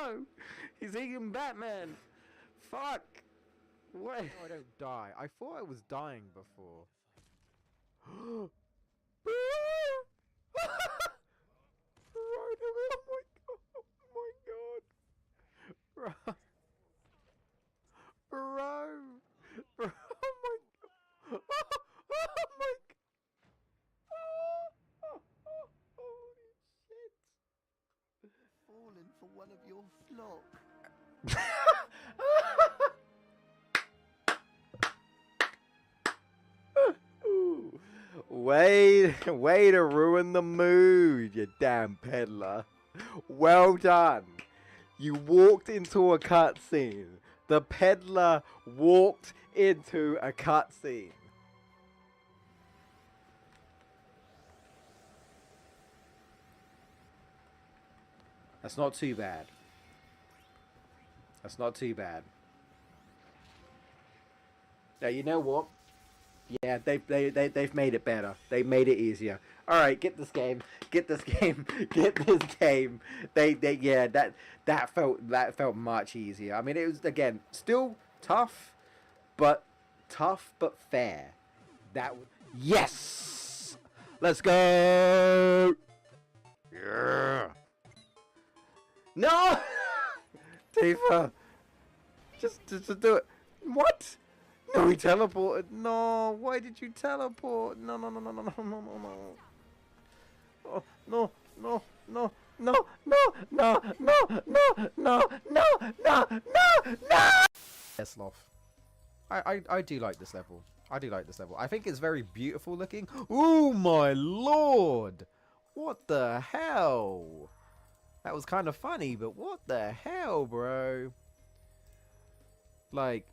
no! He's eating Batman! Fuck! What? No, I don't die. I thought I was dying before. Bro, bro, bro, oh my god, oh my god, holy shit. Fallen for one of your flock. Way to ruin the mood, you damn peddler. Well done. You walked into a cutscene. The peddler walked into a cutscene. That's not too bad. That's not too bad. Now, you know what? Yeah, they've made it better. They made it easier. All right, get this game. Get this game. Get this game. Yeah, that felt much easier. I mean, it was again still tough, but fair. Yes. Let's go. Yeah. No. Tifa. Just do it. What? No, he teleported. No, why did you teleport? No. Oh, no. Yes, Loth. I do like this level. I think it's very beautiful looking. Oh my lord! What the hell? That was kind of funny, but what the hell, bro? Like.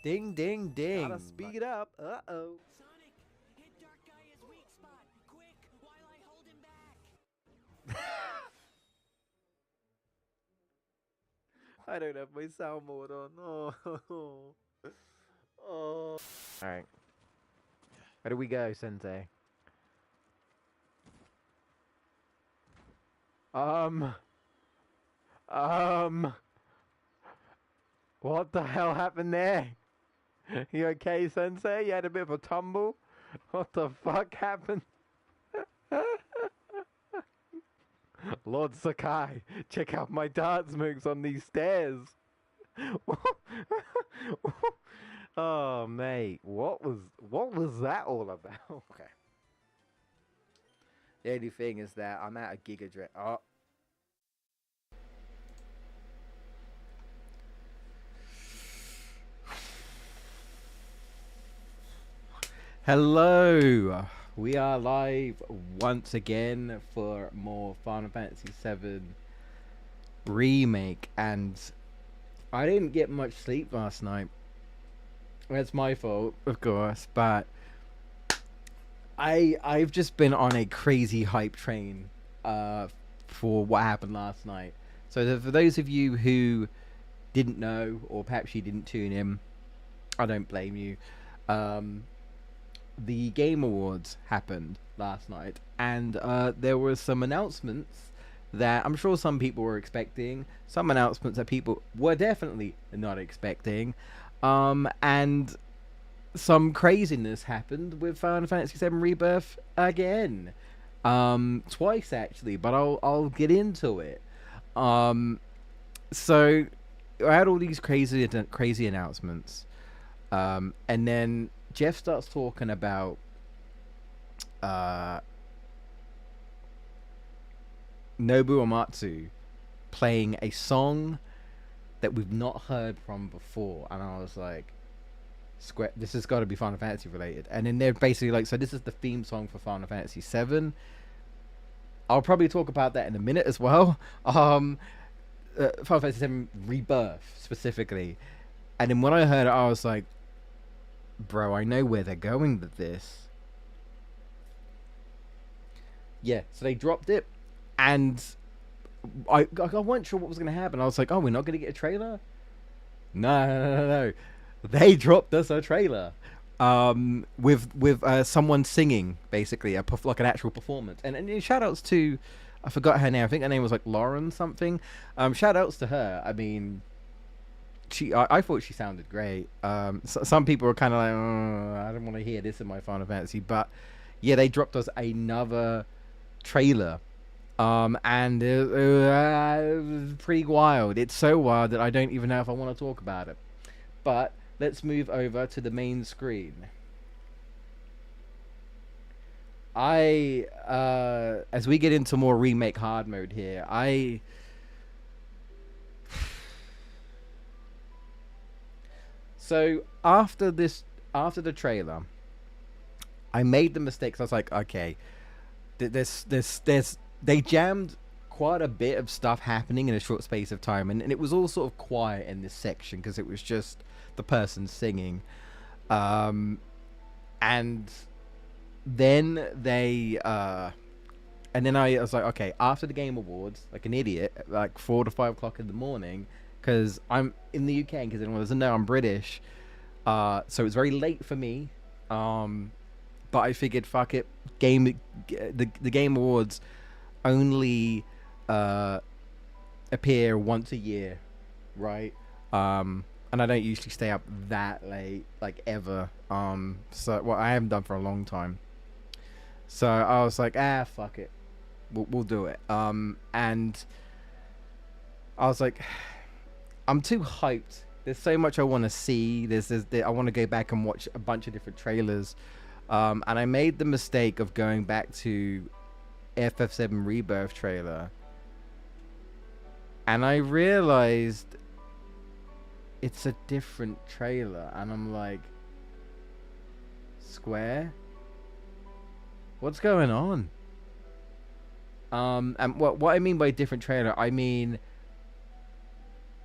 Ding, ding, ding. Gotta speed up. Uh-oh. Sonic, hit Dark Gaia's weak spot. Quick, while I hold him back. I don't have my soundboard on. Oh. Oh. Alright. Where do we go, Sensei? What the hell happened there? You okay, Sensei? You had a bit of a tumble? What the fuck happened? Lord Sakai, check out my dance moves on these stairs. Oh, mate, what was that all about? Okay. The only thing is that I'm out of Giga Dread. Oh. Hello, we are live once again for more Final Fantasy VII Remake, and I didn't get much sleep last night. That's my fault, of course, but I've just been on a crazy hype train for what happened last night. So for those of you who didn't know, or perhaps you didn't tune in, I don't blame you. The Game Awards happened last night, and there were some announcements that I'm sure some people were expecting, some announcements that people were definitely not expecting, and some craziness happened with Final Fantasy VII Rebirth again, twice actually, but I'll get into it. So I had all these crazy announcements, and then Jeff starts talking about Nobuo Uematsu playing a song that we've not heard from before, and I was like, this has got to be Final Fantasy related. And then they're basically like, so this is the theme song for Final Fantasy VII. I'll probably talk about that in a minute as well. Final Fantasy VII Rebirth specifically. And then when I heard it, I was like, bro, I know where they're going with this. Yeah, so they dropped it, and I wasn't sure what was going to happen. I was like, oh, we're not going to get a trailer? No. They dropped us a trailer with someone singing, basically, like an actual performance. And shout outs to I forgot her name. I think her name was like Lauren something. Shout outs to her. I mean, I thought she sounded great. Some people were kind of like, oh, I don't want to hear this in my Final Fantasy, but yeah, they dropped us another trailer. And it was pretty wild. It's so wild that I don't even know if I want to talk about it. But let's move over to the main screen. As we get into more remake hard mode here, so after the trailer, I made the mistakes. I was like, okay, they jammed quite a bit of stuff happening in a short space of time, and it was all sort of quiet in this section because it was just the person singing, and then I was like, okay, after the Game Awards, like an idiot, like 4 to 5 o'clock in the morning, because I'm in the UK, because anyone doesn't know, I'm British, so it's very late for me, but I figured, fuck it, the Game Awards only appear once a year, right? And I don't usually stay up that late, like, ever, so, well, I haven't done for a long time. So I was like, fuck it, we'll do it. And I was like, I'm too hyped. There's so much I want to see. I want to go back and watch a bunch of different trailers. And I made the mistake of going back to FF7 Rebirth trailer. And I realized it's a different trailer. And I'm like, Square? What's going on? And what I mean by different trailer, I mean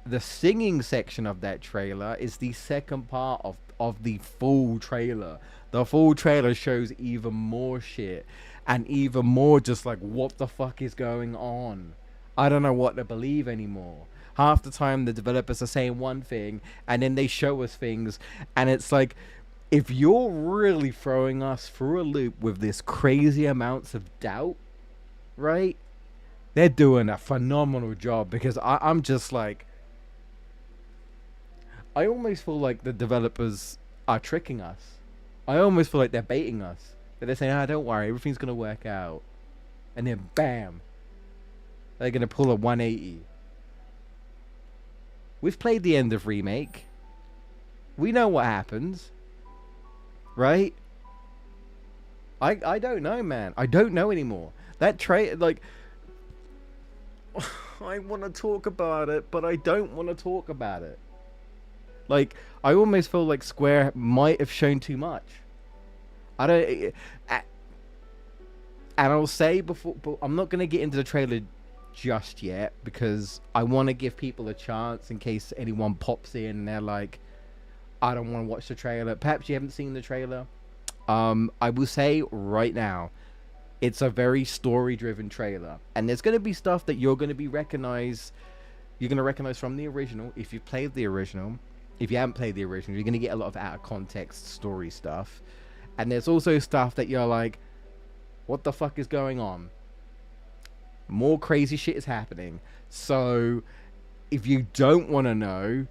the singing section of that trailer is the second part of the full trailer. The full trailer shows even more shit and even more just like, what the fuck is going on? I don't know what to believe anymore. Half the time the developers are saying one thing and then they show us things, and it's like, if you're really throwing us through a loop with this crazy amounts of doubt, right? They're doing a phenomenal job, because I'm just like, I almost feel like the developers are tricking us. I almost feel like they're baiting us. That they're saying, don't worry, everything's going to work out. And then bam, they're going to pull a 180. We've played the end of Remake. We know what happens. Right? I don't know, man. I don't know anymore. That like, I want to talk about it, but I don't want to talk about it. Like, I almost feel like Square might have shown too much. I don't... And I'll say before... But I'm not going to get into the trailer just yet, because I want to give people a chance in case anyone pops in and they're like, I don't want to watch the trailer. Perhaps you haven't seen the trailer. I will say right now, it's a very story-driven trailer, and there's going to be stuff that you're going to be recognize. You're going to recognize from the original if you've played the original. If you haven't played the original, you're going to get a lot of out-of-context story stuff, and there's also stuff that you're like, what the fuck is going on? More crazy shit is happening. So, if you don't want to know,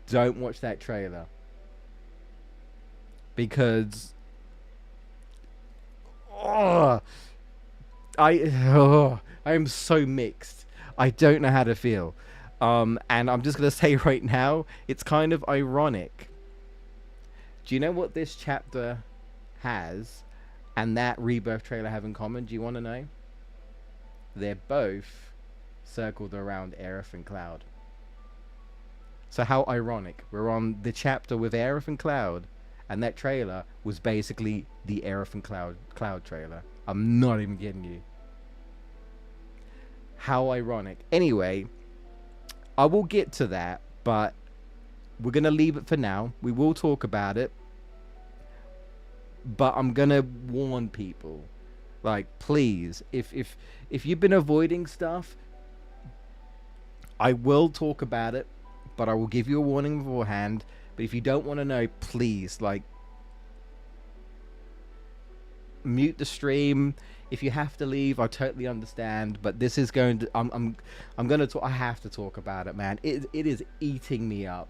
don't watch that trailer, because I am so mixed. I don't know how to feel, and I'm just gonna say right now, it's kind of ironic. Do you know what this chapter has and that Rebirth trailer have in common? Do you want to know? They're both circled around Aerith and Cloud. So how ironic. We're on the chapter with Aerith and Cloud, and that trailer was basically the Aerith and Cloud trailer. I'm not even kidding you. How ironic. Anyway, I will get to that, but we're going to leave it for now. We will talk about it, but I'm going to warn people. Like, please, if you've been avoiding stuff, I will talk about it, but I will give you a warning beforehand. But if you don't want to know, please, like, mute the stream. If you have to leave, I totally understand. But this is going to. I'm gonna talk. I have to talk about it, man. It is eating me up.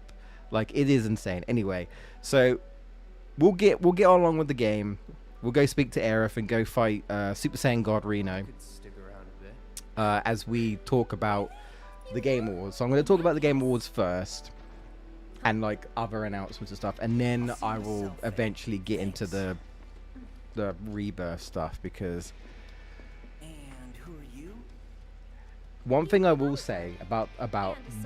Like, it is insane. Anyway, so we'll get along with the game. We'll go speak to Aerith and go fight Super Saiyan God Reno. As we talk about the Game Awards. So I'm going to talk about the Game Awards first, and like other announcements and stuff, and then I will eventually get into the Rebirth stuff, because And who are you? one thing I will say about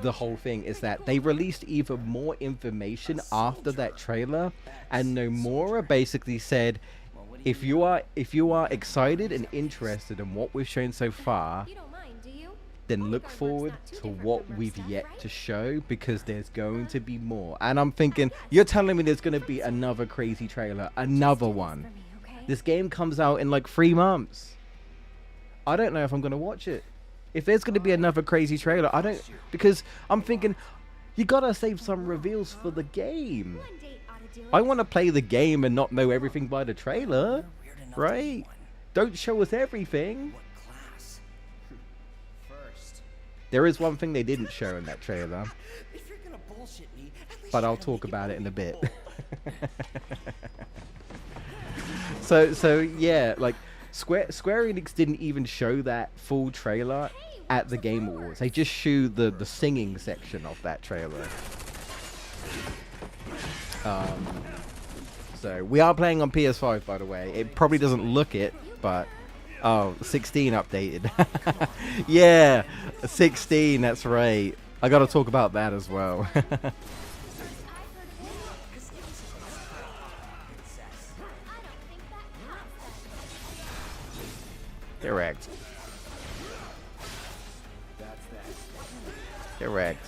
the whole thing is that they released even more information after that trailer, and Nomura basically said, if you are excited and interested in what we've shown so far, You don't mind, do you? then look forward to what we've yet to show, because there's going to be more. And I'm thinking, you're telling me there's going to be another crazy trailer, another one. For me, okay? This game comes out in like 3 months. I don't know if I'm going to watch it. If there's going to be another crazy trailer, I don't, because I'm thinking, you got to save some reveals for the game. One date ought to do it. I want to play the game and not know everything by the trailer, Weird enough to right? be one. Don't show us everything. What class? First. There is one thing they didn't show in that trailer, If you're gonna bullshit me, at least but you I'll gotta talk make about it in a bit. believable. so yeah, like Square Enix didn't even show that full trailer at the Game Awards. They just showed the singing section of that trailer. So we are playing on PS5, by the way. It probably doesn't look it, but 16 updated. Yeah, 16. That's right. I got to talk about that as well. Correct. Correct.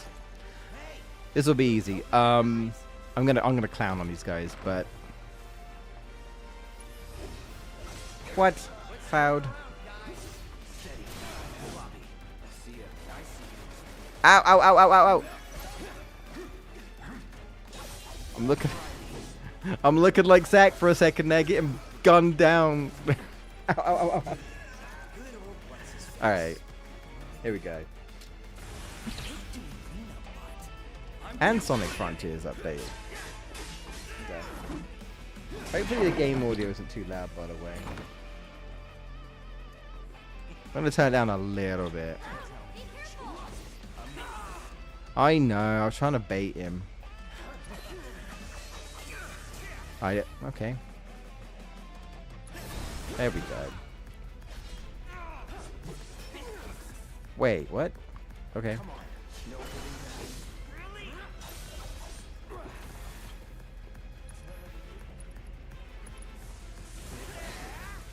This will be easy. I'm gonna clown on these guys, but what? Cloud. Ow! Ow! Ow! Ow! Ow! Ow! I'm looking like Zack for a second there, getting gunned down. Ow! Ow! Ow! Ow! All right, here we go. And Sonic Frontiers updated. Okay. Hopefully the game audio isn't too loud, by the way. I'm gonna turn it down a little bit. I know, I was trying to bait him. Okay. There we go. Wait, what? Okay.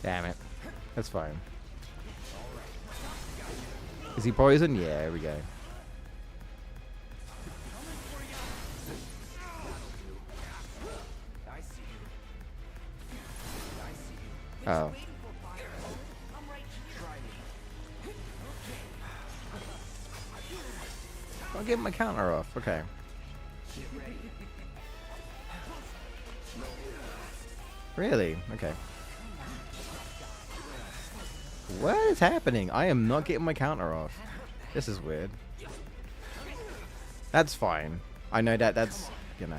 Damn it. That's fine. Is he poisoned? Yeah, there we go. Oh. I'll get my counter off. Okay. Really? Okay. What is happening? I am not getting my counter off. This is weird. That's fine. I know that's, you know.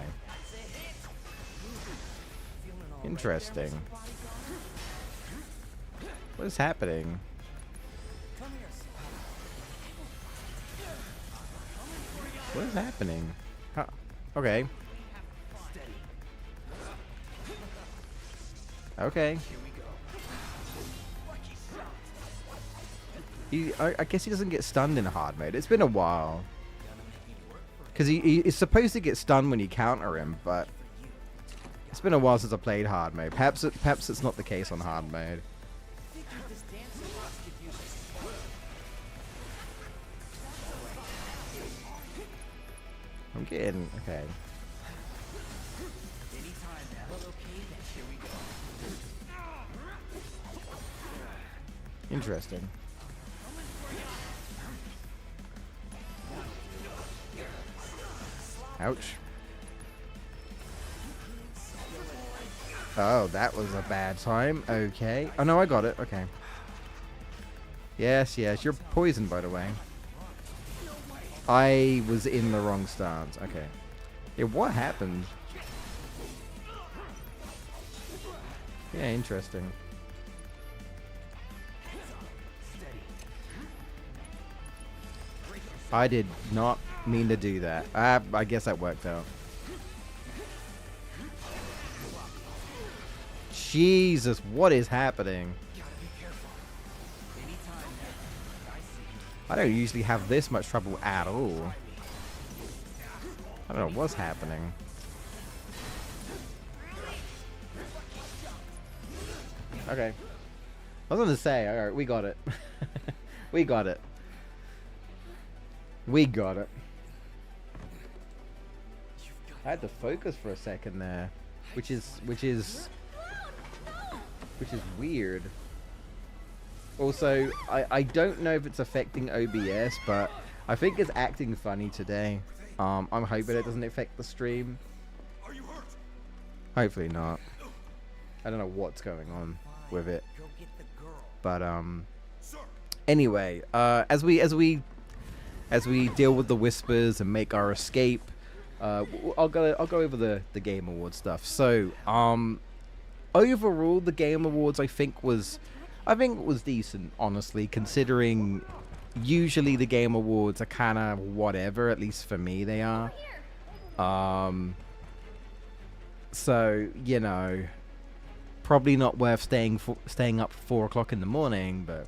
Interesting. What is happening? What is happening? Huh. Okay. Okay. I guess he doesn't get stunned in hard mode. It's been a while. Because he is supposed to get stunned when you counter him, but it's been a while since I played hard mode. Perhaps it's not the case on hard mode. I'm getting... okay. Interesting. Ouch. Oh, that was a bad time. Okay. Oh, no, I got it. Okay. Yes, yes. You're poisoned, by the way. I was in the wrong stance. Okay. Yeah, what happened? Yeah, interesting. I did not mean to do that. I guess that worked out. Jesus, what is happening? I don't usually have this much trouble at all. I don't know what's happening. Okay. I was gonna say, alright, we got it. We got it. We got it. I had to focus for a second there, which is weird. Also, I don't know if it's affecting OBS, but I think it's acting funny today. I'm hoping it doesn't affect the stream. Hopefully not. I don't know what's going on with it. But anyway, as we deal with the whispers and make our escape, I'll go over the Game Award stuff. So, overall, the Game Awards I think it was decent, honestly, considering usually the Game Awards are kind of whatever, at least for me they are. So, you know, probably not worth staying up 4 o'clock in the morning, but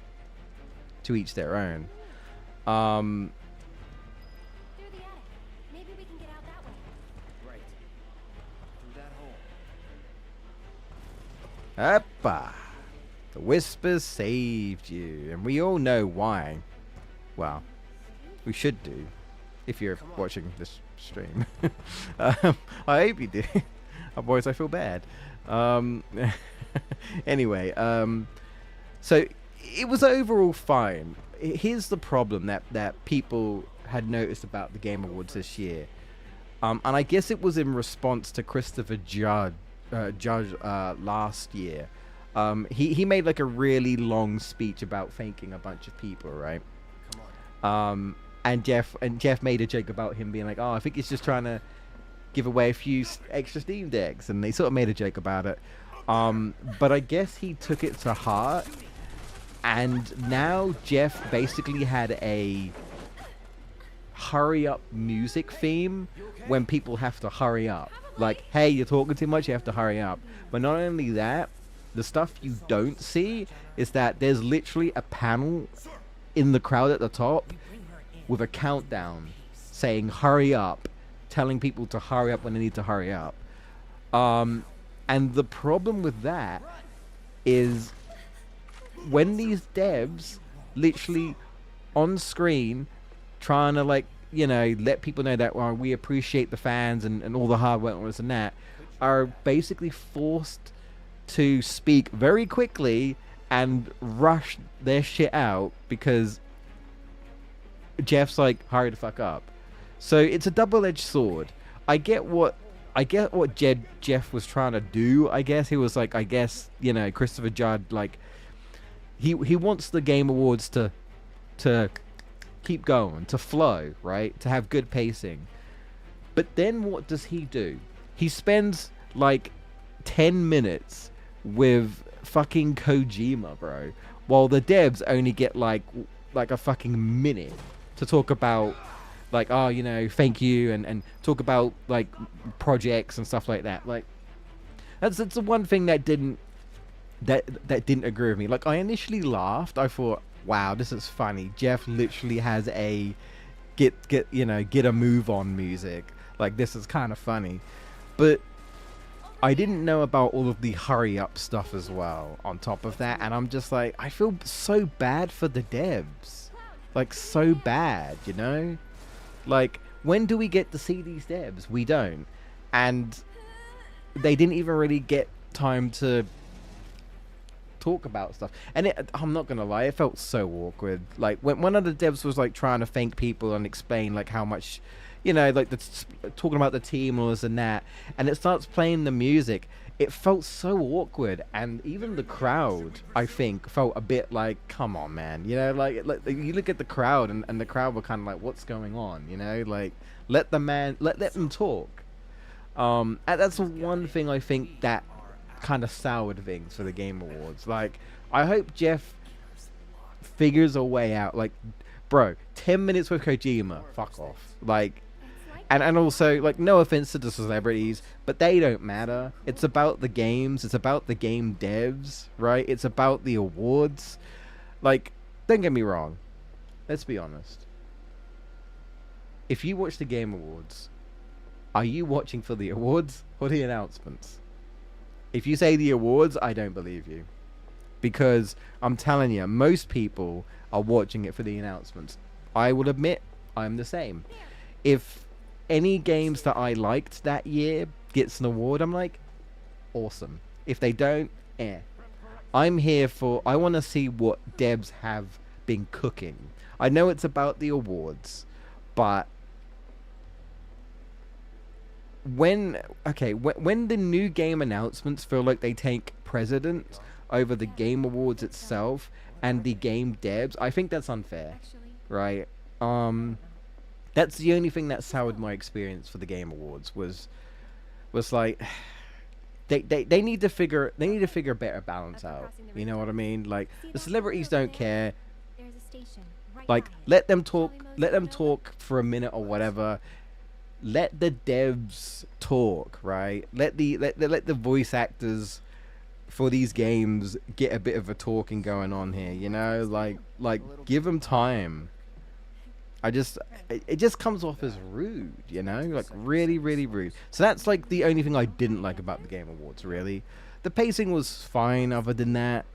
to each their own. Through the attic. Maybe we can get out that way. Right. Through that hole. Hoppa! The whispers saved you, and we all know why. Well, we should do, if you're watching this stream. I hope you do. Otherwise, I feel bad. Anyway, so it was overall fine. Here's the problem that people had noticed about the Game Awards this year, and I guess it was in response to Christopher Judge last year. He made like a really long speech about thanking a bunch of people, right? And Jeff made a joke about him being like, oh, I think he's just trying to give away a few extra Steam Decks, and they sort of made a joke about it. But I guess he took it to heart, and now Jeff basically had a hurry up music theme when people have to hurry up. Like, hey, you're talking too much, you have to hurry up. But not only that, the stuff you don't see is that there's literally a panel in the crowd at the top with a countdown saying hurry up, telling people to hurry up when they need to hurry up. And the problem with that is when these devs literally on screen trying to, like, you know, let people know that, well, we appreciate the fans and all the hard work and this and that, are basically forced to speak very quickly and rush their shit out because Jeff's like, hurry the fuck up. So it's a double-edged sword. I get what Jeff was trying to do. I guess he was like, I guess, you know, Christopher Judd, like, he wants the Game Awards to keep going, to flow, right? To have good pacing. But then what does he do? He spends like 10 minutes with fucking Kojima, bro, while the devs only get like a fucking minute to talk about, like, oh, you know, thank you, and talk about like projects and stuff like that. Like, that's the one thing that didn't agree with me. Like, I initially laughed. I thought, wow, this is funny. Jeff literally has a get a move on music. Like, this is kind of funny. But I didn't know about all of the hurry up stuff as well on top of that, and I'm just like, I feel so bad for the devs. Like, so bad, you know? Like, when do we get to see these devs? We don't. And they didn't even really get time to talk about stuff. And I'm not gonna lie, it felt so awkward. Like, when one of the devs was like trying to thank people and explain like how much, you know, like talking about the team and this and that, and it starts playing the music. It felt so awkward, and even the crowd, I think, felt a bit like, come on, man, you know, like you look at the crowd, and the crowd were kind of like, what's going on, you know, like let them talk. And that's the one thing I think that kind of soured things for the Game Awards. Like, I hope Jeff figures a way out. Like, bro, 10 minutes with Kojima, fuck off. Like, and also, like, no offense to the celebrities, but they don't matter. It's about the games. It's about the game devs, right? It's about the awards. Like, don't get me wrong. Let's be honest. If you watch the Game Awards, are you watching for the awards or the announcements? If you say the awards, I don't believe you. Because I'm telling you, most people are watching it for the announcements. I will admit, I'm the same. If any games that I liked that year gets an award, I'm like, awesome. If they don't, I'm here for, I want to see what devs have been cooking. I know it's about the awards, but when the new game announcements feel like they take precedence over the Game Awards itself and the game devs, I think that's unfair, right? That's the only thing that soured my experience for the Game Awards was like they need to figure a better balance out. You know what I mean? Like, the celebrities don't care. Like, let them talk for a minute or whatever. Let the devs talk, right? Let the voice actors for these games get a bit of a talking going on here, you know? Like give them time. It just comes off as rude, you know? Like, really, really rude. So that's, like, the only thing I didn't like about the Game Awards, really. The pacing was fine other than that.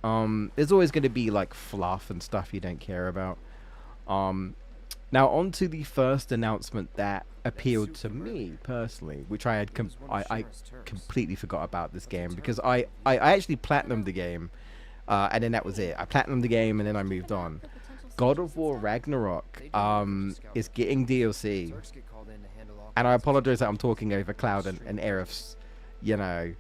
There's always going to be, like, fluff and stuff you don't care about. Now, on to the first announcement that appealed to me, personally, which I had I completely forgot about this game, because I actually platinumed the game, and then that was it. I platinumed the game, and then I moved on. God of War Ragnarok is getting DLC, and I apologize that I'm talking over Cloud and Aerith's, you know,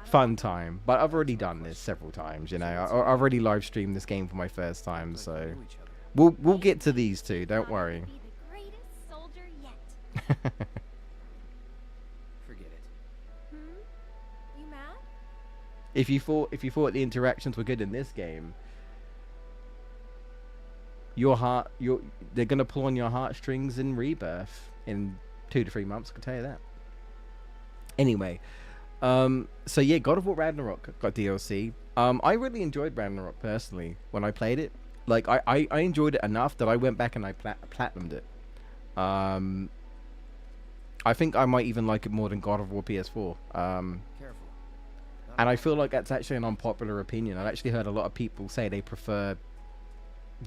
fun time, but I've already done this several times, you know. I've already live streamed this game for my first time, so we'll get to these two, don't worry. Forget it. You mad? If you thought the interactions were good in this game, they're gonna pull on your heartstrings in Rebirth in 2 to 3 months, I can tell you that. Anyway, so yeah, God of War Ragnarok got DLC. I really enjoyed Ragnarok personally when I played it. Like, I enjoyed it enough that I went back and I platinumed it. I think I might even like it more than God of War PS4. And I feel like that's actually an unpopular opinion. I've actually heard a lot of people say they prefer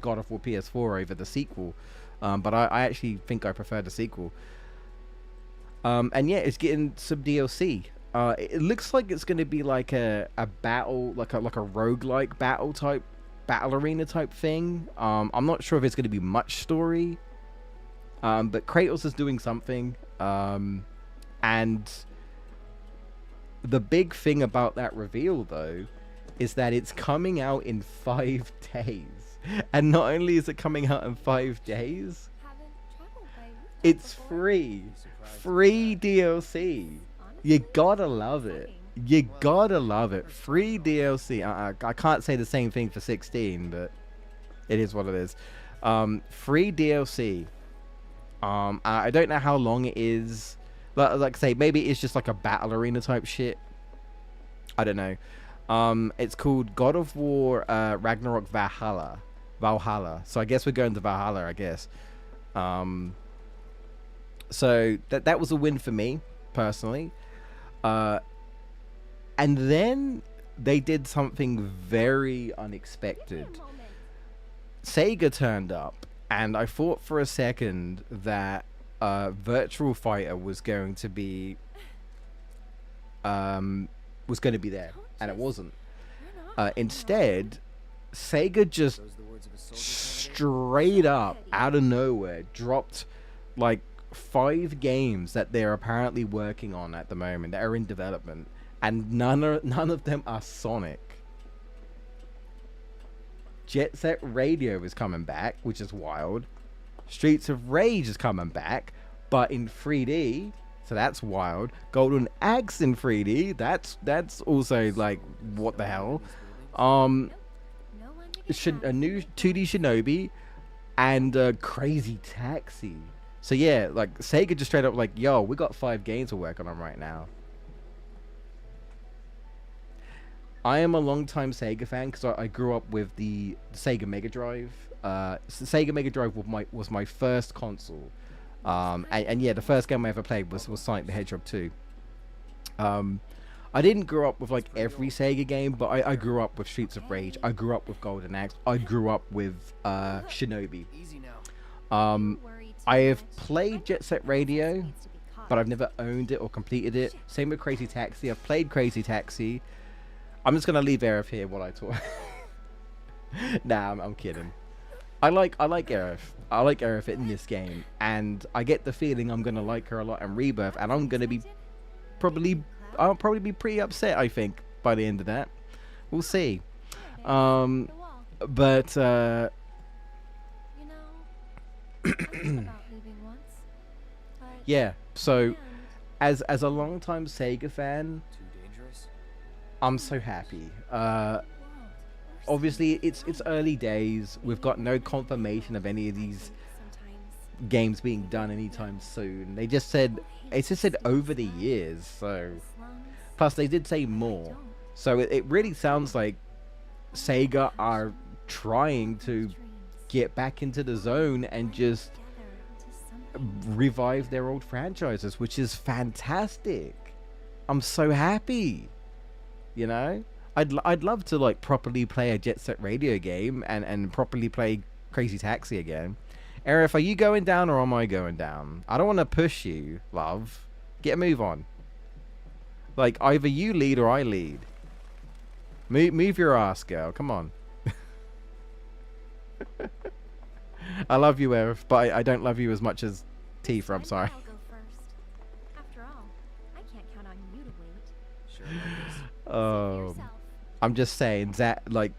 God of War PS4 over the sequel. But I actually think I prefer the sequel. And yeah, it's getting some DLC. It looks like it's going to be like a battle, like a roguelike battle arena type thing. I'm not sure if it's going to be much story. But Kratos is doing something. And the big thing about that reveal, though, is that it's coming out in 5 days. And not only is it coming out in 5 days, it's free. Free DLC. You gotta love it. You gotta love it. Free DLC. I can't say the same thing for 16, but it is what it is. Free DLC. I don't know how long it is. Like I say, maybe it's just like a battle arena type shit. I don't know. It's called God of War Ragnarok Valhalla. So I guess we're going to Valhalla, I guess. So that was a win for me, personally. And then they did something very unexpected. Sega turned up, and I thought for a second that Virtual Fighter was going to be there, and it wasn't. Instead, Sega just Those the words of a soldier straight up out of nowhere dropped like 5 games that they're apparently working on at the moment that are in development, and none of them are Sonic. Jet Set Radio is coming back, which is wild. Streets of Rage is coming back, but in 3D, so that's wild. Golden Axe in 3D, that's also like, what the hell? No one to get A new 2D Shinobi and Crazy Taxi. So yeah, like Sega just straight up like, yo, we got 5 games we're working on right now. I am a long-time Sega fan because I grew up with the Sega Mega Drive. Sega Mega Drive was my first console. And yeah, the first game I ever played was Sonic the Hedgehog 2. I didn't grow up with like every Sega game, but I grew up with Streets of Rage. I grew up with Golden Axe. I grew up with Shinobi. Easy now. I have played Jet Set Radio, but I've never owned it or completed it. Same with Crazy Taxi. I've played Crazy Taxi. I'm just gonna leave Aerith here while I talk. Nah, I'm kidding. I like Aerith. I like Aerith in this game, and I get the feeling I'm gonna like her a lot in Rebirth, and I'm gonna be I'll probably be pretty upset, I think, by the end of that. We'll see. But You know, I was about leaving once, but yeah. So, in the end, as a longtime Sega fan, Too dangerous. I'm so happy. world, we're Obviously, so it's early days. We've got no confirmation of any of these sometimes games being done anytime soon. They just said it just said over the years. So slums, plus they did say I more. don't. So it really sounds like Sega are trying to Dreams get back into the zone and just together into something. revive their old franchises, which is fantastic. I'm so happy. You know, I'd love to like properly play a Jet Set Radio game and properly play Crazy Taxi again. Aerith, are you going down or am I going down? I don't want to push you, love. Get a move on. Like either you lead or I lead. Move your ass, girl. Come on. I love you, Aerith, but I don't love you as much as Tifa. I'm sorry. I'll go first. After all, I can't count on you to wait. Sure like this. See for Um, yourself. I'm just saying, Zach. Like,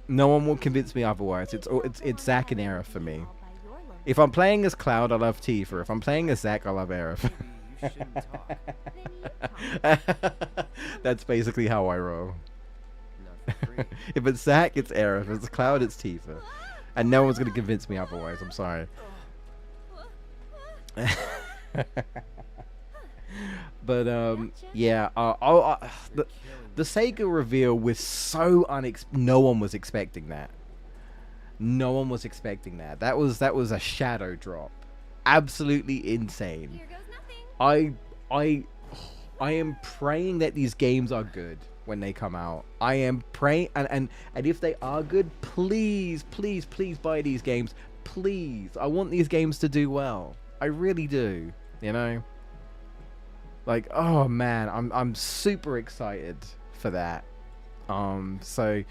no one will convince me otherwise. It's Zach and Aerith for me. All by your lonely If I'm playing as Cloud, I love Tifa. If I'm playing as Zach, I love Aerith. Maybe you shouldn't talk. Then you talk. That's basically how I roll. Not for free. If it's Zach, it's Aerith. If it's Cloud, it's Tifa. And no one's gonna convince me otherwise. I'm sorry. But yeah. The Sega reveal was so no one was expecting that. No one was expecting that. That was a shadow drop. Absolutely insane. Here goes nothing. I am praying that these games are good when they come out. I am praying, and if they are good, please buy these games. Please. I want these games to do well. I really do. You know? Like, oh man, I'm super excited for that. So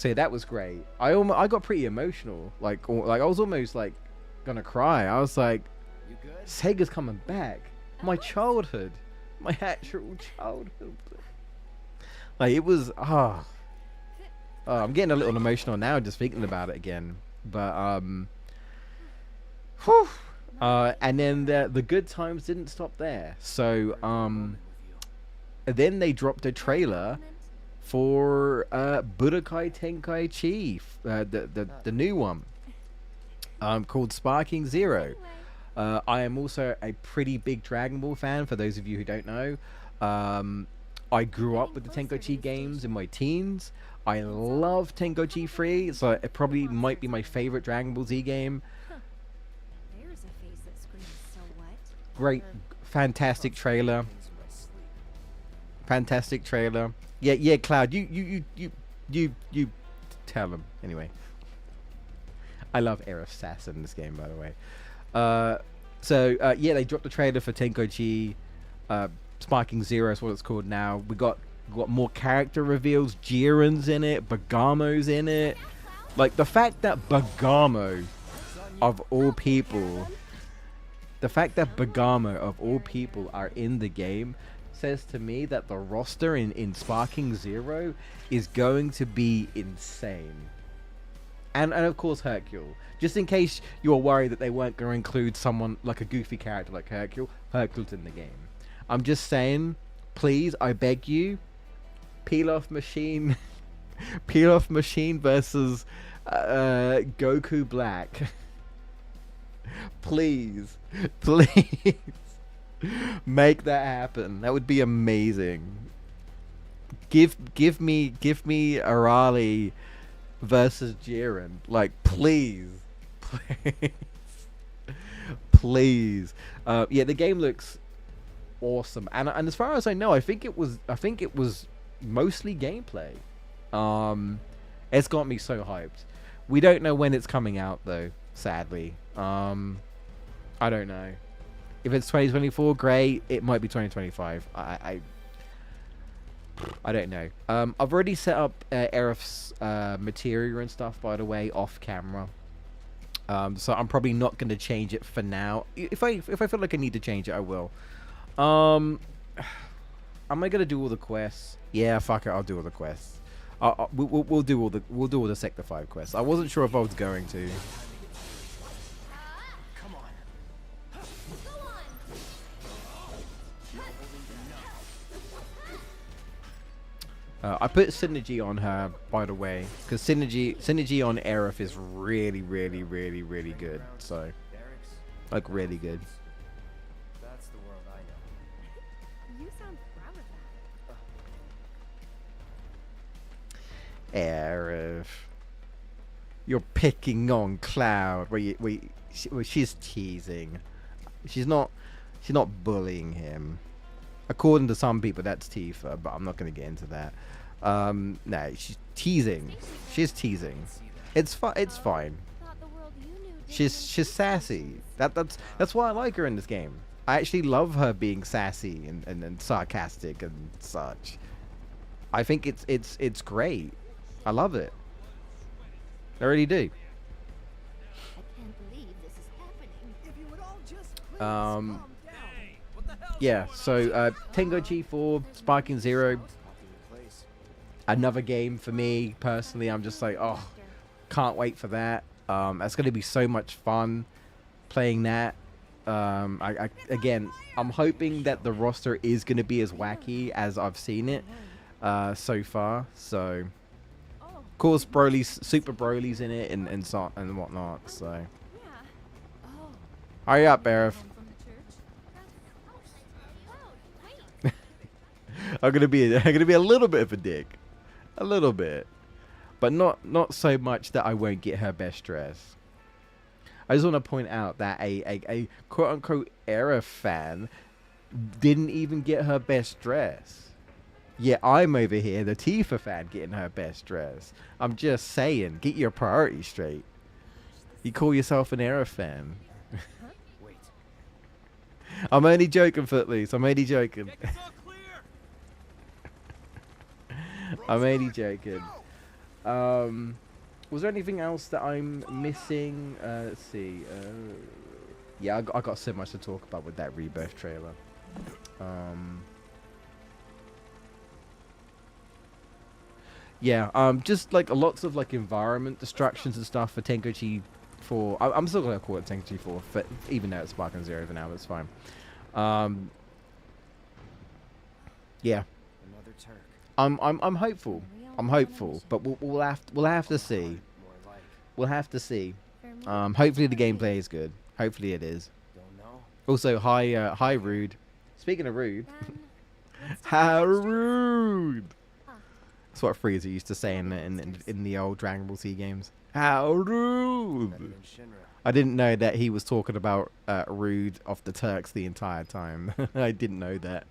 yeah, that was great. I got pretty emotional. Like I was almost like gonna cry. I was like, You good? Sega's coming back. My childhood. My actual childhood. Like it was I'm getting a little emotional now just thinking about it again. But whew. And then the good times didn't stop there. So then they dropped a trailer for Budokai Tenkaichi, the new one, called Sparking Zero. I am also a pretty big Dragon Ball fan, for those of you who don't know. I grew up with the Tenkaichi games in my teens. I love Tenkaichi 3, so it probably might be my favorite Dragon Ball Z game. There's a face that screams so what? Great, fantastic trailer. Fantastic trailer. Yeah, Cloud, you tell him anyway. I love Aerith sass in this game, by the way. Yeah, they dropped the trailer for Tenkaichi Sparking Zero is what it's called now. We got more character reveals. Jiren's in it, Bergamo's in it. Like the fact that Bergamo, of all people, the fact that Bergamo of all people are in the game says to me that the roster in Sparking Zero is going to be insane. And of course Hercule. Just in case you're worried that they weren't going to include someone like a goofy character like Hercule, Hercule's in the game. I'm just saying, please, I beg you, Peel Off Machine, Peel Off Machine versus Goku Black. Please, please, make that happen. That would be amazing. Give me Arali versus Jiren. Like, please, please, please. Yeah, the game looks awesome, and as far as I know, I think it was mostly gameplay. It's got me so hyped. We don't know when it's coming out though, sadly. I don't know. If it's 2024, great. It might be 2025. I don't know. I've already set up Aerith's materia and stuff, by the way, off camera. So I'm probably not going to change it for now. If I feel like I need to change it, I will. Am I going to do all the quests? Yeah, fuck it. I'll do all the quests. We'll do all the Sector 5 quests. I wasn't sure if I was going to. Come on. I put synergy on her, by the way, because synergy on Aerith is really good. So, Barracks. like, really good. That's the world I know. You sound proud of that. Aerith, you're picking on Cloud. She's teasing. She's not bullying him. According to some people, that's Tifa, but I'm not going to get into that. No, she's teasing. She's teasing. It's fine. It's fine. Thought the world you knew She's sassy. That's why I like her in this game. I actually love her being sassy and sarcastic and such. I think it's great. I love it. I really do. I can't believe this is happening. If you would all just please Um, calm down. Yeah. So Tengoji 4, Sparking Zero, Popular place. another game for me personally. I'm just like, oh, can't wait for that. That's gonna be so much fun playing that. Again, I'm hoping that the roster is gonna be as wacky as I've seen it so far. So, of course, Super Broly's in it and whatnot. So, Yeah. Oh. hurry up, Aerith. From the church? Wait. I'm gonna be a little bit of a dick, a little bit, but not so much that I won't get her best dress. I just want to point out that a quote unquote Aerith fan didn't even get her best dress. Yeah, I'm over here, the Tifa fan, getting her best dress. I'm just saying, get your priorities straight. You call yourself an Aerith fan? Wait. I'm only joking, Footloose. I'm only joking. I'm only joking. Was there anything else that I'm missing? Let's see. Yeah, I got so much to talk about with that Rebirth trailer. Yeah, just like lots of like environment destructions and stuff for Tengoji 4. I'm still gonna call it Tengoji 4, even though it's Sparking Zero for now. That's fine. Yeah, Another Turk. I'm hopeful. I'm hopeful, but we'll have to see. More like. We'll have to see. Fair me. Hopefully the gameplay is good. Hopefully it is. Don't know. Also, hi Rude. Speaking of rude, Then, let's do how the extras. rude. Ah. That's what Frieza used to say in the old Dragon Ball Z games. How rude. Better than Shinra. I didn't know that he was talking about Rude of the Turks the entire time. I didn't know that.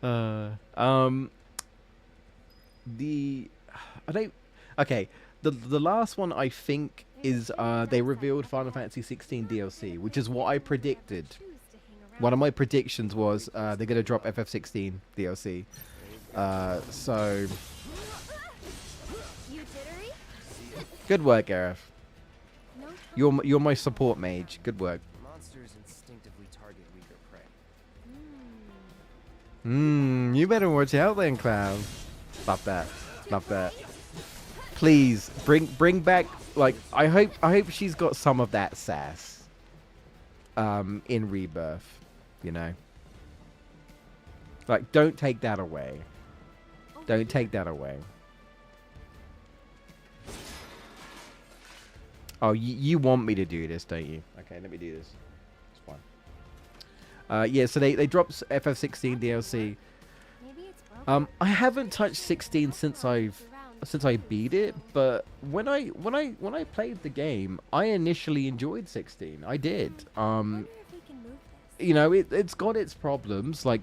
The last one I think is they revealed Final Fantasy 16 DLC, which is what I predicted. Choose to hang around. One of my predictions was they're gonna drop FF16 DLC. So You jittery? Good work, Aerith. No trouble. You're my support mage. Good work. Monsters instinctively target weaker prey. You better watch out then, Cloud. Love that. Love that. Please bring back, like, I hope she's got some of that sass in Rebirth, you know. Like, don't take that away. Don't take that away. Oh, you want me to do this, don't you? Okay, let me do this. It's fine. Yeah, so they dropped FF16 DLC. Maybe it's broken. I haven't touched 16 since I beat it, but when I played the game, I initially enjoyed 16. I did. Wonder if we can move this. You know, it's got its problems. Like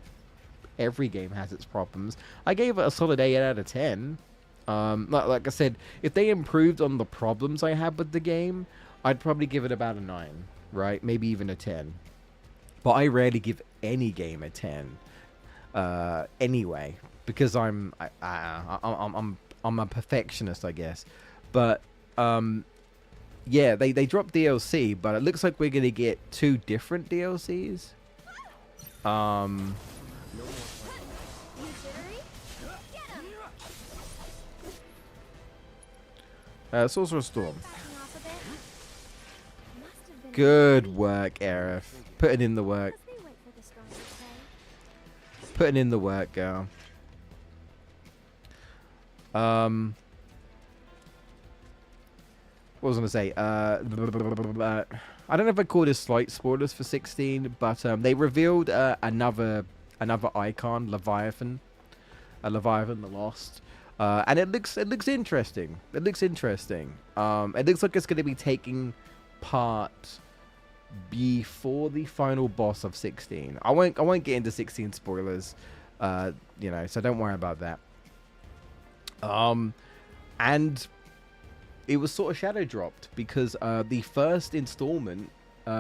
every game has its problems. I gave it a solid 8 out of 10. Like I said, if they improved on the problems I had with the game, I'd probably give it about a 9, right? Maybe even a 10. But I rarely give any game a 10. Anyway, because I'm a perfectionist, I guess. But yeah, they dropped DLC, but it looks like we're gonna get 2 different DLCs. You jittery? Get him! Sorcerer's Storm. Backing off a bit. Must have been Good work, Aerith. Putting in the work. because they went for the stronger prey. Putting in the work, girl. What was I gonna say? I don't know if I call this slight spoilers for 16, but they revealed another icon, Leviathan, Leviathan the Lost, and it looks interesting. It looks interesting. It looks like it's gonna be taking part before the final boss of 16. I won't get into 16 spoilers, you know, so don't worry about that. And it was sort of shadow dropped because the first installment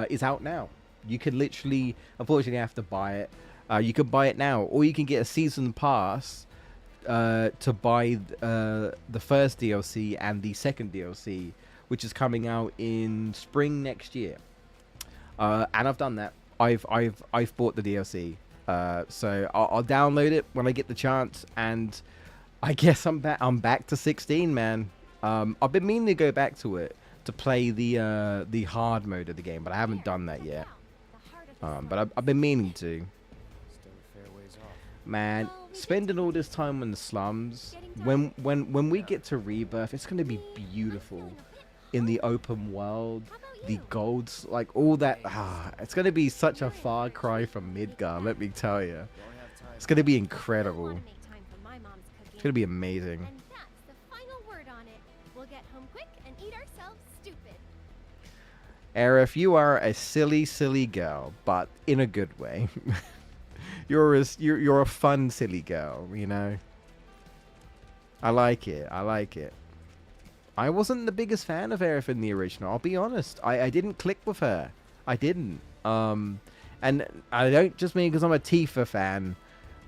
is out now. You can literally, unfortunately, have to buy it. You can buy it now, or you can get a season pass to buy the first DLC and the second DLC, which is coming out in spring next year. And I've done that. I've bought the DLC, so I'll download it when I get the chance. And I guess I'm back to 16, man. I've been meaning to go back to it to play the hard mode of the game, but I haven't done that yet. But I've been meaning to. Still a fair ways off. Man, spending all this time in the slums, when we get to Rebirth, it's gonna be beautiful. In the open world, the golds, like all that. It's gonna be such a far cry from Midgar, let me tell you. Don't have time. It's gonna be I incredible. wanna make time for my mom's cooking. It's gonna be amazing. And that's the final word on it. We'll get home quick and eat ourselves stupid. Aerith, you are a silly girl, but in a good way. you're a fun silly girl, you know. I like it. I like it. I wasn't the biggest fan of Aerith in the original. I'll be honest. I didn't click with her. I didn't. And I don't just mean because I'm a Tifa fan.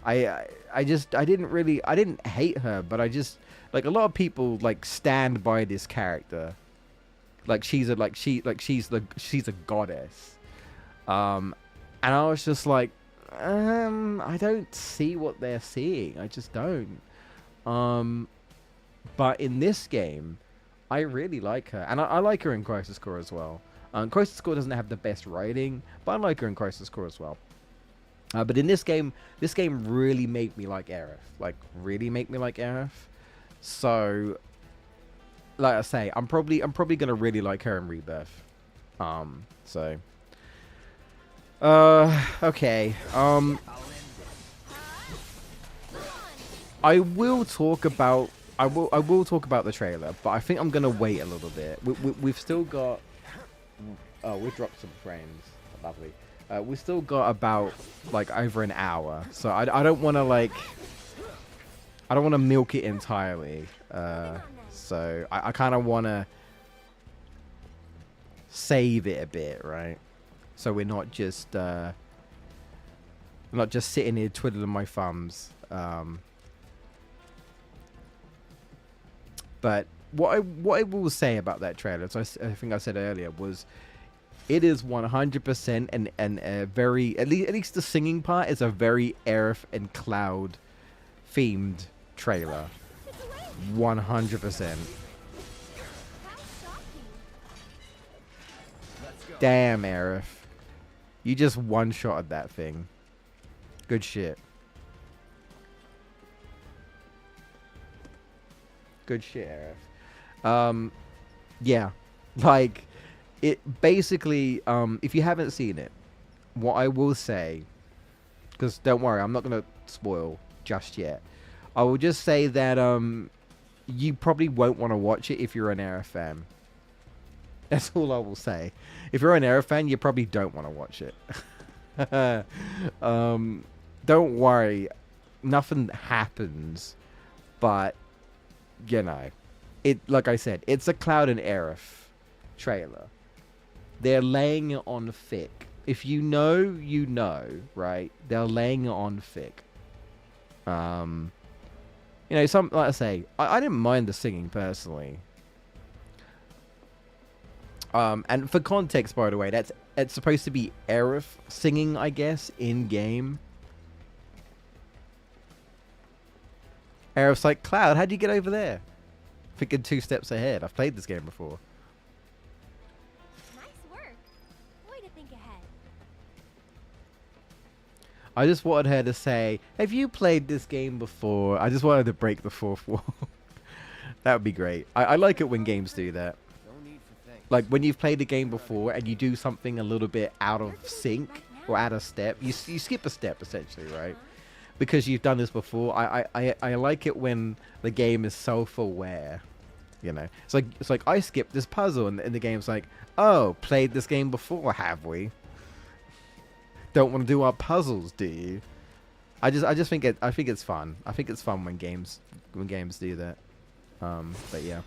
I didn't hate her, but I just, like, a lot of people like stand by this character. Like she's a goddess. And I was just like, I don't see what they're seeing. I just don't. But in this game, I really like her, and I like her in Crisis Core as well. Crisis Core doesn't have the best writing, but I like her in Crisis Core as well. But in this game really made me like Aerith. Like, really make me like Aerith. So, like I say, I'm probably gonna really like her in Rebirth. So, okay. I will talk about the trailer, but I think I'm gonna wait a little bit. We've still got. Oh, we've dropped some frames. Lovely. We've still got about like over an hour, so I don't want to milk it entirely. So I kind of want to save it a bit, right? So we're not just sitting here twiddling my thumbs. But what I will say about that trailer, so I think I said earlier, was it is 100% and a very at least the singing part is a very Aerith and Cloud themed trailer. 100%. How shocking. Damn, Aerith. You just one-shotted that thing. Good shit. Good shit, Aerith. Yeah. Like, it basically, if you haven't seen it, what I will say, because don't worry, I'm not going to spoil just yet. I will just say that, you probably won't want to watch it if you're an Aerith fan. That's all I will say. If you're an Aerith fan, you probably don't want to watch it. Don't worry. Nothing happens. But, you know. Like I said, it's a Cloud and Aerith trailer. They're laying it on thick. If you know, you know, right? They're laying it on thick. You know, like I say, I didn't mind the singing personally. And for context, by the way, it's supposed to be Aerith singing, I guess, in game. Aerith's like, Cloud, how'd you get over there? Thinking 2 steps ahead. I've played this game before. Nice work. Way to think ahead. I just wanted her to say, have you played this game before? I just wanted to break the fourth wall. That would be great. I like it when games do that. No need for thanks. Like when you've played a game before and you do something a little bit out of sync or out of step. You skip a step essentially, right? Because you've done this before. I like it when the game is self-aware. You know, it's like I skipped this puzzle and the game's like, oh, played this game before, have we? Don't want to do our puzzles, do you? I just think it's fun. I think it's fun when games do that. But yeah.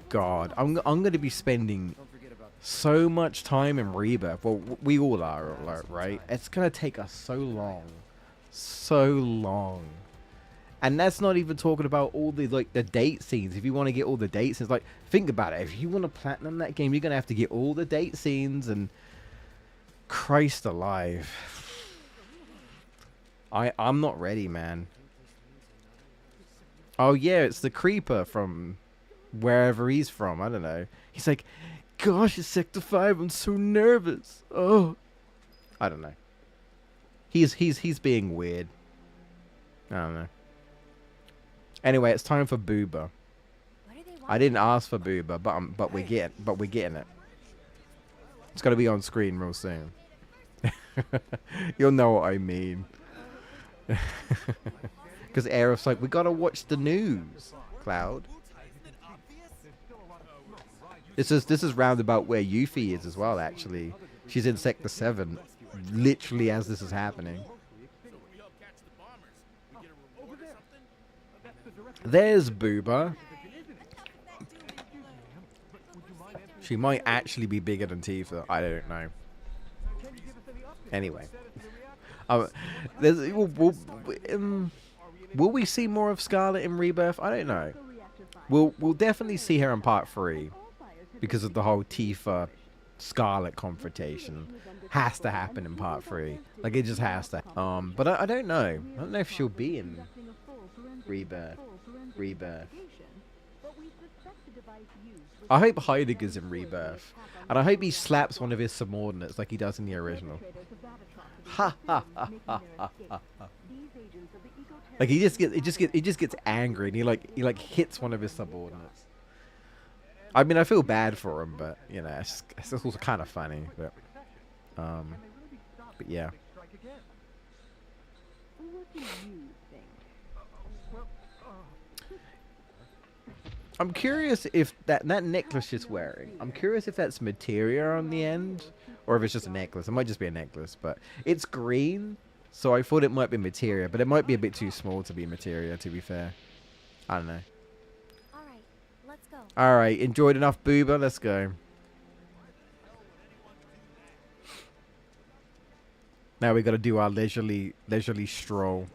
God, I'm going to be spending Don't forget about the so much time in Rebirth. Well, we all are, right? It's going to take us so long. So long. And that's not even talking about all the, like, the date scenes. If you want to get all the date scenes, like, think about it. If you want to platinum that game, you're going to have to get all the date scenes and... Christ alive. I'm not ready, man. Oh, yeah, it's the creeper from wherever he's from. I don't know. He's like, gosh, it's Sector 5. I'm so nervous. Oh. I don't know. He's being weird. I don't know. Anyway, it's time for Booba. What do they want? I didn't ask for Booba, but we're getting it. It's gonna be on screen real soon. You'll know what I mean. Because Aerith's like, we gotta watch the news, Cloud. This is roundabout where Yuffie is as well, actually. She's in Sector 7, literally as this is happening. There's Booba. She might actually be bigger than Tifa. I don't know. Anyway. Will we see more of Scarlet in Rebirth? I don't know. We'll definitely see her in Part 3. Because of the whole Tifa Scarlet confrontation. Has to happen in Part 3. Like, it just has to. But I don't know. I don't know if she'll be in Rebirth. I hope Heidegger's in Rebirth. And I hope he slaps one of his subordinates like he does in the original. Ha ha ha ha ha ha. Like he just gets angry and he like hits one of his subordinates. I mean, I feel bad for him, but you know, it's also kind of funny, but yeah. I'm curious if that necklace she's wearing, I'm curious if that's materia on the end, or if it's just a necklace. It might just be a necklace, but it's green, so I thought it might be materia, but it might be a bit too small to be materia, to be fair. I don't know. Alright, let's go. Alright, enjoyed enough Booba, let's go. Now we gotta do our leisurely stroll.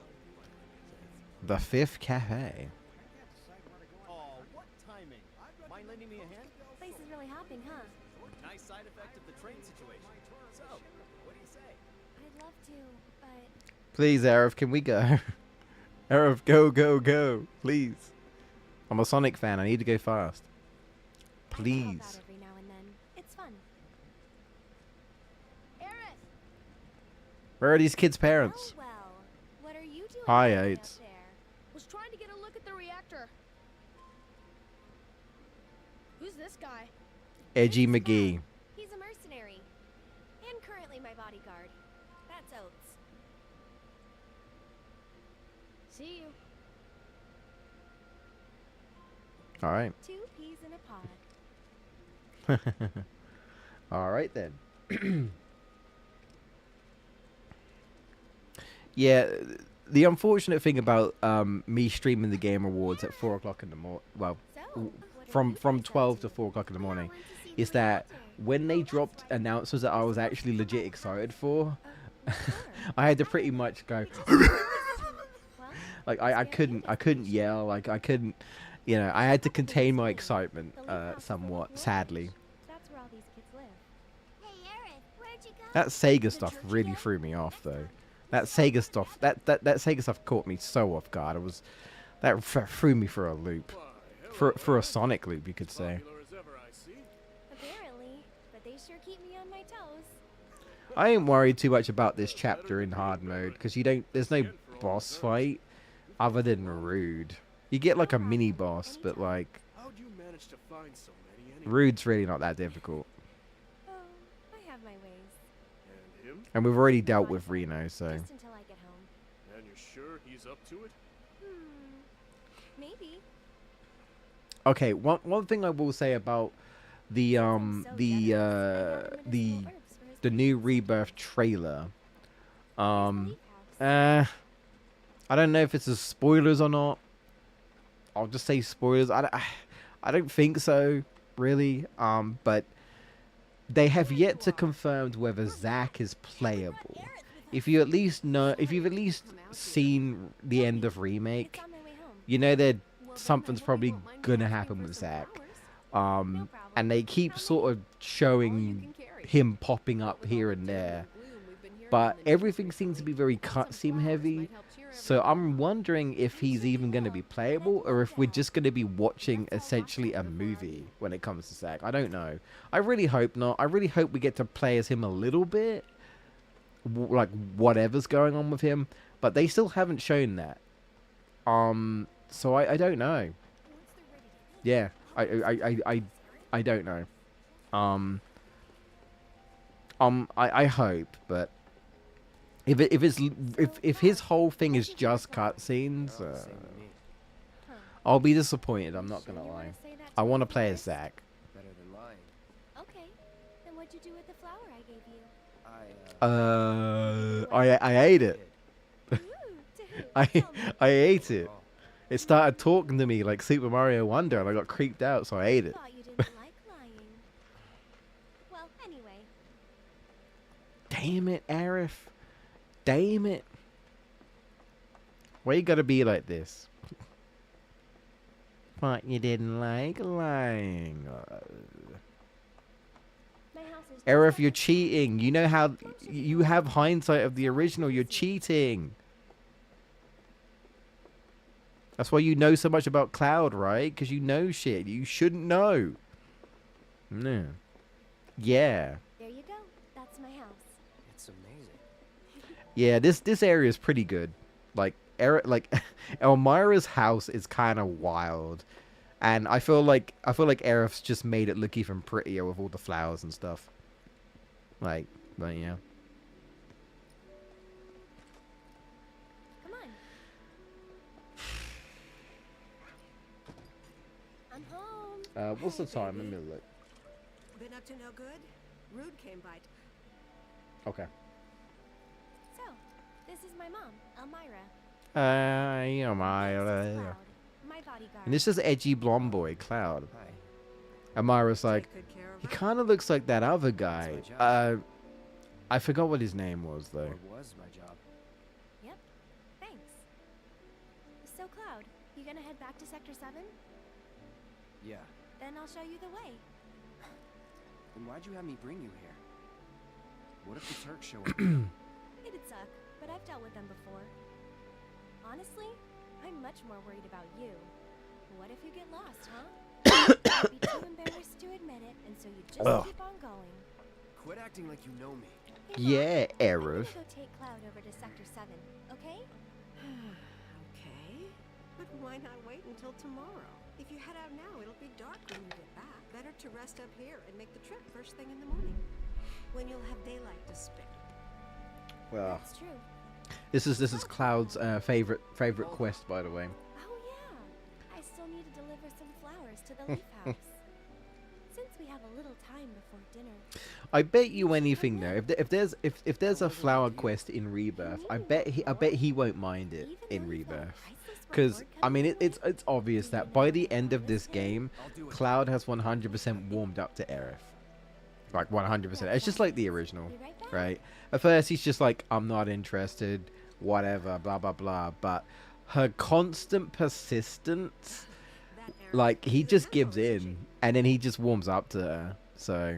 The 5th Cafe. This is really hopping, huh? Nice side effect of the train situation. So, what do you say? I'd love to, but Please, Aerith, can we go? Aerith, go, go, go. Please. I'm a Sonic fan. I need to go fast. I can help out Please. every now and then. It's fun. Aerith! Where are these kids' parents? Well, what are you doing Hi, all the way Aids. up there? Was trying to get a look at the reactor. Who's this guy? Edgy This is McGee. Cloud. He's a mercenary. And currently my bodyguard. That's Oates. See you. All right. 2 peas in a pod. All right then. Yeah, the unfortunate thing about me streaming the Game Awards at 4 o'clock in the morning, well, So, w- what are from you from guys up 12 to to? 4 o'clock in the morning, I want to see is the that reactor. when they That's dropped right. announcements that I was actually legit excited for, Sure. I had to pretty much go. Well, Like I couldn't yell, like I couldn't, you know, I had to contain my excitement somewhat, sadly. that's where all these kids live. Hey, Aerith, where'd you go? That Sega The stuff church really again? threw me off though. That Sega stuff, that Sega stuff caught me so off guard. That threw me for a loop, for a Sonic loop, you could say. Apparently, but they sure keep me on my toes. I ain't worried too much about this chapter in hard mode because there's no boss fight other than Rude. You get like a mini boss, but like How'd you manage to find so many anyway? Rude's really not that difficult. Oh, I have my ways. And him? And we've already dealt with Reno, so Just until I get home. And you're sure he's up to it? Maybe. okay. One thing I will say about the I'm so the generous, I got him the medicinal herbs for his the new disease. Rebirth trailer. Where's the leaf house? I don't know if it's a spoilers or not. I'll just say spoilers. I don't think so, really. But they have yet to confirm whether Zack is playable. If you at least know, if you've at least seen the end of remake, It's on my way home. you know that Well, then something's I hope you probably won't mind me gonna asking happen for with some Zack. flowers. No problem. And they keep sort of showing him popping up here and there. But everything seems to be very cutscene heavy. So I'm wondering if he's even going to be playable or if we're just going to be watching essentially a movie when it comes to Zack. I don't know. I really hope not. I really hope we get to play as him a little bit. Like whatever's going on with him. But they still haven't shown that. So I don't know. Yeah. I don't know. I hope, but if his whole thing is just cutscenes, Oh, same with me. I'll be disappointed. I'm not Sure gonna you wanna lie. say that I to want to me play as first? Zack. Better than lying. Okay. Then what'd you do with the flower I gave you? I I ate it. Ooh, to who? I Tell me. I ate it. Oh, It started talking to me like Super Mario Wonder, and I got creeped out, so I ate it. Thought you didn't like lying. Well, anyway. Damn it, Aerith. Damn it. Why you gotta be like this? What, you didn't like lying? My house is just Aerith, like you're this. cheating. You know how you have hindsight of the original. You're cheating. That's why you know so much about Cloud, right? Because you know shit. You shouldn't know. No. Yeah. There you go. That's my house. it's amazing. Yeah, this area is pretty good. Like Elmira's house is kind of wild, and I feel like Aerith's just made it look even prettier with all the flowers and stuff. Like, but yeah. Come on. I'm home. What's the Hey, time? Let baby. me look. Been up to no good? Rude came by. Okay. So, this is my mom, Elmira. Yeah, This my. is Cloud, my bodyguard. And this is edgy blonde boy, Cloud. Hi. Amira's like, Take good care of he her. kind of looks like that other guy. That's my job. I forgot what his name was though. Or was my job. Yep. Thanks. So, Cloud, you gonna head back to Sector 7? Yeah. Then I'll show you the way. Then why'd you have me bring you here? What if the Turks show up? It'd suck, but I've dealt with them before. Honestly, I'm much more worried about you. What if you get lost, huh? You'd be too embarrassed to admit it, and so you just Ugh. keep on going. Quit acting like you know me. Hey, Yeah, Mom, I'm Aerith. gonna go take Cloud over to Sector 7, okay? Okay. But why not wait until tomorrow? If you head out now, it'll be dark when you get back. Better to rest up here and make the trip first thing in the morning, when you'll have daylight to spare. Well, That's true. this is Cloud's favorite quest, by the way. Oh yeah, I still need to deliver some flowers to the Leaf House. Since we have a little time before dinner. I bet you anything though. If there's a flower quest in Rebirth, I bet he won't mind it in Rebirth. Because I mean it's obvious that by the end of this game, Cloud has 100% warmed up to Aerith. Like 100%. It's just like the original, right? At first he's just like, I'm not interested, whatever, blah blah blah. But her constant persistence, like he just gives in, and then he just warms up to her. So,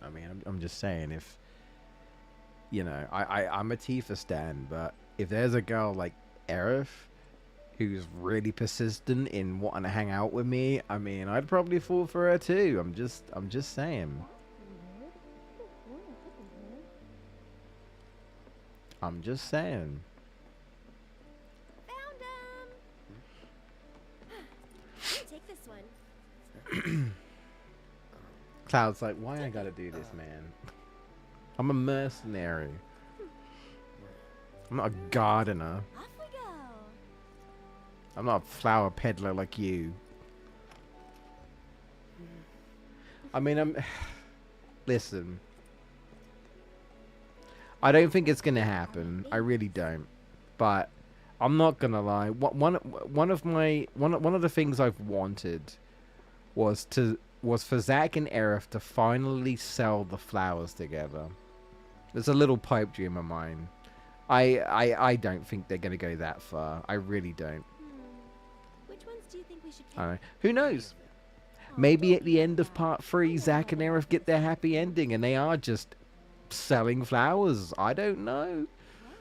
I mean, I'm just saying, if you know, I'm a Tifa stan, but if there's a girl like Aerith who's really persistent in wanting to hang out with me, I mean, I'd probably fall for her too. I'm just saying. I'm just saying. Found him. Take this one. Cloud's like, why I gotta do this, man? I'm a mercenary. I'm not a gardener. Off we go. I'm not a flower peddler like you. I mean, listen. I don't think it's gonna happen. I really don't. But I'm not gonna lie. One of the things I've wanted was for Zack and Aerith to finally sell the flowers together. There's a little pipe dream of mine. I don't think they're gonna go that far. I really don't. Which ones do you think we should pick? I don't know. Who knows? Maybe at the end of part 3, Zack and Aerith get their happy ending and they are just selling flowers. I don't know. Whoa,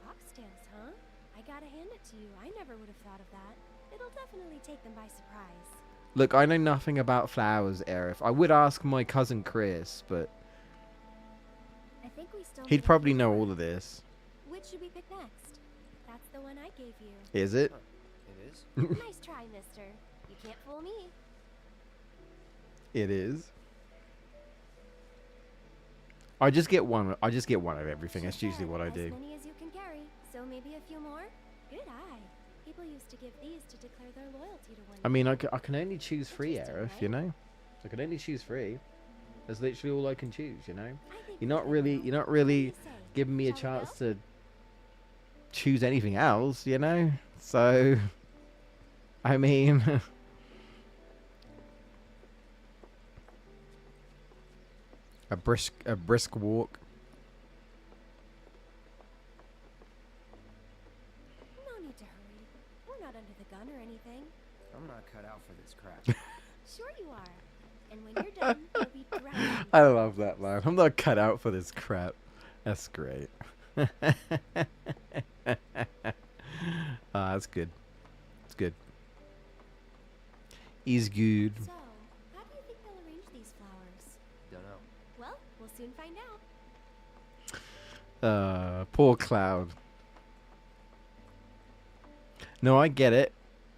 foxtails, huh? I gotta hand it to you. I never would have thought of that. It'll definitely take them by surprise. Look, I know nothing about flowers, Aerith. I would ask my cousin Chris, but I think we still he'd need probably a know pick. all of this. Which should we pick next? That's the one I gave you. Is it? It is? Nice try, mister. You can't fool me. It is. I just get one. I just get one of everything. That's usually what I As do. many as you can carry, so maybe a few more? Good eye. People used to give these to declare their loyalty to one I mean, I another. can only choose 3, Interesting, Aerith. right? You know, I can only choose 3. That's literally all I can choose. You know, I think you're we not should really, go. you're not What do really you say? giving me a Shall we chance go? to choose anything else. You know, so I mean. A brisk walk. No need to hurry. We're not under the gun or anything. I'm not cut out for this crap. Sure you are. And when you're done, you'll be drowned. I love that line. I'm not cut out for this crap. That's great. That's good. It's good. Is good. So, how do you think they'll arrange these flowers? Don't know. Well, we'll soon find out. Poor Cloud. No, I get it.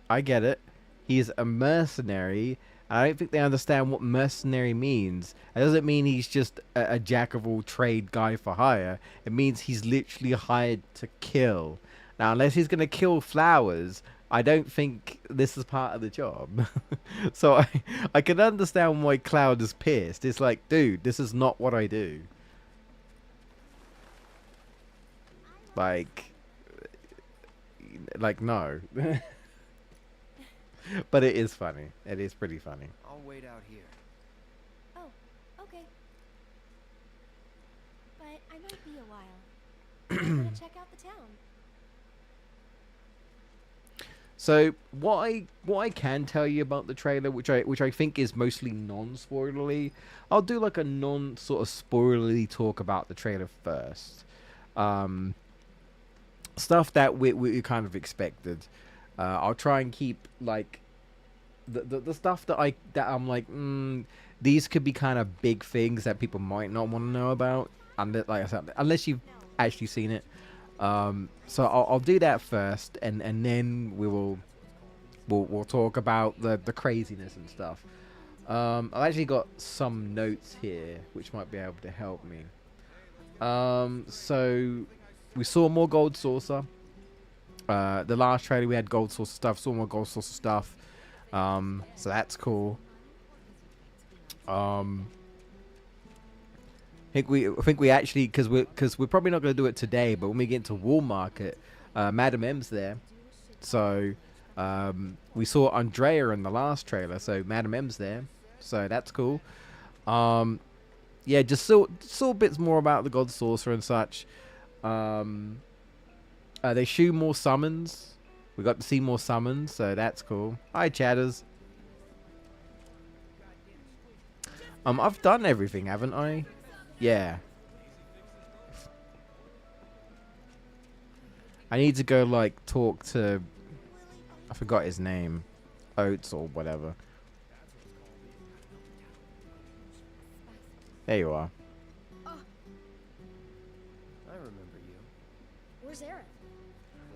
I get it. He's a mercenary. I don't think they understand what mercenary means. It doesn't mean he's just a jack of all trade guy for hire. It means he's literally hired to kill. Now, unless he's going to kill flowers, I don't think this is part of the job. So I can understand why Cloud is pissed. It's like, dude, this is not what I do. Like no. But it is funny. It is pretty funny. I'll wait out here. Oh, okay. But I might be a while. I'm gonna check out the town. So what I can tell you about the trailer, which I think is mostly non-spoilerly, I'll do like a non sort of spoilerly talk about the trailer first. Stuff that we kind of expected. I'll try and keep like the stuff that I'm like, these could be kind of big things that people might not want to know about, and like I said, unless you've actually seen it. So I'll do that first, and then we'll talk about the craziness and stuff. I've actually got some notes here which might be able to help me. So we saw more Gold Saucer. The last trailer we had Gold Saucer stuff. Saw more Gold Saucer stuff. So that's cool. I think we actually, because we're probably not going to do it today, but when we get into Wall Market, Madam M's there. So we saw Andrea in the last trailer, so Madam M's there, so that's cool. Yeah, just saw bits more about the God Saucer and such. They shoot more summons. We got to see more summons, so that's cool. Hi, chatters. I've done everything, haven't I? Yeah. I need to go like talk to, I forgot his name, Oates or whatever. There you are. I remember you. Where's Aerith?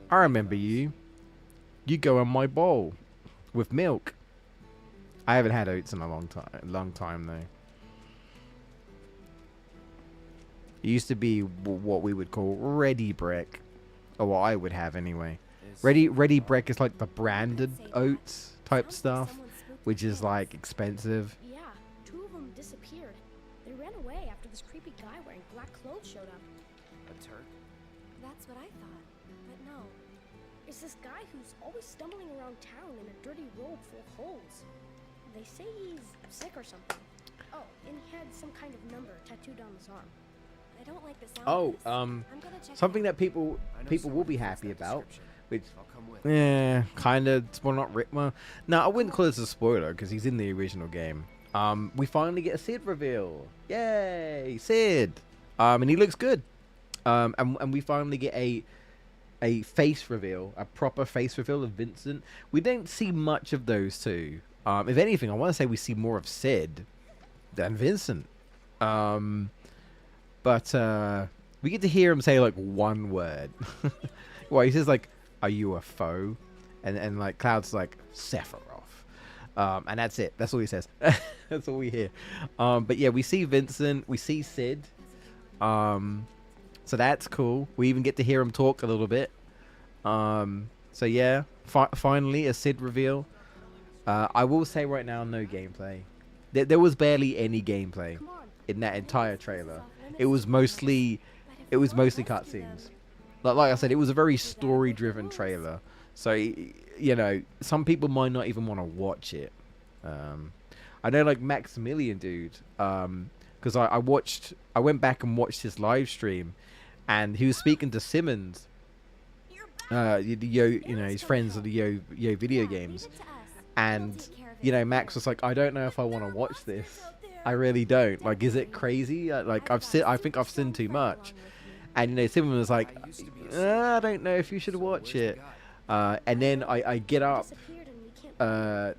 I remember you. You go in my bowl with milk. I haven't had oats in a long time though. It used to be what we would call ready break, or what I would have anyway. Ready break is like the branded oats type stuff, which is like expensive. Yeah, 2 of them disappeared. They ran away after this creepy guy wearing black clothes showed up. A Turk? That's what I thought, but no. It's this guy who's always stumbling around town in a dirty robe full of holes. They say he's sick or something. Oh, and he had some kind of number tattooed on his arm. I don't like the sound Oh, of this. I'm gonna check something it out. that people I know will someone be who fits happy that about, description. which I'll come with. yeah, kind of. Well, not well. No, I wouldn't call this a spoiler because he's in the original game. We finally get a Sid reveal. Yay, Sid! And he looks good. And we finally get a face reveal, a proper face reveal of Vincent. We don't see much of those two. If anything, I want to say we see more of Sid than Vincent. But we get to hear him say like one word. Well, he says like, "Are you a foe?" And like Cloud's like, "Sephiroth." And that's it. That's all he says. That's all we hear. But yeah, we see Vincent. We see Sid. So that's cool. We even get to hear him talk a little bit. So yeah, finally a Sid reveal. I will say right now, no gameplay. There was barely any gameplay in that entire trailer. It was mostly cutscenes. Like I said, it was a very story-driven trailer. So you know, some people might not even want to watch it. I know, like Maximilian, dude. Because I went back and watched his live stream, and he was speaking to Simmons. You know, his friends of the Yo video games, and you know, Max was like, "I don't know if I want to watch this. I really don't. Like, is it crazy? Like, I think I've sinned too much." And you know, Simmons was like, "I don't know if you should watch it." And then I get up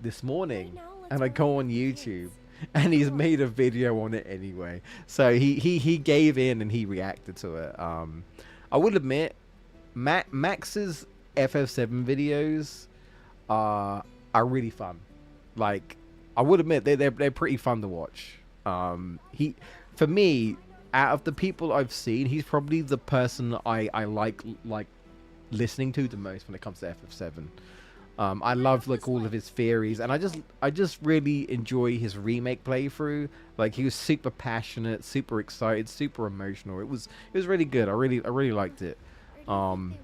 this morning and I go on YouTube, and he's made a video on it anyway. So he gave in and he reacted to it. I will admit, Max's FF7 videos are really fun. Like, I would admit they're pretty fun to watch. For me, out of the people I've seen, he's probably the person I like listening to the most when it comes to FF7. I love like all of his theories, and I just really enjoy his remake playthrough. Like, he was super passionate, super excited, super emotional. It was really good. I really liked it. And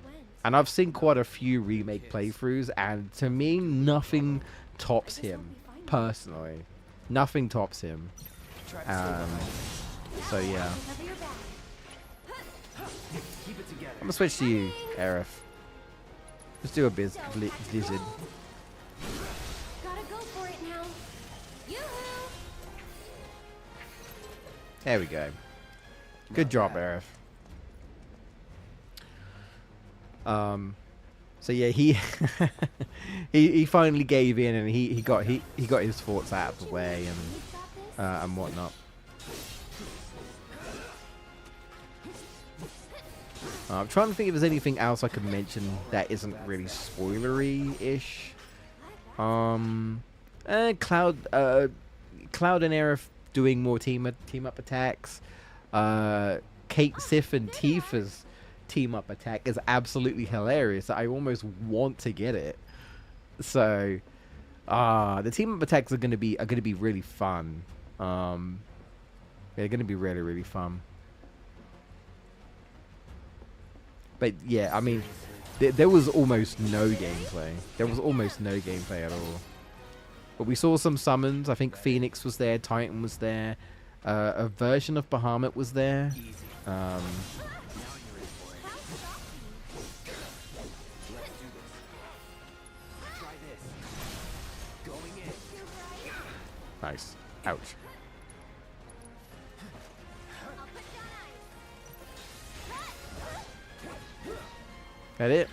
I've seen quite a few remake playthroughs, and to me, nothing tops him personally. Nothing tops him. So yeah. Keep it together. I'm gonna switch to you, Aerith. Let's do a blizzard. Gotta go for it now. Yoo-hoo! There we go. Good job, Aerith. So yeah, he he finally gave in, and he got his thoughts out of the way and whatnot. I'm trying to think if there's anything else I could mention that isn't really spoilery-ish. Cloud and Aerith doing more team up attacks. Kate, Sif, and Tifa's team up attack is absolutely hilarious. I almost want to get it. So, the team up attacks are gonna be really fun. They're gonna be really, really fun. But yeah, I mean, there was almost no gameplay. There was almost no gameplay at all. But we saw some summons. I think Phoenix was there, Titan was there, a version of Bahamut was there. Nice. Ouch. That it?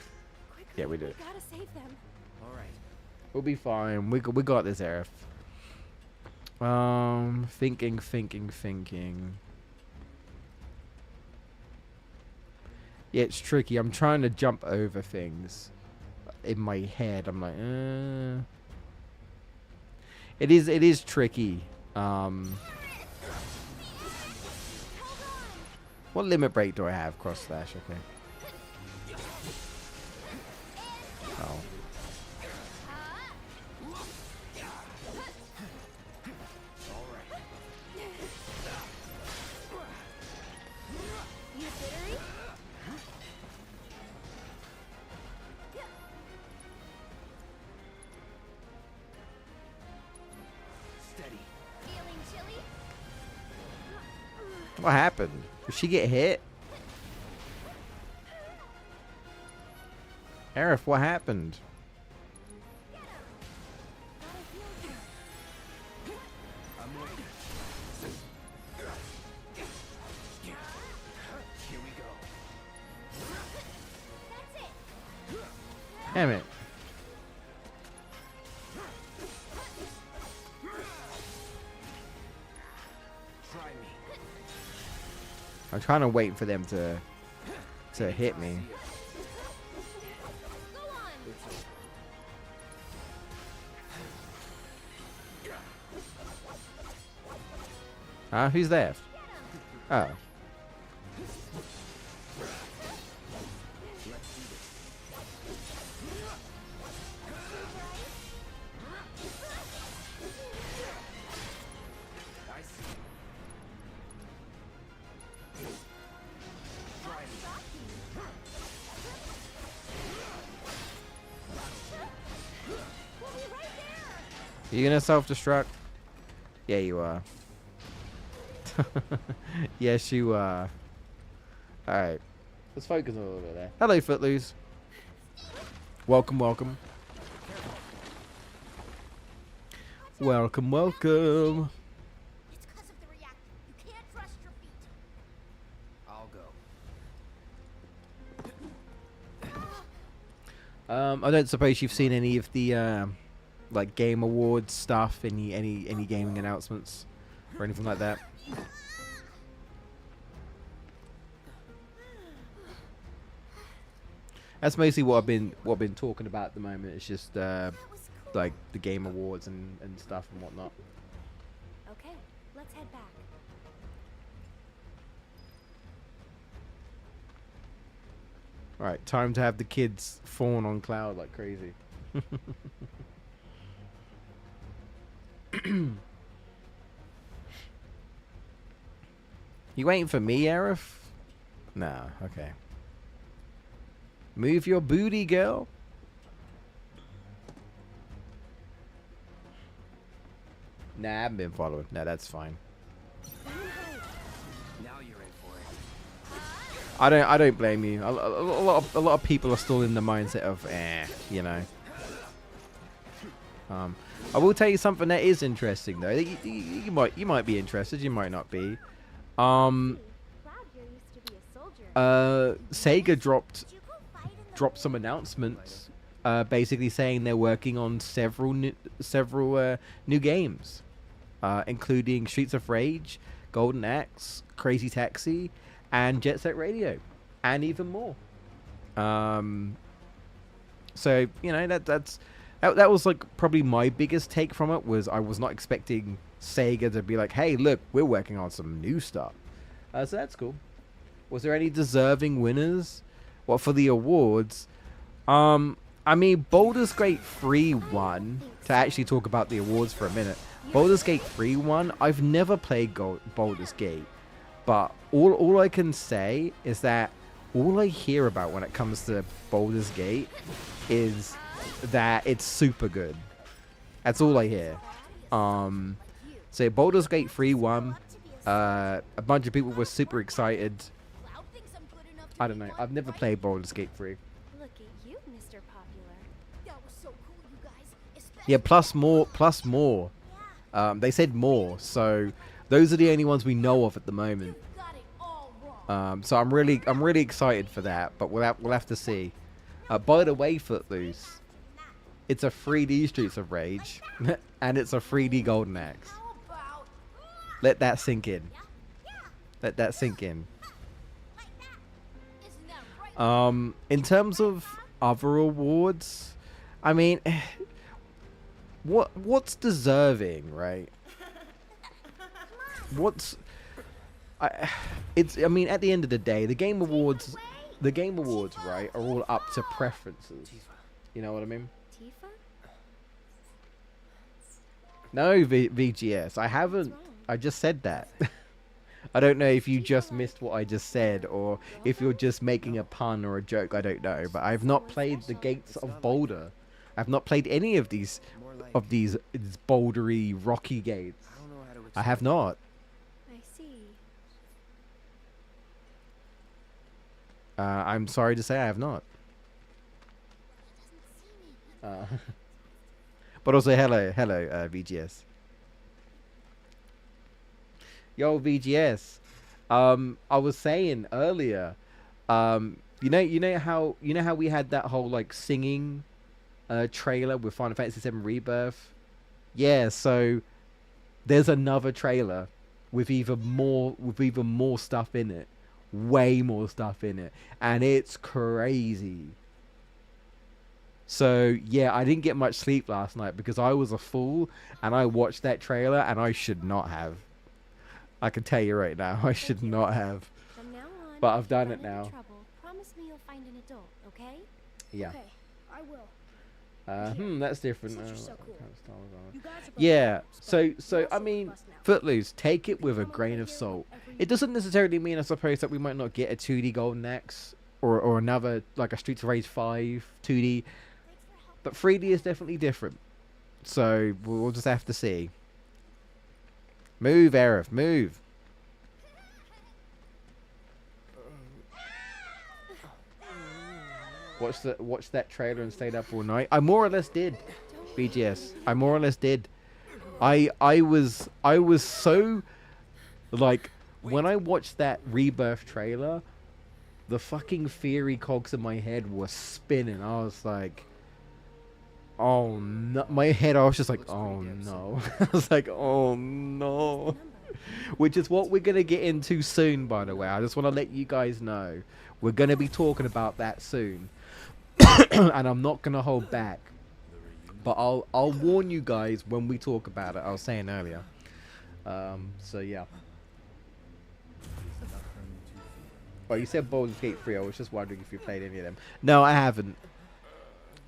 Yeah, we did. Gotta save them. All right. We'll be fine. We got this, Aerith. Thinking. Yeah, it's tricky. I'm trying to jump over things in my head. I'm like, It is tricky. What limit break do I have? Cross slash, okay. Oh. What happened? Did she get hit? Aerith, what happened? Damn it. I'm trying to wait for them to hit me. Huh? Who's there? Oh. You gonna self-destruct? Yeah, you are. Yes, you are. Alright. Let's focus a little bit there. Hello, Footloose. Welcome. Welcome. It's because of the reactor. You can't trust your feet. I'll go. I don't suppose you've seen any of the like Game Awards stuff, any gaming announcements or anything like that. That's mostly what I've been talking about at the moment. It's just like the Game Awards and stuff and whatnot. Okay, let's head back. Alright, time to have the kids fawn on Cloud like crazy. You waiting for me, Aerith? Nah, okay. Move your booty, girl. Nah, I haven't been followed. Nah, that's fine. Now you're in for it. I don't blame you. A lot of people are still in the mindset of you know. I will tell you something that is interesting though. You might be interested, you might not be. Cloud here used to be a soldier. Sega dropped some announcements, basically saying they're working on several new games, including Streets of Rage, Golden Axe, Crazy Taxi, and Jet Set Radio, and even more. So you know that was like probably my biggest take from it, was I was not expecting Sega to be like, hey, look, we're working on some new stuff. So that's cool. Was there any deserving winners? What for the awards? I mean, Baldur's Gate 3 won. To actually talk about the awards for a minute, Baldur's Gate 3 won. I've never played Baldur's Gate, but all I can say is that all I hear about when it comes to Baldur's Gate is that it's super good. That's all I hear. So Baldur's Gate 3 won. A bunch of people were super excited. I don't know. I've never played Baldur's Gate 3. Look at you, Mr. Popular. That was so cool, you guys. Yeah, plus more. They said more, so those are the only ones we know of at the moment. Got it all wrong. So I'm really excited for that, but we'll have to see. By the way, Footloose, it's a 3D Streets of Rage, and it's a 3D Golden Axe. How about Let that sink in. Let that sink in. isn't that right? In terms of other awards, I mean, what's deserving, right? I mean, at the end of the day, the game awards, right, are all up to preferences. You know what I mean? Tifa? No, VGS, I haven't. I just said that. I don't know if you just missed what I just said, or if you're just making a pun or a joke. I don't know, but I've not played the Gates of Boulder. I've not played any of these bouldery, rocky gates. I have not. I see. I'm sorry to say I have not. But also, hello, VGS. Yo, VGS. I was saying earlier, you know how we had that whole like singing trailer with Final Fantasy VII Rebirth? Yeah, so there's another trailer with even more stuff in it, way more stuff in it, and it's crazy. So yeah, I didn't get much sleep last night because I was a fool and I watched that trailer, and I should not have. I can tell you right now, I should not have. From now on, But I've if you done run it now. into trouble, promise me you'll find an adult, okay? Yeah. Okay, I will. That's different. Since you're so cool. You guys are both Yeah. adults, So but so you're I also mean, with us now. Footloose, take it with a grain of salt. It doesn't necessarily mean, I suppose, that we might not get a 2D Golden Axe or another like a Streets of Rage 5 2D, but 3D is definitely different. So we'll just have to see. Move, Aerith, move. Watch that trailer and stayed up all night. I more or less did, BGS. I more or less did. I was so like, when I watched that Rebirth trailer, the fucking theory cogs in my head were spinning. I was like, oh no. My head, I was just like, oh no. I was like, oh no. Which is what we're gonna get into soon, by the way. I just want to let you guys know we're gonna be talking about that soon. And I'm not gonna hold back, but I'll warn you guys when we talk about it. I was saying earlier. So yeah. Oh, you said Baldur's Gate 3. I was just wondering if you played any of them. No, I haven't.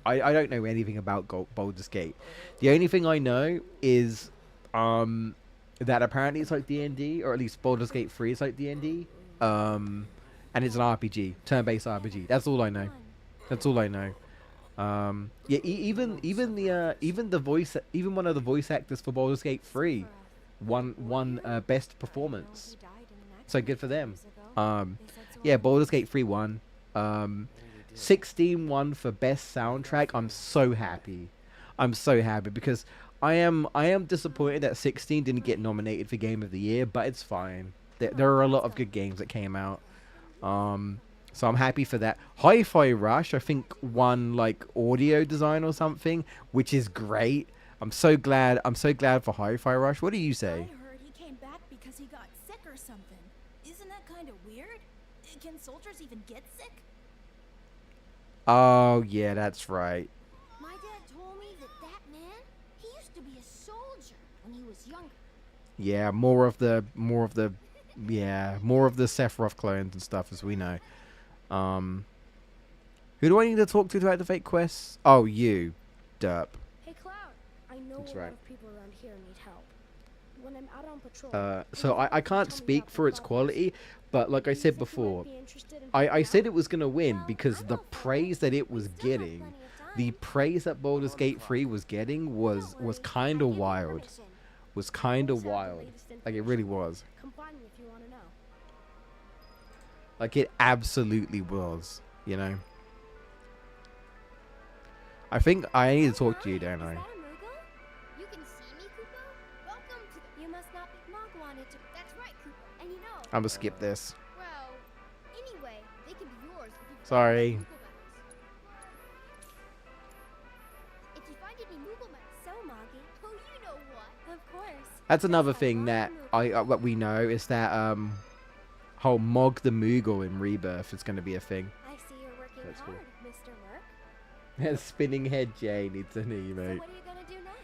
I don't know anything about Baldur's Gate. The only thing I know is that apparently it's like D&D, or at least Baldur's Gate 3 is like D&D. And it's an RPG, turn-based RPG. That's all I know. That's all I know. Yeah, even one of the voice actors for Baldur's Gate 3 won best performance. So good for them. Yeah, Baldur's Gate 3 won. 16 won for best soundtrack. I'm so happy. I'm so happy because I am disappointed that 16 didn't get nominated for Game of the Year, but it's fine. There are a lot of good games that came out. So I'm happy for that. Hi-Fi Rush, I think, won like audio design or something, which is great. I'm so glad for Hi-Fi Rush. What do you say? I heard he came back because he got sick or something. Isn't that kind of weird? Can soldiers even get sick? Oh, yeah, that's right. My dad told me that man, he used to be a soldier when he was younger. Yeah, more of the Sephiroth clones and stuff, as we know. Who do I need to talk to about the fake quests? Oh, you, derp. Hey, Cloud. I know That's a lot right. of people around here need help. When I'm out on patrol. So I can't speak for its quality, but like I said before, I said it was going to win because the praise that it was getting, the praise that Baldur's Gate 3 was getting was kind of wild. Was kind of wild. Like, it really was. Come find me if you want to know. Like, it absolutely was, you know? I think I need to talk to you, don't I? You can see me, Kupo? Welcome to the... You must not be... Mog wanted to... That's right, Kupo. And you know... I'm gonna skip this. Well, anyway, they can be yours if you find Sorry. any Moogle medals. If you find any Moogle medals... So, Moggy. Oh, you know what? Of course. That's another thing that what we know is that whole Mog the Moogle in Rebirth is gonna be a thing. I see you're working That's hard, cool. Mr. Work. Spinning head Jay needs an So emote. what are you gonna do next?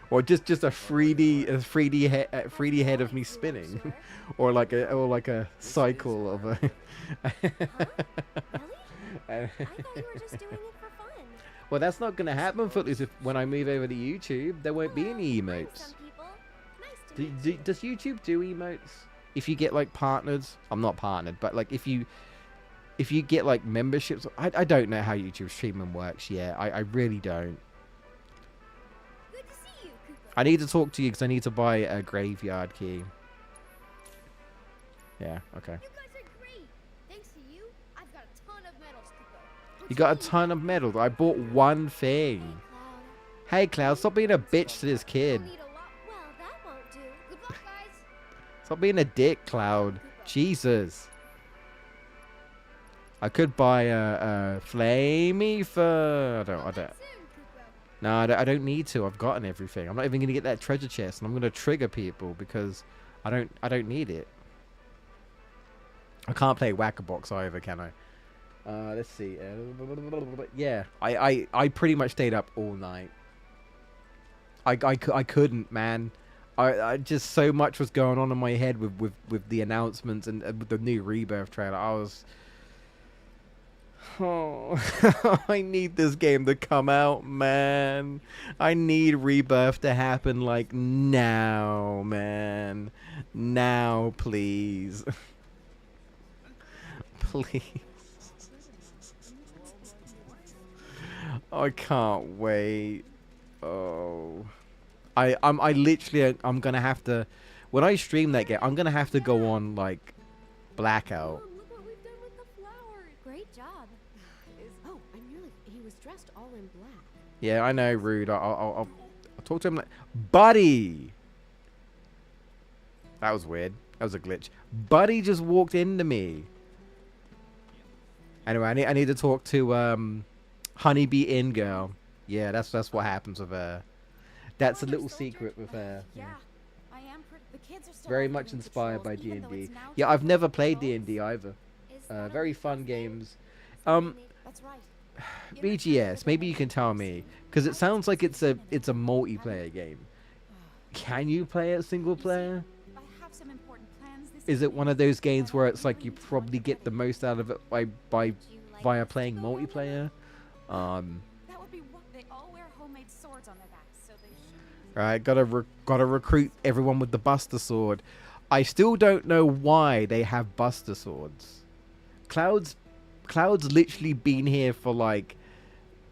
Or just a 3D head of me spinning, or like a cycle of a. Really? I thought you were just doing it for fun. Well, that's not gonna happen, Footloose. If when I move over to YouTube, there won't be any Well, emotes. some people. Nice to meet you. Does YouTube do emotes? If you get like partnered, I'm not partnered, but like if you get like memberships, I don't know how YouTube streaming works yet. I really don't. Good to see you, Kupo. I need to talk to you because I need to buy a graveyard key. Yeah, okay. You guys are great. Thanks to you, I've got a ton of medals, Kupo. You got a ton of medals. I bought one thing. Cloud. Hey, Cloud, stop being a bitch to this kid. We'll need a lot. Well, that won't do. Good luck, guys. Stop being a dick, Cloud. Jesus. I could buy a flamey for... I don't. Soon, Kupo. No, I don't need to. I've gotten everything. I'm not even gonna get that treasure chest, and I'm gonna trigger people because I don't need it. I can't play Whack-a-Box either, can I? Let's see. Yeah, I pretty much stayed up all night. I couldn't, man. I just so much was going on in my head with the announcements and with the new Rebirth trailer. I was. Oh, I need this game to come out, man. I need Rebirth to happen like now, man. Now, please. Please. I can't wait. Oh. I literally I'm gonna have to when I stream that game, I'm gonna have to go on like blackout. Look what we've done with the flowers. Great job. Oh, he was dressed all in black. Yeah, I know, rude. I'll talk to him like, buddy. That was weird. That was a glitch. Buddy just walked into me. Anyway, I need to talk to Honeybee Inn girl. Yeah, that's what happens with her. That's a little secret with her. Yeah. I am pretty. The kids are still Very out much doing inspired by patrols, even though D&D. it's now Yeah, time I've for never played patrols. D&D either. Is that Very a fun thing? games. That's right. BGS, maybe you can tell me, because it sounds like it's a multiplayer game. Can you play it single player? I have some important plans this Is it evening, one of those but games I where don't it's like really you want to probably get get the ready. most out of it via Would you like us to playing go over them? multiplayer? That would be what they all wear homemade swords on their backs, so they should. Right, gotta recruit everyone with the Buster Sword. I still don't know why they have Buster Swords. Cloud's literally been here for like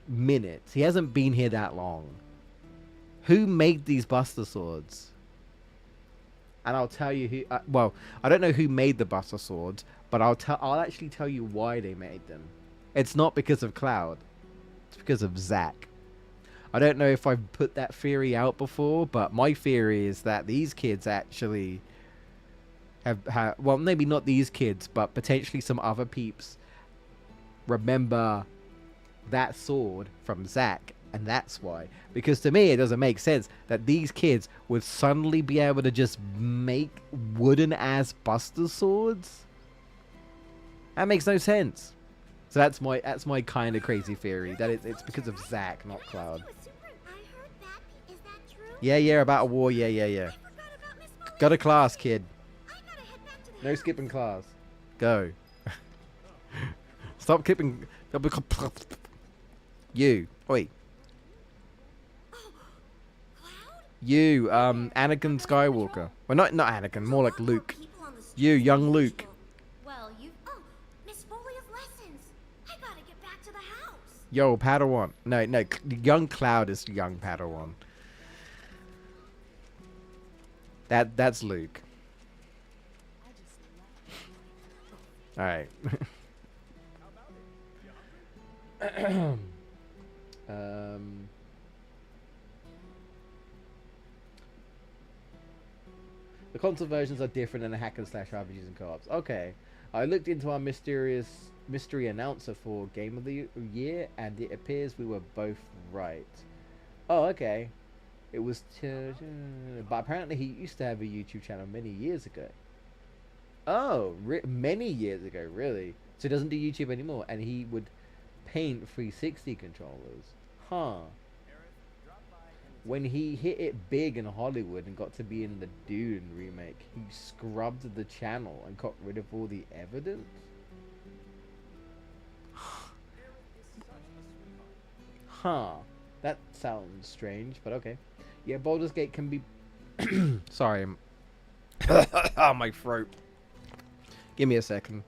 minutes. He hasn't been here that long. Who made these Buster Swords? and I'll tell you who. Well, I don't know who made the Buster Swords, but I'll actually tell you why they made them. It's not because of Cloud. It's because of Zack. I don't know if I've put that theory out before, but my theory is that these kids actually have well, maybe not these kids, but potentially some other peeps remember that sword from Zack, and that's why. Because to me, it doesn't make sense that these kids would suddenly be able to just make wooden-ass Buster Swords. That makes no sense. So that's my kind of crazy theory, that it's because of Zack, not Cloud. Yeah, about a war, yeah. Go to class, kid. No skipping class. Go. Stop skipping. You. Oi. You, Anakin Skywalker. Well, not Anakin, more like Luke. You, young Luke. Well, you. Oh, Miss Folia's lessons. I gotta get back to the house. Yo, Padawan. No, young Cloud is young Padawan. That's Luke. All right. The console versions are different than the hack and slash RPGs and co-ops. Okay. I looked into our mystery announcer for Game of the Year, and it appears we were both right. Oh, okay. It was... but apparently he used to have a YouTube channel many years ago. Oh, many years ago, really? So he doesn't do YouTube anymore, and he would paint 360 controllers. Huh. When he hit it big in Hollywood and got to be in the Dune remake, he scrubbed the channel and got rid of all the evidence? Huh. That sounds strange, but okay. Yeah, Baldur's Gate can be... Sorry. Oh, my throat. Give me a second.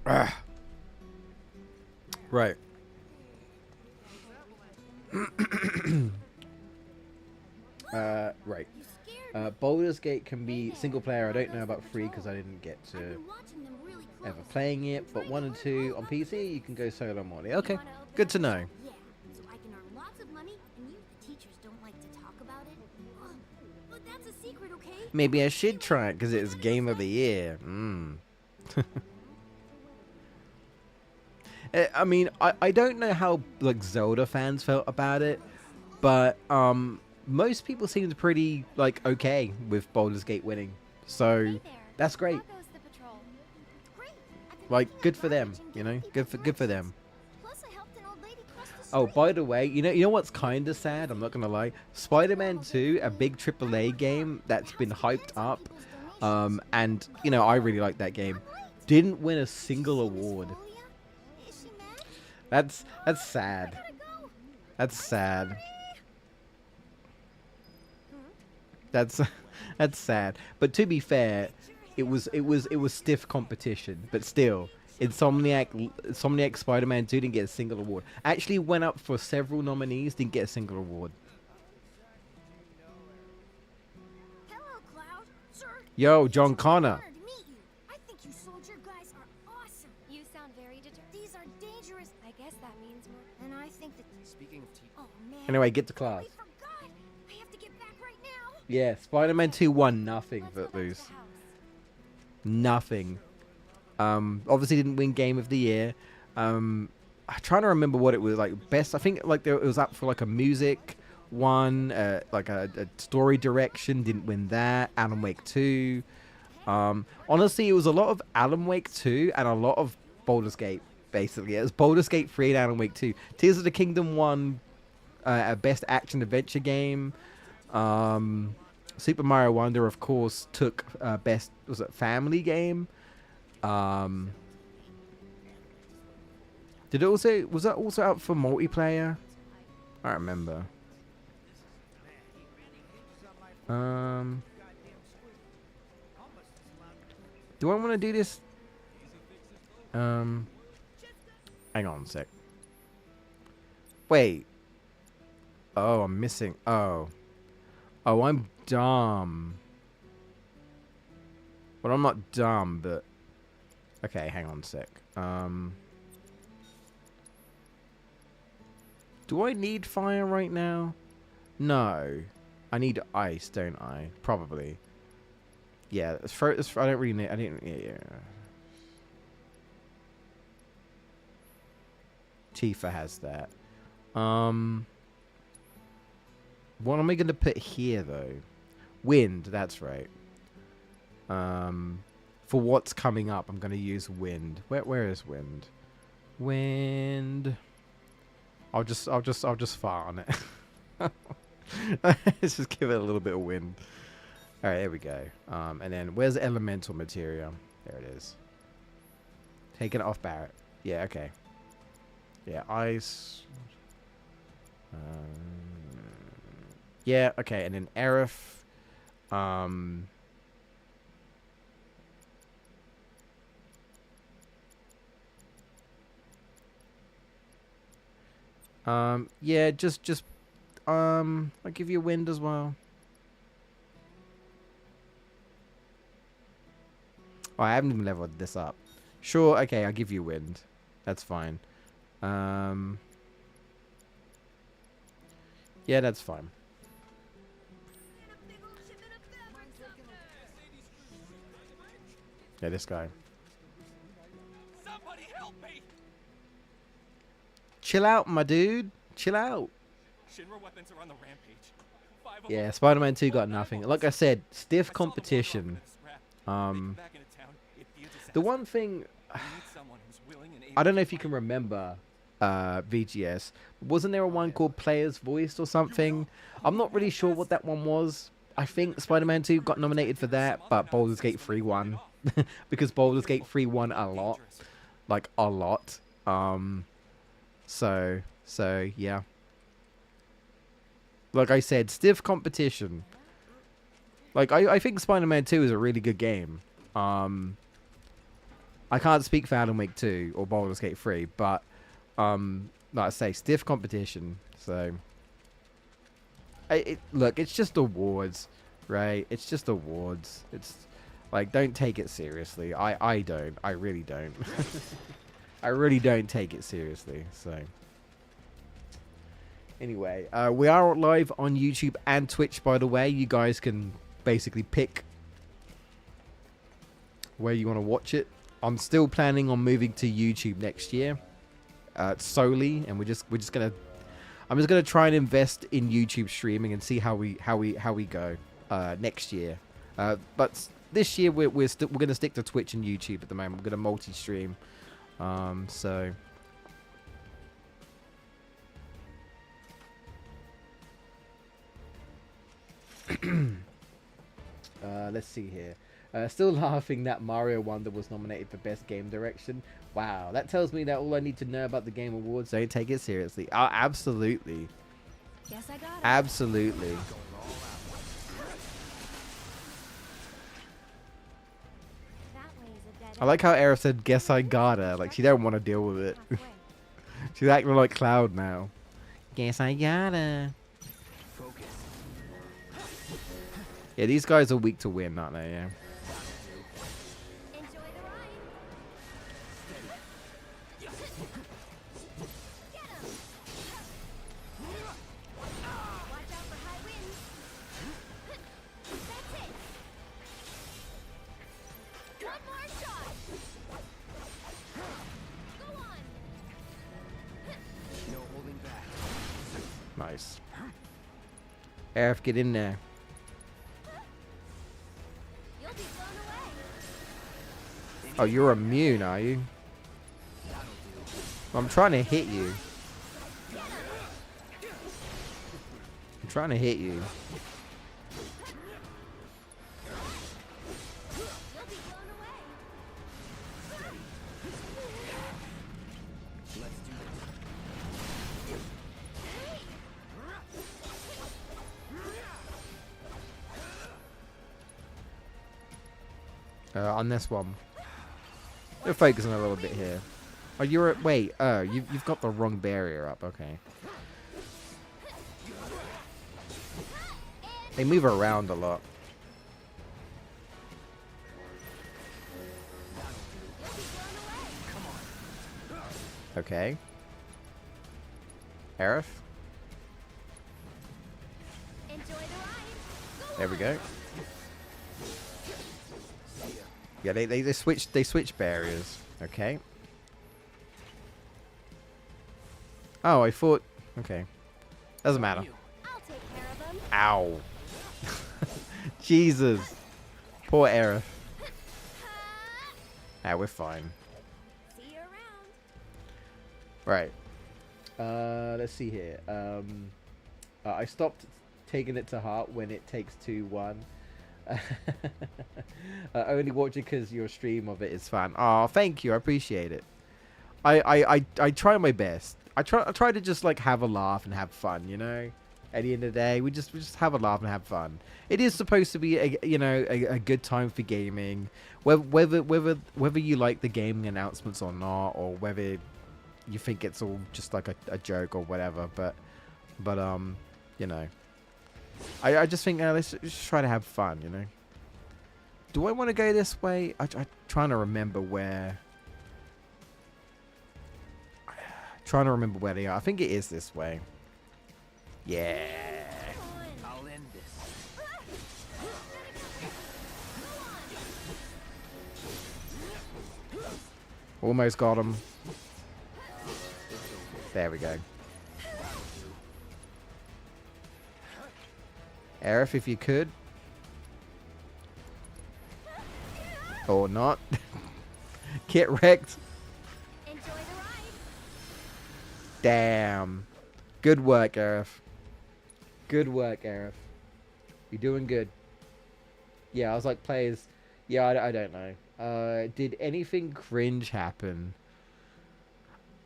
Right. Right. Baldur's Gate can be single player. I don't know about 3 because I didn't get to ever playing it. But 1 and 2 on PC, you can go solo mode. Okay, good to know. Yeah, so I can earn lots of money, and you, the teachers, don't like to talk about it. But that's a secret, okay? Maybe I should try it because it's Game of the Year. I mean, I don't know how like Zelda fans felt about it, but most people seemed pretty like okay with Baldur's Gate winning, so that's great. Like, good for them, you know, good for them. Oh, by the way, you know what's kind of sad? I'm not gonna lie. Spider-Man 2, a big AAA game that's been hyped up, and you know I really like that game, didn't win a single award. That's sad. That's sad. That's sad. But to be fair, it was stiff competition. But still, Insomniac Spider-Man 2 didn't get a single award. Actually went up for several nominees, didn't get a single award. Hello, Cloud. Sir. Yo, John Connor. I think you soldier guys are awesome. You sound very determined. These are dangerous. I guess that means more. And I think that. Speaking of teachers. Oh man. Anyway, get to class. I forgot. I have to get back right now. Yeah, Spider-Man 2 won nothing, Let's go back to Footloose. the house. Nothing. Obviously didn't win Game of the Year. I'm trying to remember what it was like. Best, I think like it was up for like a music one, like a story direction. Didn't win that. Alan Wake 2. Honestly, it was a lot of Alan Wake 2 and a lot of Baldur's Gate. Basically, it was Baldur's Gate 3 and Alan Wake 2. Tears of the Kingdom won a best action adventure game. Super Mario Wonder, of course, took best, was it family game? Did it also, was that also out for multiplayer? I don't remember. Do I want to do this? Hang on a sec. Wait. Oh, I'm missing. Oh. Oh, I'm dumb. Well, I'm not dumb, but... Okay, hang on a sec. Do I need fire right now? No. I need ice, don't I? Probably. Yeah, I don't really need... I didn't... Yeah. Tifa has that. What am I going to put here, though? Wind, that's right. For what's coming up, I'm going to use wind. Where is wind? Wind. I'll just fart on it. Let's just give it a little bit of wind. All right, there we go. And then where's elemental material? There it is. Taking it off Barrett. Yeah, okay. Yeah, ice. Yeah, okay, and then Aerith. Yeah, I'll give you wind as well. Oh, I haven't even leveled this up. Sure, okay, I'll give you wind. That's fine. Yeah, that's fine. Yeah, this guy. Somebody help me! Chill out, my dude. Chill out. Shinra weapons are on the rampage. Yeah, Spider-Man 2 got nothing. Like I said, stiff competition. The one thing... I don't know if you can remember VGS. Wasn't there one called Player's Voice or something? I'm not really sure what that one was. I think Spider-Man 2 got nominated for that, but Baldur's Gate 3 won. Because Baldur's Gate 3 won a lot. Like, a lot. So, yeah. Like I said, stiff competition. Like, I think Spider-Man 2 is a really good game. I can't speak for Alan Wake 2 or Baldur's Gate 3, but, like I say, stiff competition. So, look, it's just awards, right? It's just awards. It's, like, don't take it seriously. I don't. I really don't. I really don't take it seriously, so... Anyway, we are live on YouTube and Twitch, by the way. You guys can basically pick where you want to watch it. I'm still planning on moving to YouTube next year, solely, and I'm just gonna try and invest in YouTube streaming and see how we go next year. But this year we're gonna stick to Twitch and YouTube at the moment. We're gonna multi-stream, so. Let's see here. Still laughing that Mario Wonder was nominated for Best Game Direction. Wow, that tells me that all I need to know about the Game Awards, don't take it seriously. Oh, absolutely. Guess I got it. Absolutely. I like how Aerith said, guess I gotta. Like, she don't want to deal with it. She's acting like Cloud now. Guess I gotta. Yeah, these guys are weak to win, aren't they? Yeah. Enjoy the ride. Get 'em. Watch out for high winds. That's it. One more shot. Go on. No holding back. Nice. Aerith, get in there. You'll be blown away. Oh, you're immune, are you? I'm trying to hit you. I'm trying to hit you. You'll be blown away. Let's do this. On this one. We're focusing a little bit here. Oh, you're... Wait. Oh, you've got the wrong barrier up. Okay. They move around a lot. Okay. Aerith. Enjoy the ride. There we go. Yeah, they switch barriers. Okay. Oh, I thought. Okay. Doesn't matter. I'll take care of them. Ow. Jesus. Poor Aerith. Ah, we're fine. See you around. Right. Let's see here. I stopped taking it to heart when it takes 2-1. Only watch it because your stream of it is fun. Oh, thank you. I appreciate it. I try my best. I try to just like have a laugh and have fun, you know. At the end of the day, we just have a laugh and have fun. It is supposed to be a good time for gaming, whether you like the gaming announcements or not, or whether you think it's all just like a joke or whatever. But you know, I just think let's just try to have fun, you know. Do I want to go this way? I'm trying to remember where. Trying to remember where they are. I think it is this way. Yeah. I'll end this. Almost got him. There we go. Aerith, if you could. Or not. Get wrecked. Enjoy the ride. Damn. Good work, Aerith. Good work, Aerith. You're doing good. Yeah, I was like, players. Yeah, I don't know. Did anything cringe happen?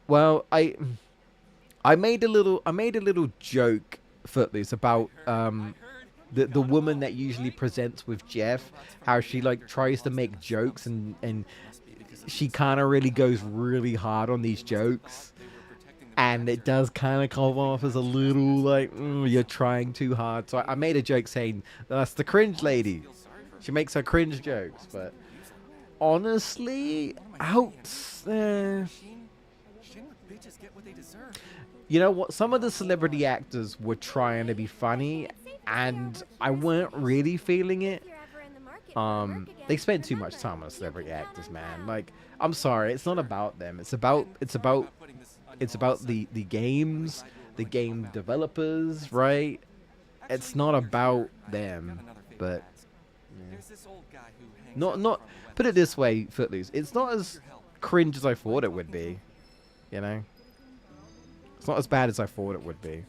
Well, I made a little joke, Footloose, about the woman that usually presents with Jeff, how she like tries to make jokes and she kind of really goes really hard on these jokes. And it does kind of come off as a little like, you're trying too hard. So I made a joke saying, that's the cringe lady. She makes her cringe jokes. But honestly, you know what? Some of the celebrity actors were trying to be funny. And I weren't really feeling it. They spend too much time on celebrity actors, man. Like, I'm sorry. It's not about them. It's about the games, the game developers, right? It's not about them, but not put it this way, Footloose. It's not as cringe as I thought it would be, you know. It's not as bad as I thought it would be.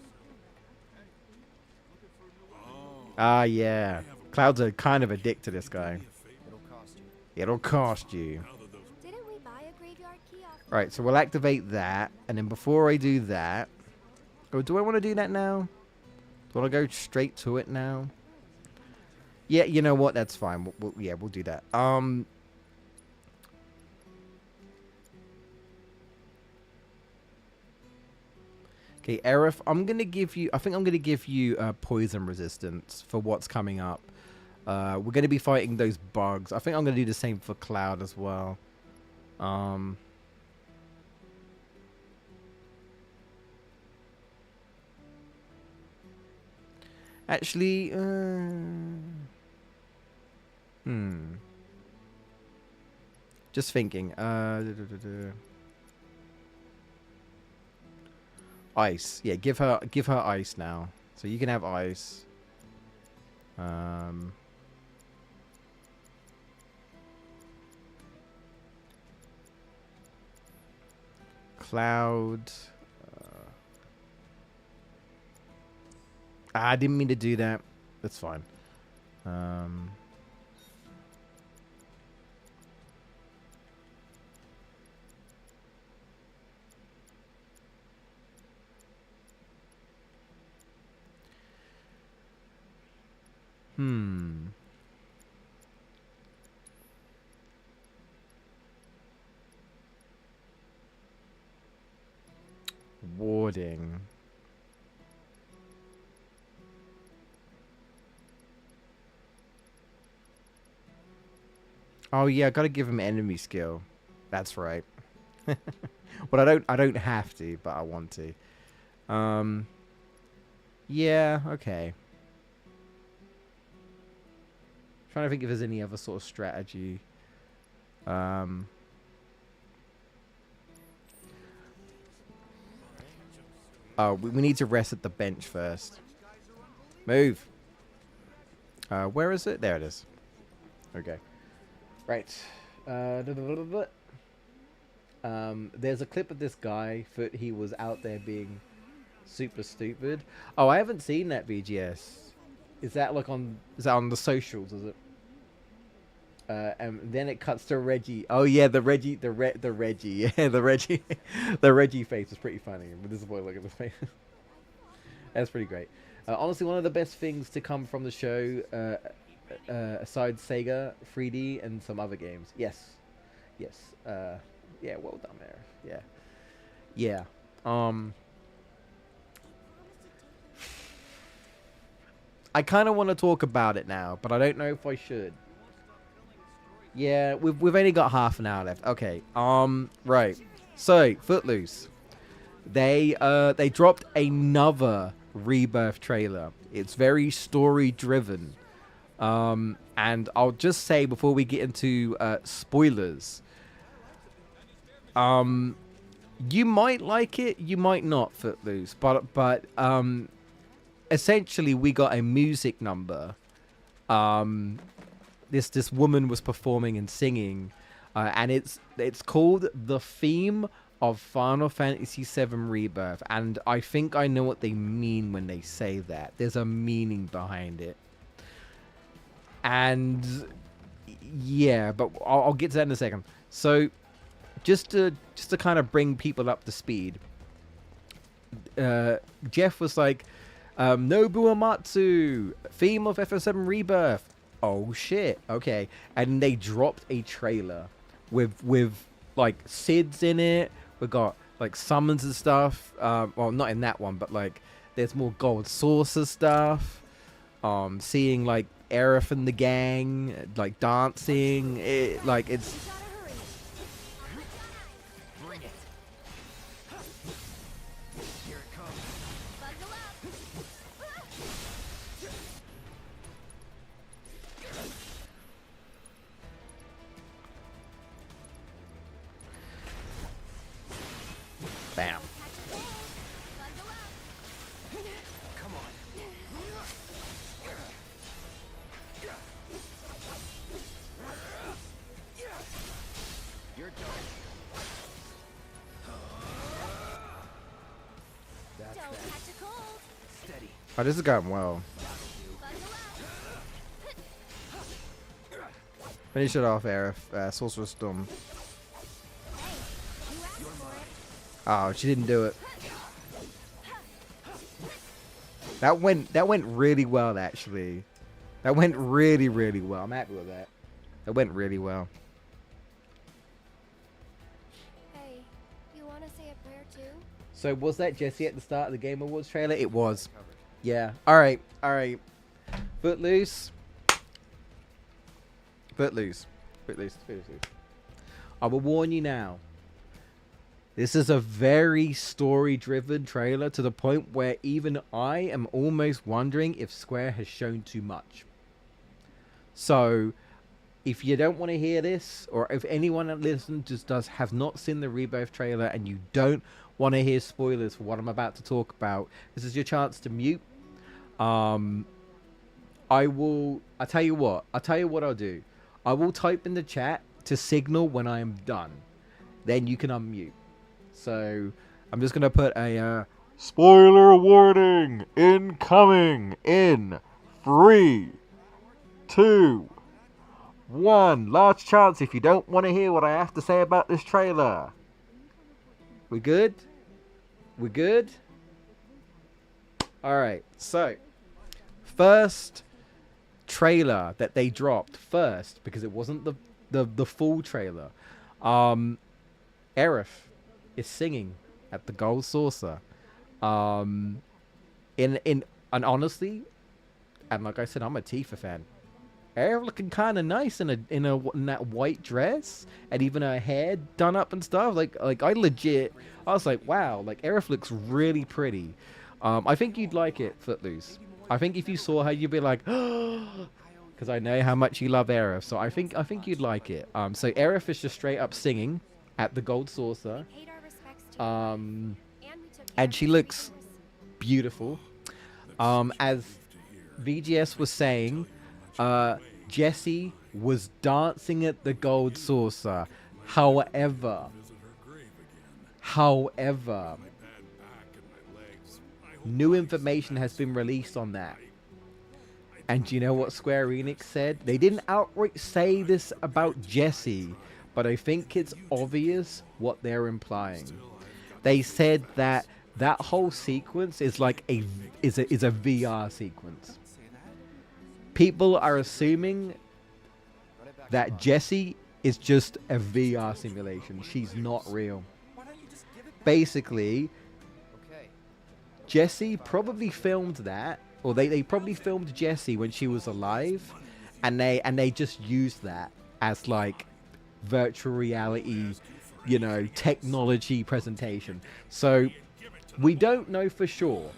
Ah, yeah. Cloud's are kind of a dick to this guy. It'll cost you. Didn't we buy a graveyard key off? Right, so we'll activate that, and then before I do that, oh, do I want to do that now? Do I want to go straight to it now? Yeah, you know what? That's fine. We'll do that. Okay, Aerith, I'm gonna give you. I think I'm gonna give you poison resistance for what's coming up. We're gonna be fighting those bugs. I think I'm gonna do the same for Cloud as well. Actually, just thinking. Ice. Yeah, give her ice now. So you can have ice. Cloud. I didn't mean to do that. That's fine. Warding. Oh yeah, I gotta give him enemy skill. That's right. Well, I don't have to, but I want to. Yeah, okay. Trying to think if there's any other sort of strategy. Oh, we need to rest at the bench first. Move. Where is it? There it is. Okay. Right. There's a clip of this guy. He was out there being super stupid. Oh, I haven't seen that BGS. Is that like on? Is that on the socials? Is it? And then it cuts to Reggie. Oh yeah, the Reggie. Yeah, the Reggie. The Reggie face was pretty funny. But this boy, look at the face. That's pretty great. Honestly, one of the best things to come from the show, aside Sega, 3D, and some other games. Yes. Yeah. Well done, Aerith. Yeah. I kind of want to talk about it now, but I don't know if I should. Yeah, we've only got half an hour left. Okay. Right. So, Footloose. They dropped another Rebirth trailer. It's very story driven. And I'll just say before we get into spoilers. You might like it, you might not, Footloose, but essentially we got a music number. This woman was performing and singing, and it's called The Theme of Final Fantasy VII Rebirth, and I think I know what they mean when they say that. There's a meaning behind it. And yeah, but I'll get to that in a second. So just to kind of bring people up to speed, Jeff was like, Nobu Amatsu, theme of FF7 Rebirth. Oh shit, okay. And they dropped a trailer with like SIDS in it. We got like summons and stuff. Well, not in that one, but like there's more gold saucer stuff. Seeing like Aerith and the gang like dancing. It's bam. Come on. You're done. That's Don't that. catch a cold. Steady. Oh, this is going well. Finish it off, Aerith. Sorcerer's Storm. Oh, she didn't do it. That went really well, actually. That went really, really well. I'm happy with that. That went really well. Hey, you want to say a prayer too? So was that Jesse at the start of the Game Awards trailer? It was. Yeah. All right. Footloose. I will warn you now. This is a very story-driven trailer to the point where even I am almost wondering if Square has shown too much. So, if you don't want to hear this, or if anyone that listens just have not seen the Rebirth trailer and you don't want to hear spoilers for what I'm about to talk about, this is your chance to mute. I'll tell you what I'll do. I will type in the chat to signal when I am done. Then you can unmute. So, I'm just going to put a spoiler warning incoming in 3, 2, 1. Last chance if you don't want to hear what I have to say about this trailer. We good? We good? Alright, so first trailer that they dropped first, because it wasn't the full trailer. Aerith is singing at the Gold Saucer. And honestly, and like I said, I'm a Tifa fan. Aerith looking kind of nice in that white dress, and even her hair done up and stuff. Like I was like, wow, like Aerith looks really pretty. I think you'd like it, Footloose. I think if you saw her, you'd be like, because I know how much you love Aerith. So I think you'd like it. So Aerith is just straight up singing at the Gold Saucer. We paid our respects to your wife, And and we took care and of she the looks prisoners. beautiful. As VGS was saying, Jessie was dancing at the Gold Saucer. However, new information has been released on that. And do you know what Square Enix said? They didn't outright say this about Jessie, but I think it's obvious what they're implying. They said that whole sequence is like a VR sequence. People are assuming that Jessie is just a VR simulation. She's not real. Basically, Jessie probably filmed that, or they probably filmed Jessie when she was alive, and they just used that as like virtual reality, you know, technology presentation. So we don't know for sure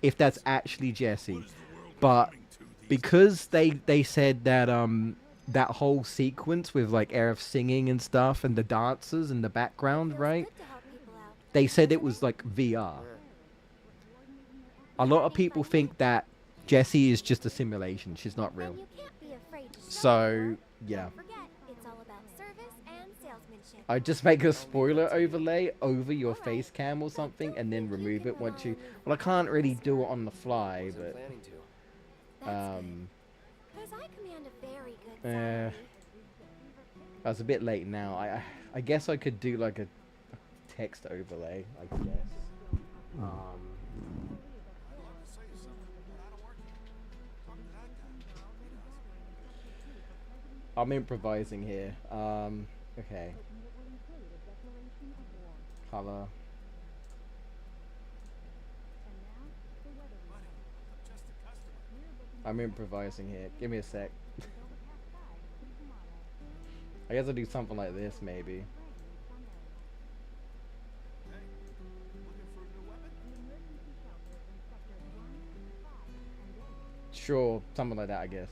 if that's actually Jessie, but because they said that that whole sequence with like Aerith singing and stuff and the dancers in the background, Feels right? good to help people out. They said it was like VR. A lot of people think that Jessie is just a simulation. She's not real. And you can't be afraid to show So, it, yeah. Don't forget, it's all about service and salesmanship. I just make a spoiler overlay over your face cam or something and then remove it once you... Well, I can't really do it on the fly, but... Planning to. That's good. 'Cause I command a very good Uh, salary. I was a bit late now. I guess I could do like a text overlay, I guess. I'm improvising here. Okay. Color. I'm improvising here. Give me a sec. I guess I'll do something like this, maybe. Sure, something like that, I guess.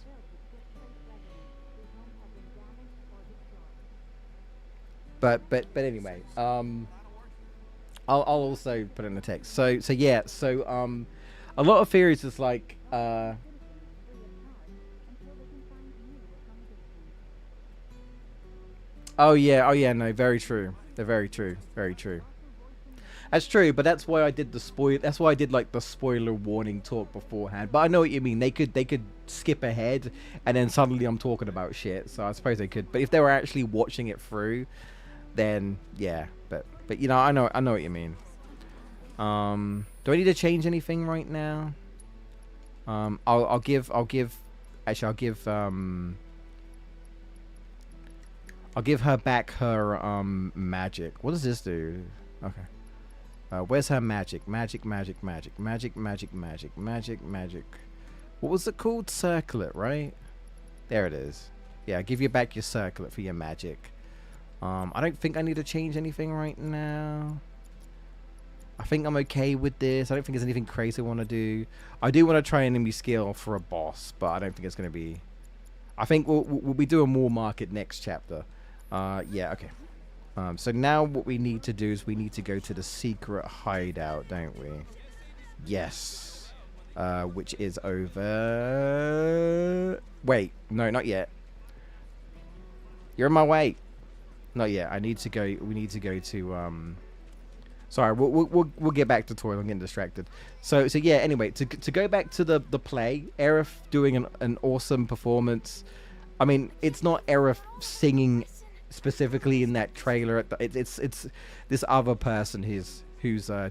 But anyway, I'll also put in the text. So yeah, a lot of theories is like oh yeah, no, very true. They're very true. That's true, but that's why I did the spoil. That's why I did like the spoiler warning talk beforehand. But I know what you mean. They could skip ahead, and then suddenly I'm talking about shit. So I suppose they could. But if they were actually watching it through, then yeah. But you know, I know what you mean. Do I need to change anything right now? I'll give her back her magic. What does this do? Okay. Where's her magic? Magic. What was it called? Circlet, right? There it is. Yeah, give you back your circlet for your magic. I don't think I need to change anything right now. I think I'm okay with this. I don't think there's anything crazy I want to do. I do want to try enemy skill for a boss, but I don't think it's going to be... I think we'll be doing more market next chapter. Yeah, okay. So now what we need to do is we need to go to the secret hideout, don't we? Yes. Which is over... Wait, no, not yet. You're in my way. Not yet. I need to go... We need to go to... Sorry, we'll get back to toilet. I'm getting distracted. So yeah. Anyway, to go back to the play, Aerith doing an awesome performance. I mean, it's not Aerith singing specifically in that trailer. It's this other person who's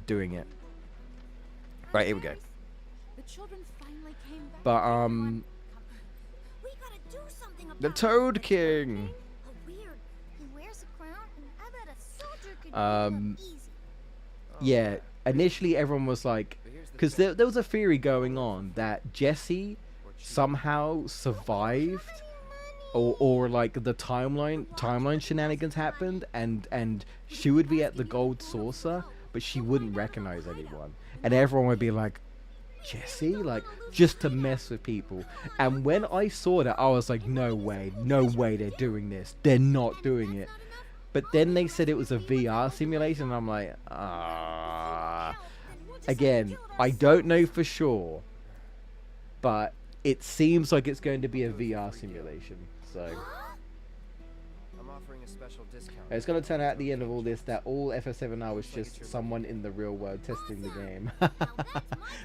doing it. Right, here we go. The children finally came back. But We gotta do something about the Toad King. Oh, weird. He wears a crown, and I bet a soldier could Um, beat him easy. Yeah, initially everyone was like, because there was a theory going on that Jessie somehow survived, or like the timeline shenanigans happened, and she would be at the gold saucer, but she wouldn't recognize anyone, and everyone would be like, Jesse, like, just to mess with people. And when I saw that, I was like, no way they're doing this. They're not doing it. But then they said it was a VR simulation, and I'm like, again, I don't know for sure, but it seems like it's going to be a VR simulation. So I'm offering a special discount. it's going to turn out at the end of all this that all FF7 now is just someone in the real world testing the game.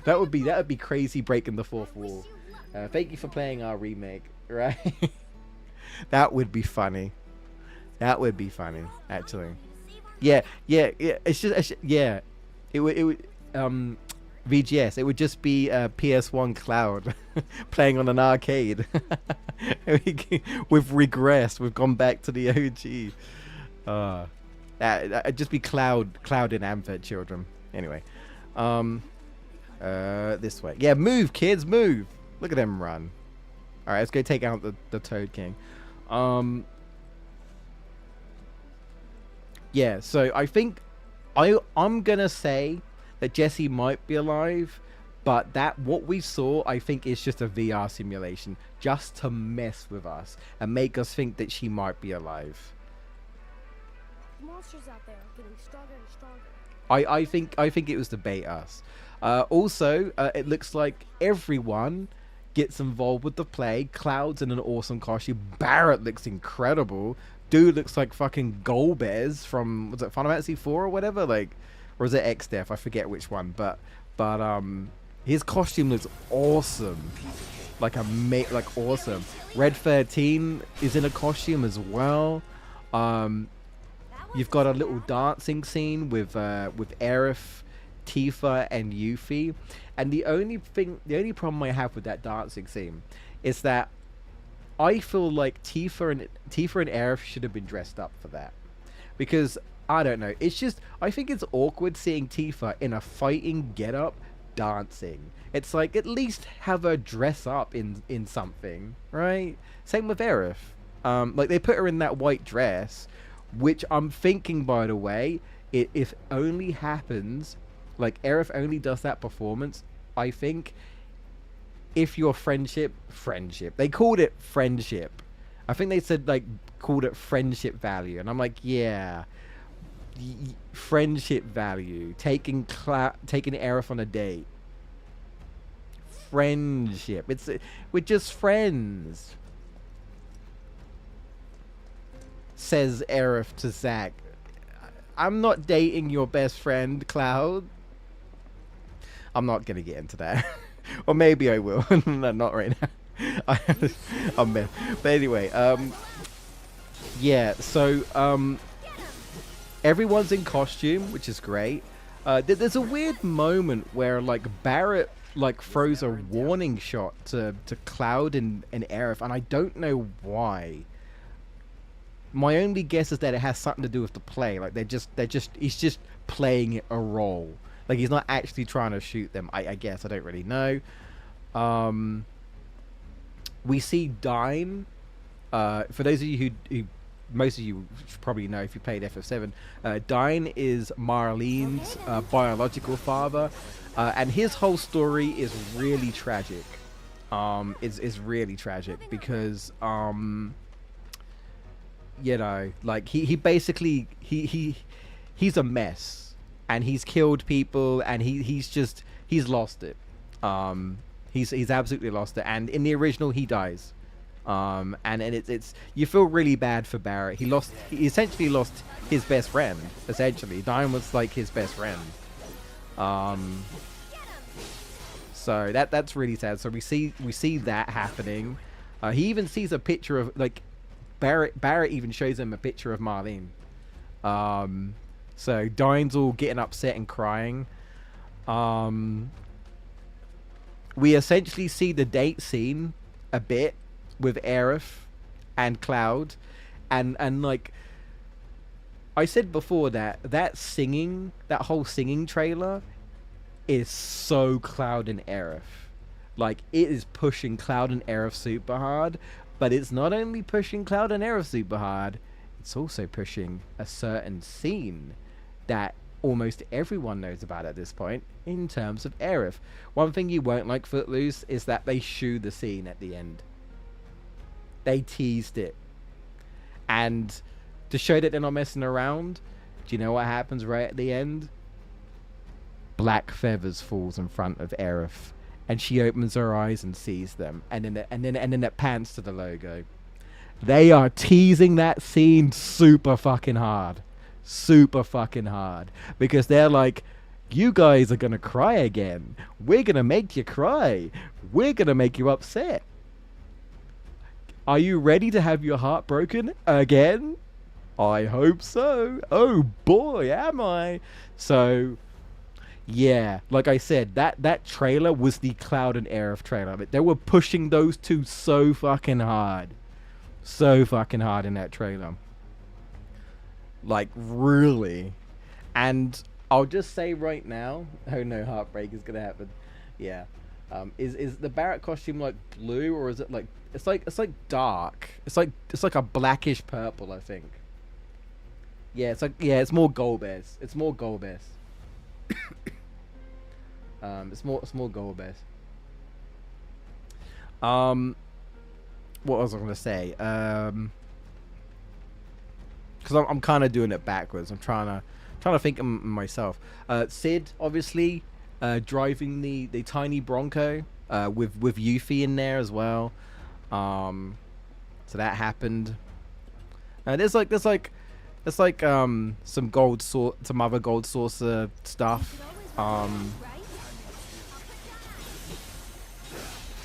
that would be crazy, breaking the fourth wall. Thank you for playing our remake, right? That would be funny. That would be funny, actually. Yeah. It's just yeah. It would VGS. It would just be PS1 Cloud playing on an arcade. We've regressed. We've gone back to the OG. That'd just be Cloud in Amphit children. Anyway, this way. Yeah, move, kids, move. Look at them run. All right, let's go take out the Toad King. Yeah, so I think I'm gonna say that Jesse might be alive, but that what we saw, I think, is just a VR simulation, just to mess with us and make us think that she might be alive. The monsters out there are getting stronger and stronger. I think it was to bait us. Also, it looks like everyone gets involved with the play. Cloud's in an awesome costume. Barrett looks incredible. Dude looks like fucking Golbez from, was it Final Fantasy 4 or whatever? Like, or is it X-Death? I forget which one. But his costume looks awesome. Like awesome. Red 13 is in a costume as well. You've got a little dancing scene with Aerith, Tifa, and Yuffie. And the only problem I have with that dancing scene is that I feel like Tifa and Aerith should have been dressed up for that, because I don't know. It's just, I think it's awkward seeing Tifa in a fighting getup dancing. It's like, at least have her dress up in something, right? Same with Aerith. Like, they put her in that white dress, which I'm thinking, by the way, if only happens, like Aerith only does that performance, I think, if your friendship, they called it friendship. I think they said, like, called it friendship value, and I'm like, yeah, friendship value, taking Aerith on a date, friendship. We're just friends, says Aerith to Zack. I'm not dating your best friend, Cloud. I'm not gonna get into that. Or maybe I will. No, not right now. I'm mad. But anyway, yeah, so everyone's in costume, which is great. There's a weird moment where, like, Barrett, like, throws a warning shot to Cloud and Aerith, and I don't know why. My only guess is that it has something to do with the play. Like, he's just playing a role. Like, he's not actually trying to shoot them, I guess. I don't really know. We see Dine. For those of you who most of you probably know if you played FF7, Dine is Marlene's biological father. And his whole story is really tragic. Is really tragic because, you know, like, he basically, he's a mess. And he's killed people, and he's lost it. He's absolutely lost it. And in the original, he dies. And it's you feel really bad for Barrett. He essentially lost his best friend. Essentially, Diane was like his best friend. So that's really sad. So we see that happening. He even sees a picture of, like, Barrett even shows him a picture of Marlene. So Dine's all getting upset and crying. We essentially see the date scene a bit with Aerith and Cloud, and like I said before, that whole singing trailer is so Cloud and Aerith. Like, it is pushing Cloud and Aerith super hard, but it's not only pushing Cloud and Aerith super hard, it's also pushing a certain scene that almost everyone knows about at this point in terms of Aerith. One thing you won't like, Footloose, is that they shoe the scene at the end. They teased it. And to show that they're not messing around, do you know what happens right at the end? Black feathers falls in front of Aerith, and she opens her eyes and sees them, and then it pans to the logo. They are teasing that scene super fucking hard, because they're like, you guys are gonna cry again. We're gonna make you cry. We're gonna make you upset. Are you ready to have your heart broken again? I hope so. Oh boy, am I. So, yeah, like I said, that trailer was the Cloud and Aerith trailer. But they were pushing those two so fucking hard. So fucking hard in that trailer. Like, really. And I'll just say right now, oh no, heartbreak is gonna happen. Yeah. Is the Barrett costume like blue, or is it like it's like dark? It's like a blackish purple, I think. Yeah, it's more Golbez. It's more Golbez. It's more Golbez. What was I gonna say? Because I'm kind of doing it backwards. I'm trying to think of myself. Sid, obviously, driving the tiny Bronco, with Yuffie in there as well. So that happened. There's some some other gold saucer stuff.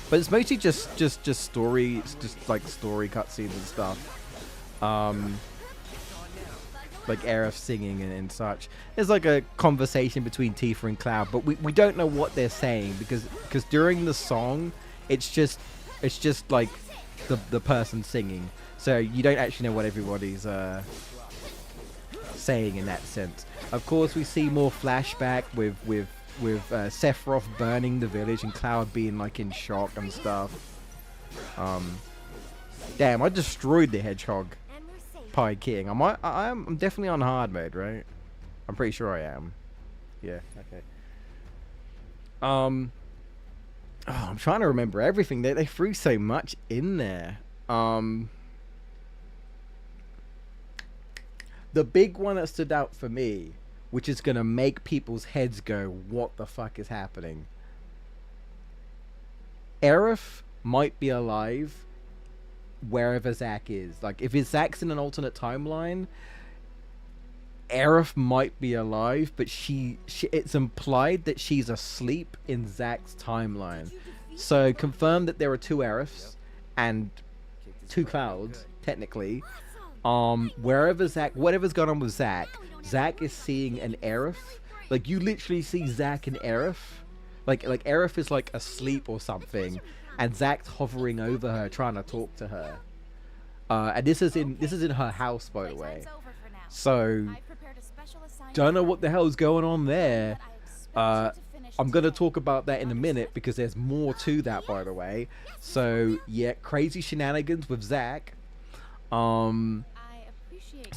But it's mostly just story, just like story cutscenes and stuff. Like Aerith singing and such. There's like a conversation between Tifa and Cloud, but we don't know what they're saying because during the song, it's just like the person singing. So you don't actually know what everybody's saying in that sense. Of course, we see more flashback with Sephiroth burning the village and Cloud being like in shock and stuff. Damn, I destroyed the hedgehog. Pie King. I'm definitely on hard mode, right? I'm pretty sure I am. Yeah, okay. Oh, I'm trying to remember everything. They threw so much in there. The big one that stood out for me, which is gonna make people's heads go, what the fuck is happening? Aerith might be alive wherever Zack is. Like, if Zack's in an alternate timeline, Aerith might be alive, but she it's implied that she's asleep in Zack's timeline. So confirm that there are two Aeriths and two Clouds, technically. Wherever Zack, whatever's going on with Zack is seeing an Aerith. Like, you literally see Zack and Aerith. Like Aerith is like asleep or something, and Zack's hovering over her, trying to talk to her. And this is in her house, by the way. So, don't know what the hell's going on there. I'm gonna talk about that in a minute because there's more to that, by the way. So yeah, crazy shenanigans with Zack. So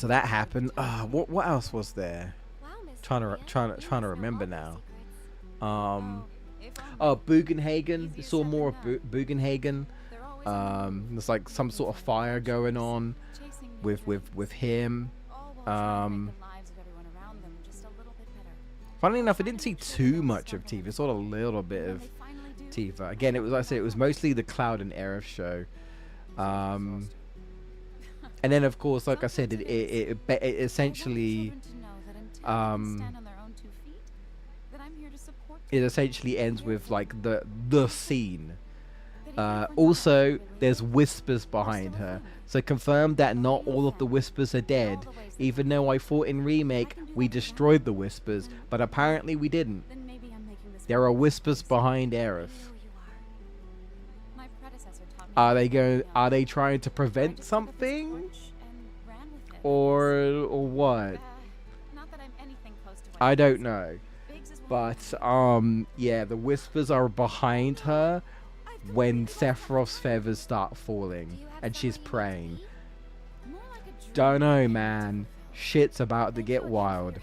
that happened. What else was there? Trying to remember now. Bugenhagen. You saw more of Bugenhagen. There's like some sort of fire going on with him. Funnily enough, I didn't see too much of Tifa. I saw a little bit of Tifa. Again, it was, like I said, it was mostly the Cloud and Aerith show. And then, of course, like I said, it essentially it essentially ends with like the scene. Also, there's whispers behind her, so confirmed that not all of the whispers are dead. Even though I thought in Remake we destroyed the whispers, but apparently we didn't. There are whispers behind Aerith. Are they trying to prevent something? Or what? I don't know. But yeah, the whispers are behind her, when Sephiroth's feathers start falling and she's praying. Don't know, man. Shit's about to get wild.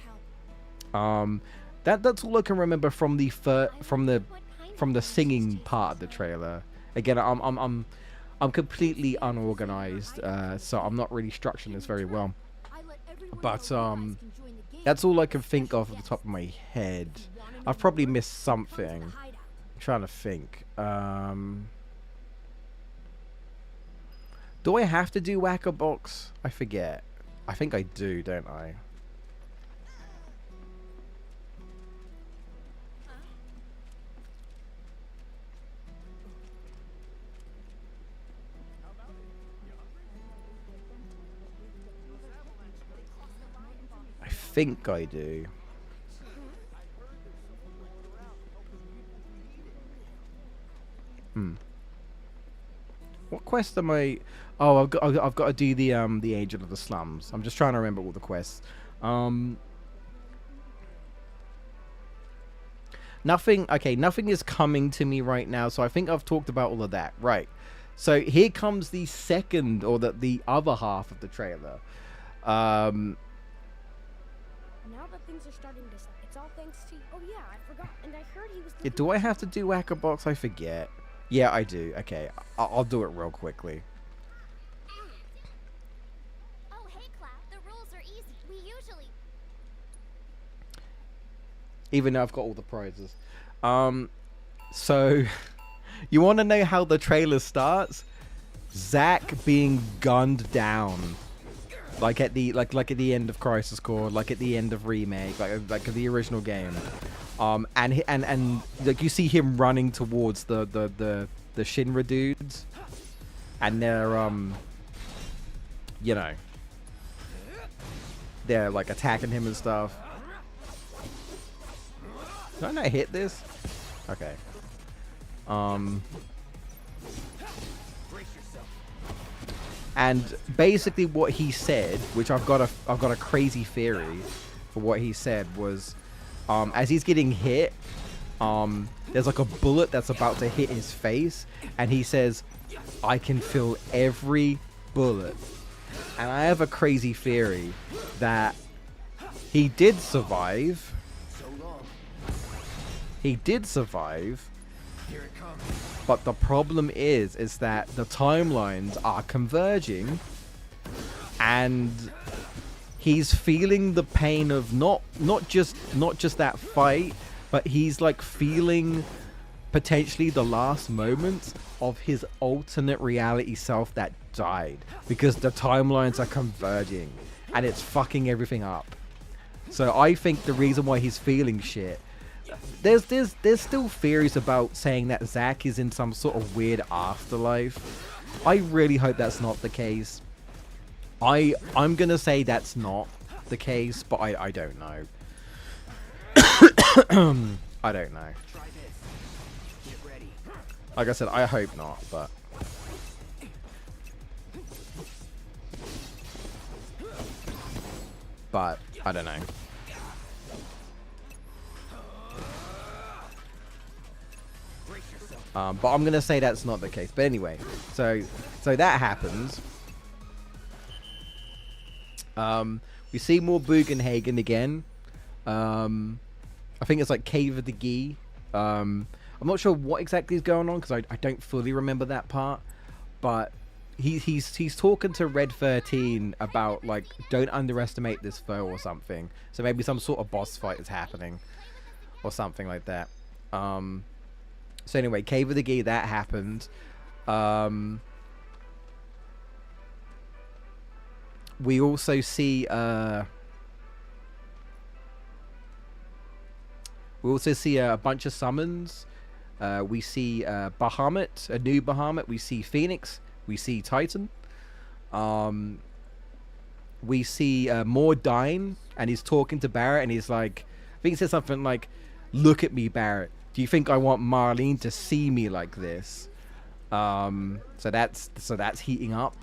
That's all I can remember from the singing part of the trailer. Again, I'm completely unorganized, so I'm not really structuring this very well. But that's all I can think of at the top of my head. I've probably missed something. I'm trying to think. Do I have to do Whack-a-Box? I forget. I think I do, don't I? I think I do. What quest am I? Oh, I've got to do the Angel of the Slums. I'm just trying to remember all the quests. Nothing. Okay, nothing is coming to me right now. So I think I've talked about all of that. Right. So here comes the second, or the other half of the trailer. Now that things are starting to set, it's all thanks to. Oh yeah, I forgot. And I heard he was. Yeah, do I have to do Whack-a-Box? I forget. Yeah, I do. Okay, I'll do it real quickly. Oh, hey, Cloud. The rules are easy. We usually... Even though I've got all the prizes. So, you want to know how the trailer starts? Zack being gunned down. Like at the at the end of Crisis Core, like at the end of Remake, like the original game. And like you see him running towards the Shinra dudes, and they're you know, they're like attacking him and stuff. Did I not hit this? Okay. And basically what he said, which I've got a crazy theory for what he said, was as he's getting hit, there's like a bullet that's about to hit his face, and he says, "I can feel every bullet." And I have a crazy theory that he did survive. He did survive. But the problem is that the timelines are converging, and he's feeling the pain of not just that fight, but he's like feeling potentially the last moments of his alternate reality self that died, because the timelines are converging and it's fucking everything up. So I think the reason why he's feeling shit, there's still theories about saying that Zack is in some sort of weird afterlife. I really hope that's not the case. I'm gonna say that's not the case, but I don't know. I don't know. Like I said, I hope not, but I don't know. But I'm gonna say that's not the case. But anyway, so that happens. We see more Bugenhagen again. I think it's like Cave of the Gi. I'm not sure what exactly is going on, because I don't fully remember that part. But he's talking to Red 13 about, like, don't underestimate this foe or something. So maybe some sort of boss fight is happening or something like that. So anyway, Cave of the Gi, that happened. We also see a bunch of summons. We see Bahamut, a new Bahamut. We see Phoenix. We see Titan. We see more Dyne, and he's talking to Barrett, and he's like, I think he said something like, "Look at me, Barrett. Do you think I want Marlene to see me like this?" So that's heating up.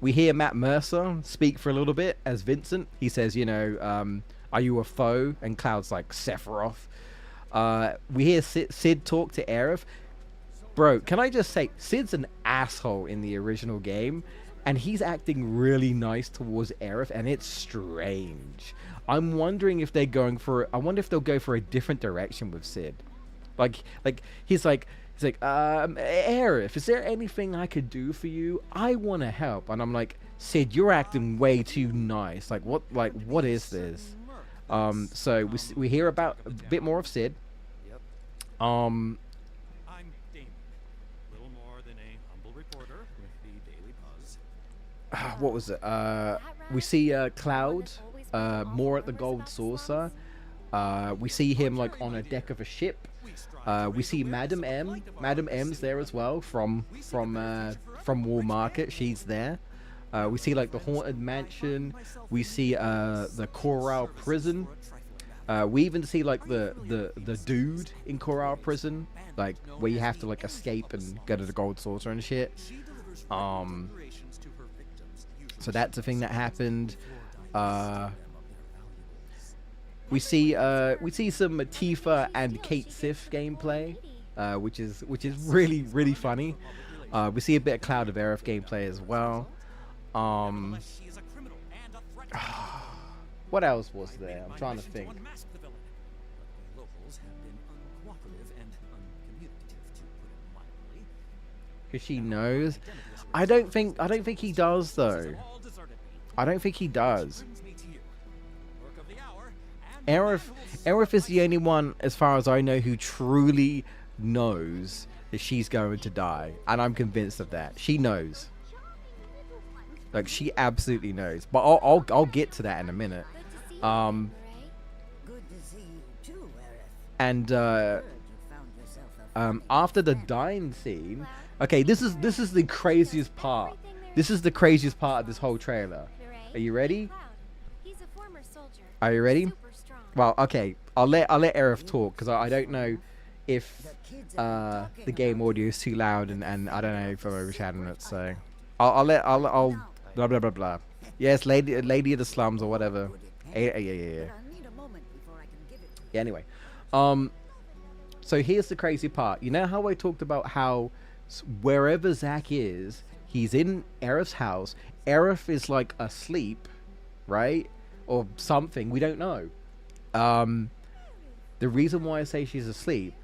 We hear Matt Mercer speak for a little bit as Vincent. He says, you know, "Are you a foe?" And Cloud's like, "Sephiroth." We hear Sid talk to Aerith. Bro, can I just say, Sid's an asshole in the original game, and he's acting really nice towards Aerith, and it's strange. I'm wondering if they're going for, I wonder if they'll go for a different direction with Sid. Like he's like, Aerith, is there anything I could do for you? I want to help. And I'm like, Sid, you're acting way too nice. Like, what is this? So we hear about a bit more of Sid. Yep. I'm Damon, little more than a humble reporter with the Daily Buzz. What was it? We see Cloud more at the Gold Saucer. We see him like on a deck of a ship. We see Madam M. Madam M's there as well from Wall Market. She's there. We see like the Haunted Mansion. We see the Coral Prison. We even see like the dude in Coral Prison, like where you have to like escape and go to the Gold Saucer and shit. So that's a thing that happened. We see some Tifa and Kate Sif gameplay, which is really funny. We see a bit of Cloud of Aerith gameplay as well. What else was there? I'm trying to think. Because she knows. I don't think he does though. I don't think he does. Aerith is the only one, as far as I know, who truly knows that she's going to die, and I'm convinced of that. She knows. Like, she absolutely knows. But I'll get to that in a minute. And after the dying scene, okay, this is the craziest part. This is the craziest part of this whole trailer. Are you ready? Are you ready? Well, okay. I'll let Aerith talk, because I don't know if the game audio is too loud, and I don't know if I'm overshadowing it. So I'll blah blah blah blah. Yes, lady of the slums or whatever. Yeah. Anyway, so here's the crazy part. You know how I talked about how wherever Zack is, he's in Aerith's house. Aerith is like asleep, right? Or something. We don't know. The reason why I say she's asleep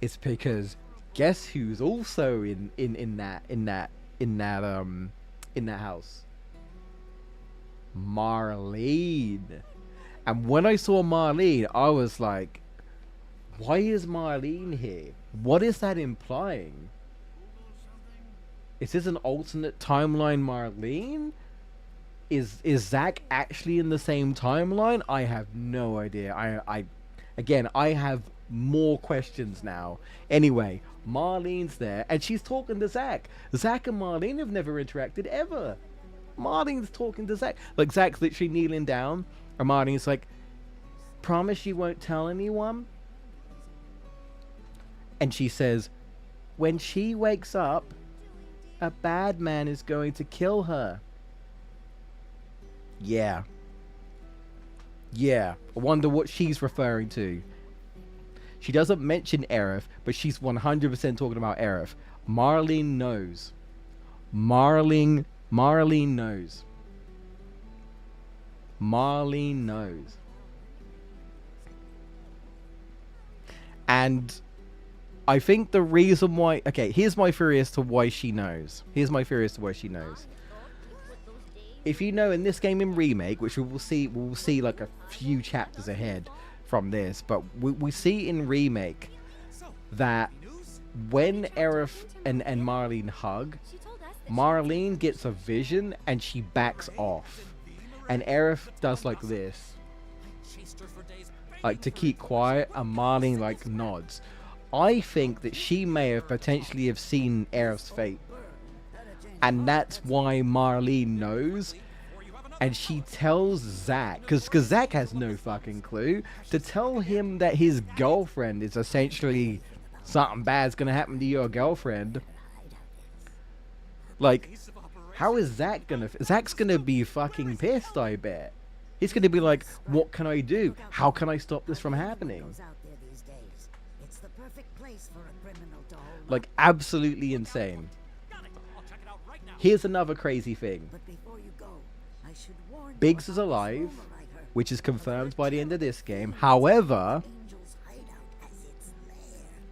is because guess who's also in that house? Marlene. And when I saw Marlene, I was like, why is Marlene here? What is that implying? Is this an alternate timeline Marlene? Is Zack actually in the same timeline? I have no idea. I have more questions now. Anyway, Marlene's there, and she's talking to Zack. Zack and Marlene have never interacted ever. Marlene's talking to Zack. Like, Zack's literally kneeling down, and Marlene's like, promise you won't tell anyone? And she says, when she wakes up, a bad man is going to kill her. Yeah. I wonder what she's referring to. She doesn't mention Aerith, but she's 100% talking about Aerith. Marlene knows. Marlene knows. Marlene knows. And I think the reason why... Okay, here's my theory as to why she knows. If you know, in this game in Remake, which we'll see like a few chapters ahead from this, but we see in Remake that when Aerith and Marlene hug, Marlene gets a vision and she backs off, and Aerith does like this, like to keep quiet, and Marlene like nods. I think that she may have potentially have seen Aerith's fate, and that's why Marlene knows, and she tells Zack, because Zack has no fucking clue, to tell him that his girlfriend is essentially something bad's gonna happen to your girlfriend. Like, how is Zack gonna... Zack's gonna be fucking pissed, I bet. He's gonna be like, what can I do? How can I stop this from happening? Like, absolutely insane. Got it. I'll check it out right now. Here's another crazy thing. But before you go, I should warn you Biggs is about this alive, rumor I heard. which is confirmed by the end of this game. However, Angel's hideout as its lair.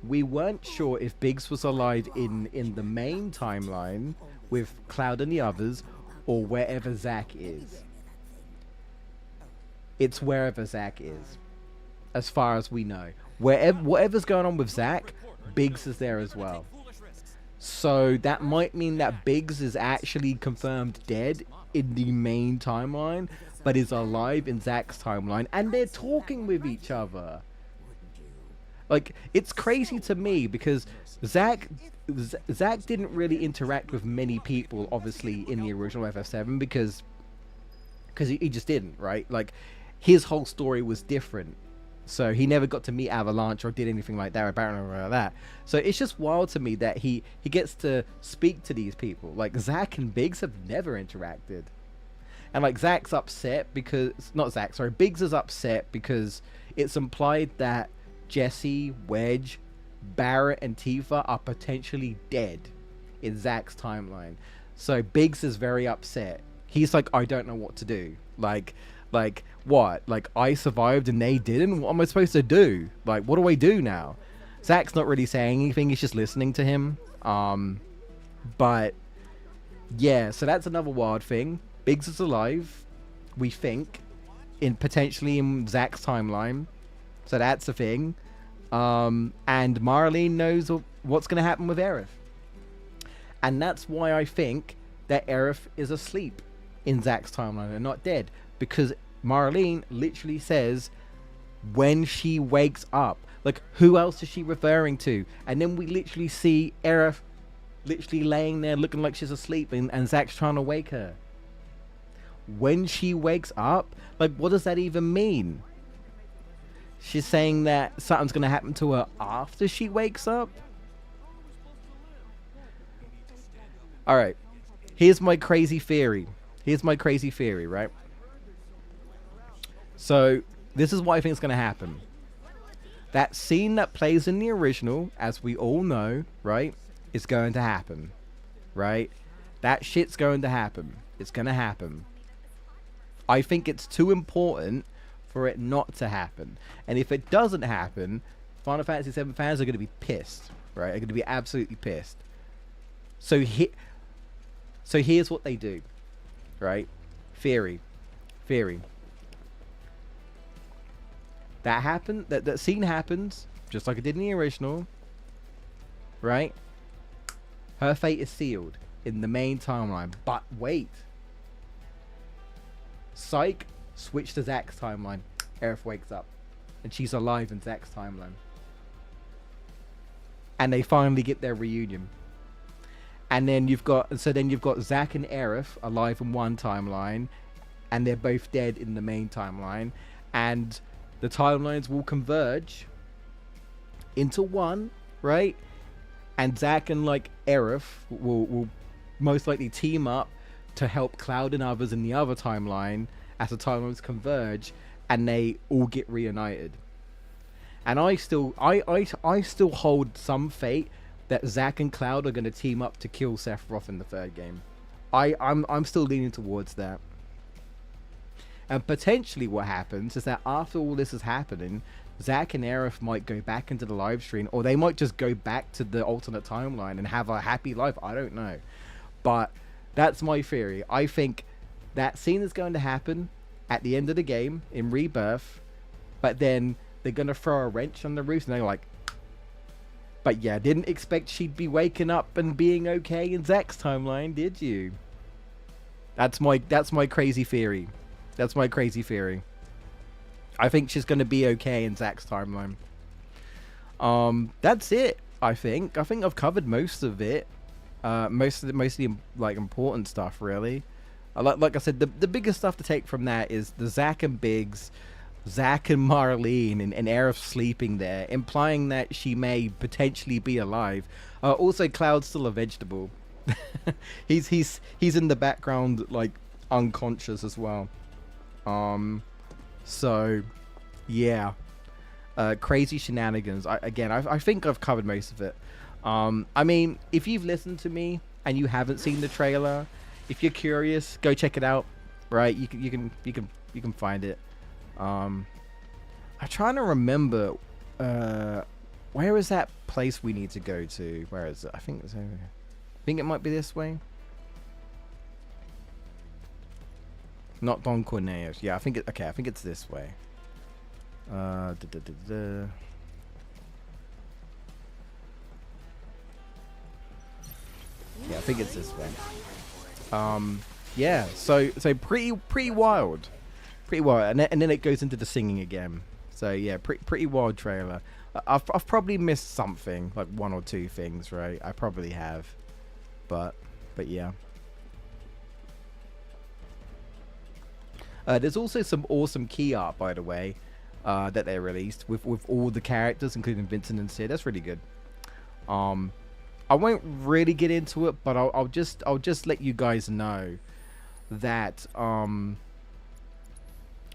we weren't sure if Biggs was alive in the main timeline with Cloud and the others, or wherever Zack is. It's wherever Zack is, as far as we know. Whatever's going on with Zack, Biggs is there as well. So that might mean that Biggs is actually confirmed dead in the main timeline, but is alive in Zack's timeline, and they're talking with each other. Like, it's crazy to me because Zack didn't really interact with many people, obviously, in the original FF7 because he just didn't, right? Like, his whole story was different. So he never got to meet Avalanche or did anything like that, or Baron or like that. So it's just wild to me that he gets to speak to these people. Like, Zack and Biggs have never interacted. And like, Zack's upset because, not Zack, sorry, Biggs is upset because it's implied that Jesse, Wedge, Barrett, and Tifa are potentially dead in Zack's timeline. So Biggs is very upset. He's like, I don't know what to do. Like what? Like, I survived and they didn't? What am I supposed to do? Like, what do I do now? Zack's not really saying anything. He's just listening to him. But yeah, so that's another wild thing. Biggs is alive, we think, potentially in Zack's timeline. So that's a thing. And Marlene knows what's going to happen with Aerith. And that's why I think that Aerith is asleep in Zack's timeline and not dead. Because Marlene literally says when she wakes up. Like, who else is she referring to? And then we literally see Aerith literally laying there looking like she's asleep, and Zack's trying to wake her. When she wakes up, like, what does that even mean? She's saying that something's going to happen to her after she wakes up? Alright. Here's my crazy theory. Right? So, this is what I think is going to happen. That scene that plays in the original, as we all know, right, is going to happen. Right? That shit's going to happen. It's going to happen. I think it's too important for it not to happen. And if it doesn't happen, Final Fantasy VII fans are going to be pissed. Right? They're going to be absolutely pissed. So here's what they do. Right? Theory. That scene happens just like it did in the original, right? Her fate is sealed in the main timeline. But wait, psych, switch to Zack's timeline. Aerith wakes up and she's alive in Zack's timeline, and they finally get their reunion. And then you've got Zack and Aerith alive in one timeline, and they're both dead in the main timeline, and the timelines will converge into one, right? And Zack and like Aerith will most likely team up to help Cloud and others in the other timeline as the timelines converge, and they all get reunited. And I still hold some fate that Zack and Cloud are going to team up to kill Sephiroth in the third game. I'm still leaning towards that. And potentially what happens is that after all this is happening, Zack and Aerith might go back into the live stream, or they might just go back to the alternate timeline and have a happy life. I don't know. But that's my theory. I think that scene is going to happen at the end of the game in Rebirth, but then they're going to throw a wrench on the roof, and they're like, but yeah, didn't expect she'd be waking up and being okay in Zack's timeline, did you? That's my crazy theory. That's my crazy theory. I think she's going to be okay in Zack's timeline. That's it, I think. I think I've covered most of it. Most of the like important stuff, really. Like I said, the biggest stuff to take from that is the Zack and Biggs, Zack and Marlene, and Aerith sleeping there, implying that she may potentially be alive. Also, Cloud's still a vegetable. he's in the background, like, unconscious as well. So yeah, crazy shenanigans. I think I've covered most of it. I mean, if you've listened to me and you haven't seen the trailer, if you're curious, go check it out. Right, you can find it. I'm trying to remember. Where is that place we need to go to? Where is it? I think it's over here. I think it might be this way. Not Don Corneo's. Yeah, I think it. Okay, I think it's this way. Yeah, I think it's this way. Yeah. So pretty wild, and then it goes into the singing again. So yeah, pretty wild trailer. I've probably missed something, like one or two things, right? I probably have, but yeah. There's also some awesome key art, by the way, that they released with all the characters, including Vincent and Sid. That's really good. I won't really get into it, but I'll just let you guys know that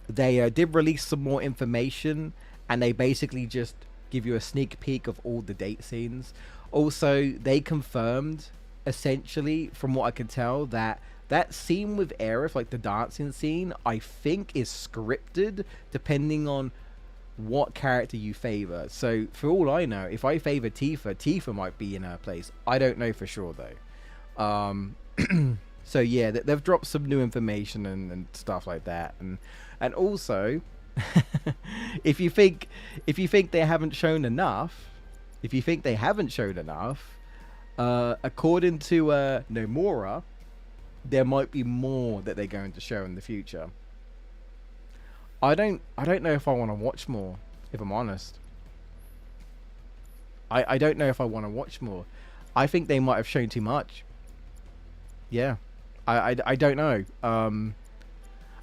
they did release some more information, and they basically just give you a sneak peek of all the date scenes. Also, they confirmed, essentially, from what I can tell, that scene with Aerith, like the dancing scene, I think is scripted depending on what character you favor. So for all I know, if I favor Tifa might be in her place. I don't know for sure though. So yeah, they've dropped some new information and stuff like that, and also if you think they haven't shown enough, according to Nomura, there might be more that they're going to show in the future. I don't know if I want to watch more, if I'm honest. I don't know if I want to watch more. I think they might have shown too much. Yeah. I don't know.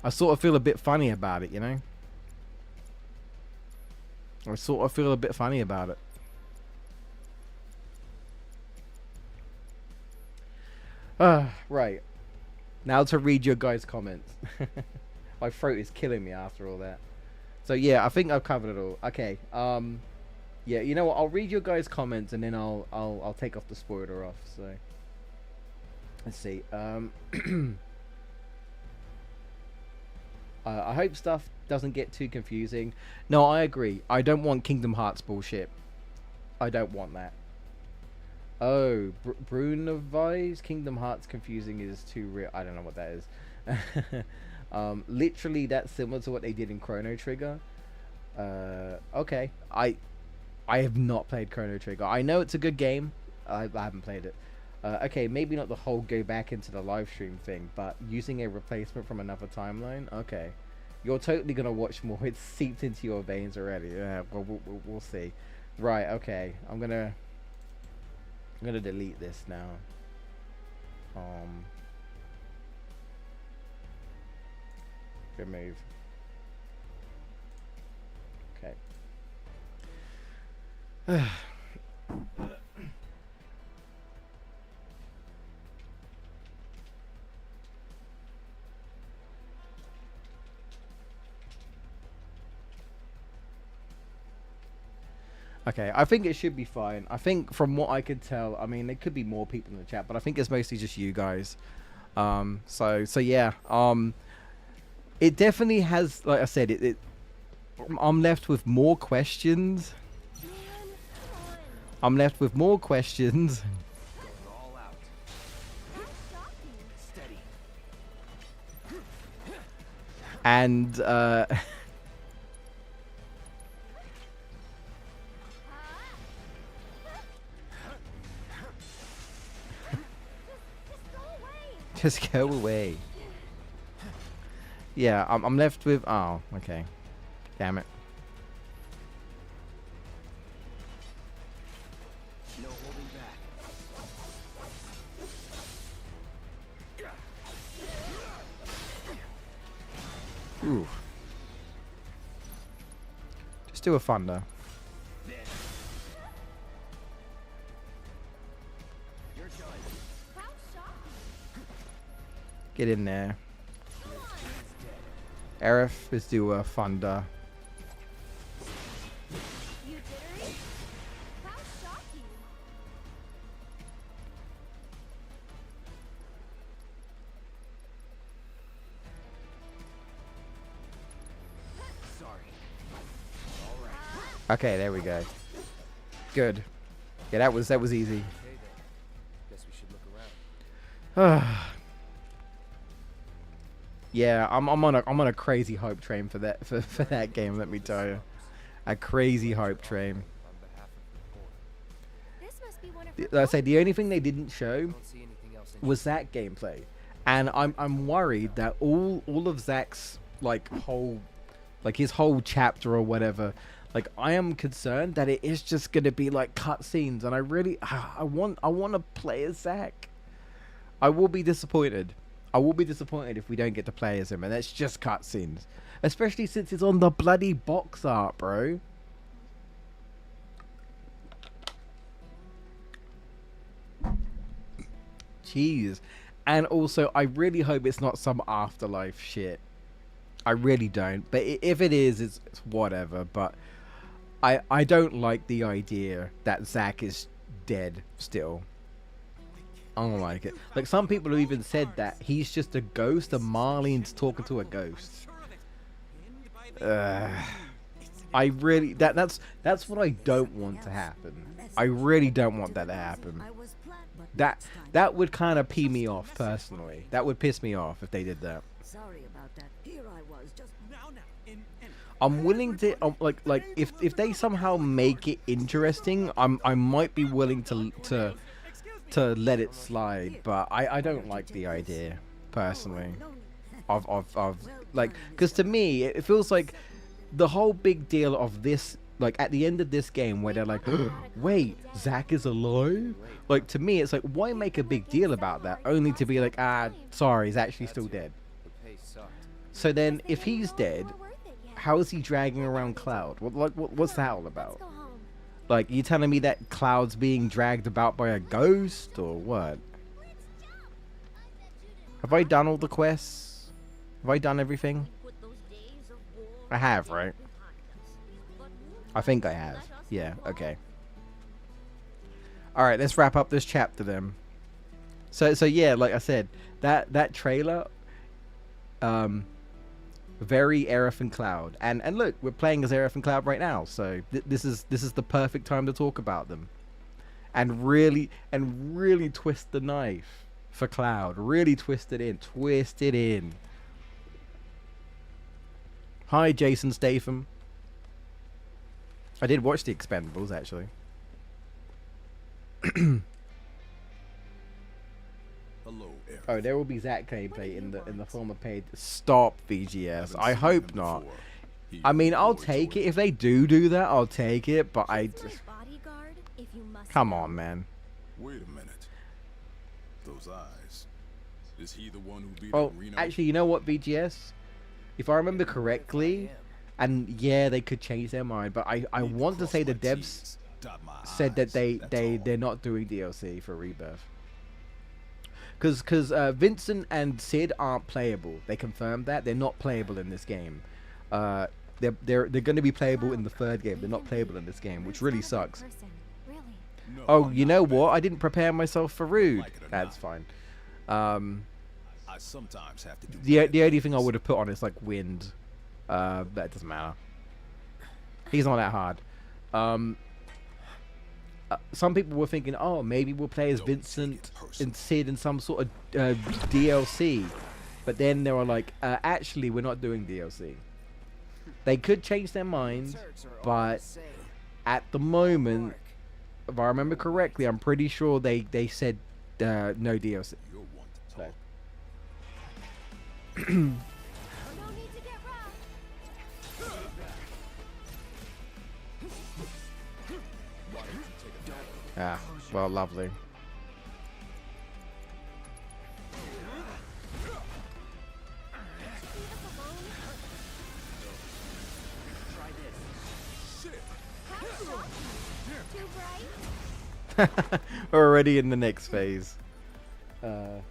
I sort of feel a bit funny about it, you know? I sort of feel a bit funny about it. Right. Now to read your guys' comments. My throat is killing me after all that. So yeah, I think I've covered it all. Okay. Yeah, you know what? I'll read your guys' comments and then I'll take off the spoiler off. So let's see. I hope stuff doesn't get too confusing. No, I agree. I don't want Kingdom Hearts bullshit. I don't want that. Oh, Brunovice, Kingdom Hearts confusing is too real. I don't know what that is. Literally, that's similar to what they did in Chrono Trigger. Okay, I have not played Chrono Trigger. I know it's a good game. I haven't played it. Okay, maybe not the whole go back into the live stream thing, but using a replacement from another timeline. Okay, you're totally gonna watch more. It's seeped into your veins already. Yeah, well, we'll see. Right. Okay, I'm gonna delete this now. Remove. Okay. Okay, I think it should be fine. I think from what I could tell, I mean, there could be more people in the chat, but I think it's mostly just you guys. So yeah. It definitely has, like I said, I'm left with more questions. I'm left with more questions. All out. Steady. And just go away. Yeah, I'm left with... Oh, okay. Damn it. No holding back. Ooh. Just do a thunder. Get in there. Aerith, let's do a thunder. Okay, there we go. Good. Yeah, that was easy. Okay then. Guess we should look around. Yeah, I'm on a crazy hype train for that for that game. Let me tell you, a crazy hype train. On behalf of the Court. This must be one of Like I say, the only thing they didn't show Don't see anything else was that gameplay, and I'm worried that all of Zach's his whole chapter or whatever, like I am concerned that it is just gonna be like cutscenes, and I want to play as Zach. I will be disappointed. I will be disappointed if we don't get to play as him, and that's just cutscenes, especially since it's on the bloody box art, bro. Jeez. And also, I really hope it's not some afterlife shit. I really don't. But if it is, it's whatever. But I don't like the idea that Zack is dead still. I don't like it. Like, some people have even said that he's just a ghost and Marlene's talking to a ghost. I really... That's what I don't want to happen. I really don't want that to happen. That would kind of pee me off personally. That would piss me off if they did that. Sorry about that. Here I was, just I'm willing to like if they somehow make it interesting, I might be willing to let it slide, but I don't like the idea personally of like, because to me it feels like the whole big deal of this, like at the end of this game where they're like, wait, Zack is alive? Like, to me it's like, why make a big deal about that only to be like, sorry, he's actually still dead. The pace sucked. So then if he's dead, how is he dragging around Cloud? What's that all about? Like, you telling me that Cloud's being dragged about by a ghost or what? Have I done all the quests? Have I done everything? I have, right? I think I have. Yeah, okay. Alright, let's wrap up this chapter then. So yeah, like I said, that trailer, very Aerith and Cloud, and look, we're playing as Aerith and Cloud right now, so this is the perfect time to talk about them, and really twist the knife for Cloud, really twist it in. Hi, Jason Statham. I did watch the Expendables actually. Hello, Aerith. Oh, there will be Zack gameplay in the form of paid. Stop, VGS. I hope not. I mean, I'll take it if they do that. I'll take it, but I just... Come on, man. Wait a minute. Those eyes. Is he the one who beat Oh, Reno? actually, you know what, VGS? If I remember correctly, and yeah, they could change their mind, but I want to say the devs said that they're not doing DLC for Rebirth. Because Vincent and Sid aren't playable. They confirmed that they're not playable in this game. They're going to be playable in the third game. They're not playable in this game, which really sucks. No, Oh, I'm you not know ready. what? I didn't prepare myself for Rude. Like it or That's not. fine. I sometimes have to do The only thing I would have put on is like wind. That doesn't matter. He's not that hard. Some people were thinking, oh, maybe we'll play as Don't take Vincent it personal. and Sid in some sort of DLC. But then they were like, actually, we're not doing DLC. They could change their minds, but at the moment, if I remember correctly, I'm pretty sure they said no DLC. You're one to talk. Ah, well, lovely. We're already in the next phase. Okay.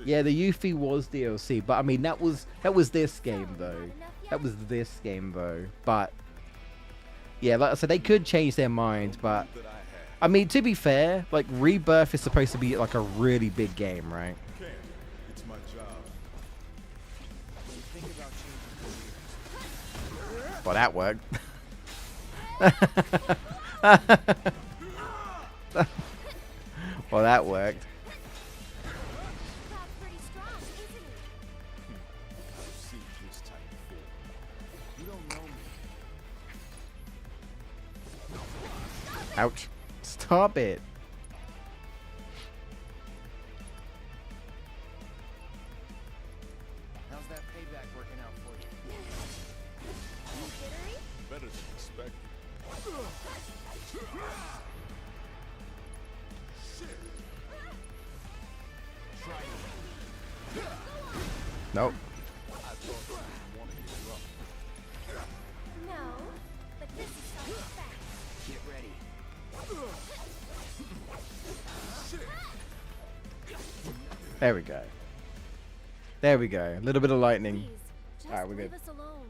Yeah, the Yuffie was DLC, but I mean that was this game though. That was this game though. But yeah, like I said, they could change their minds, but That I have. I mean, to be fair, like Rebirth is supposed to be like a really big game, right? Can't. It's my job. Well, that worked. Well, that worked. Cloud's pretty strong, isn't he? I've seen this type before. You don't know me. Ouch. Stop it. How's that payback working out for you? Jittery? Better than expected. Nope. I thought you didn't want to get rough. No, but this is so fast. Get ready. There we go. There we go. A little bit of lightning. Please, just Alright, we're leave good. us alone.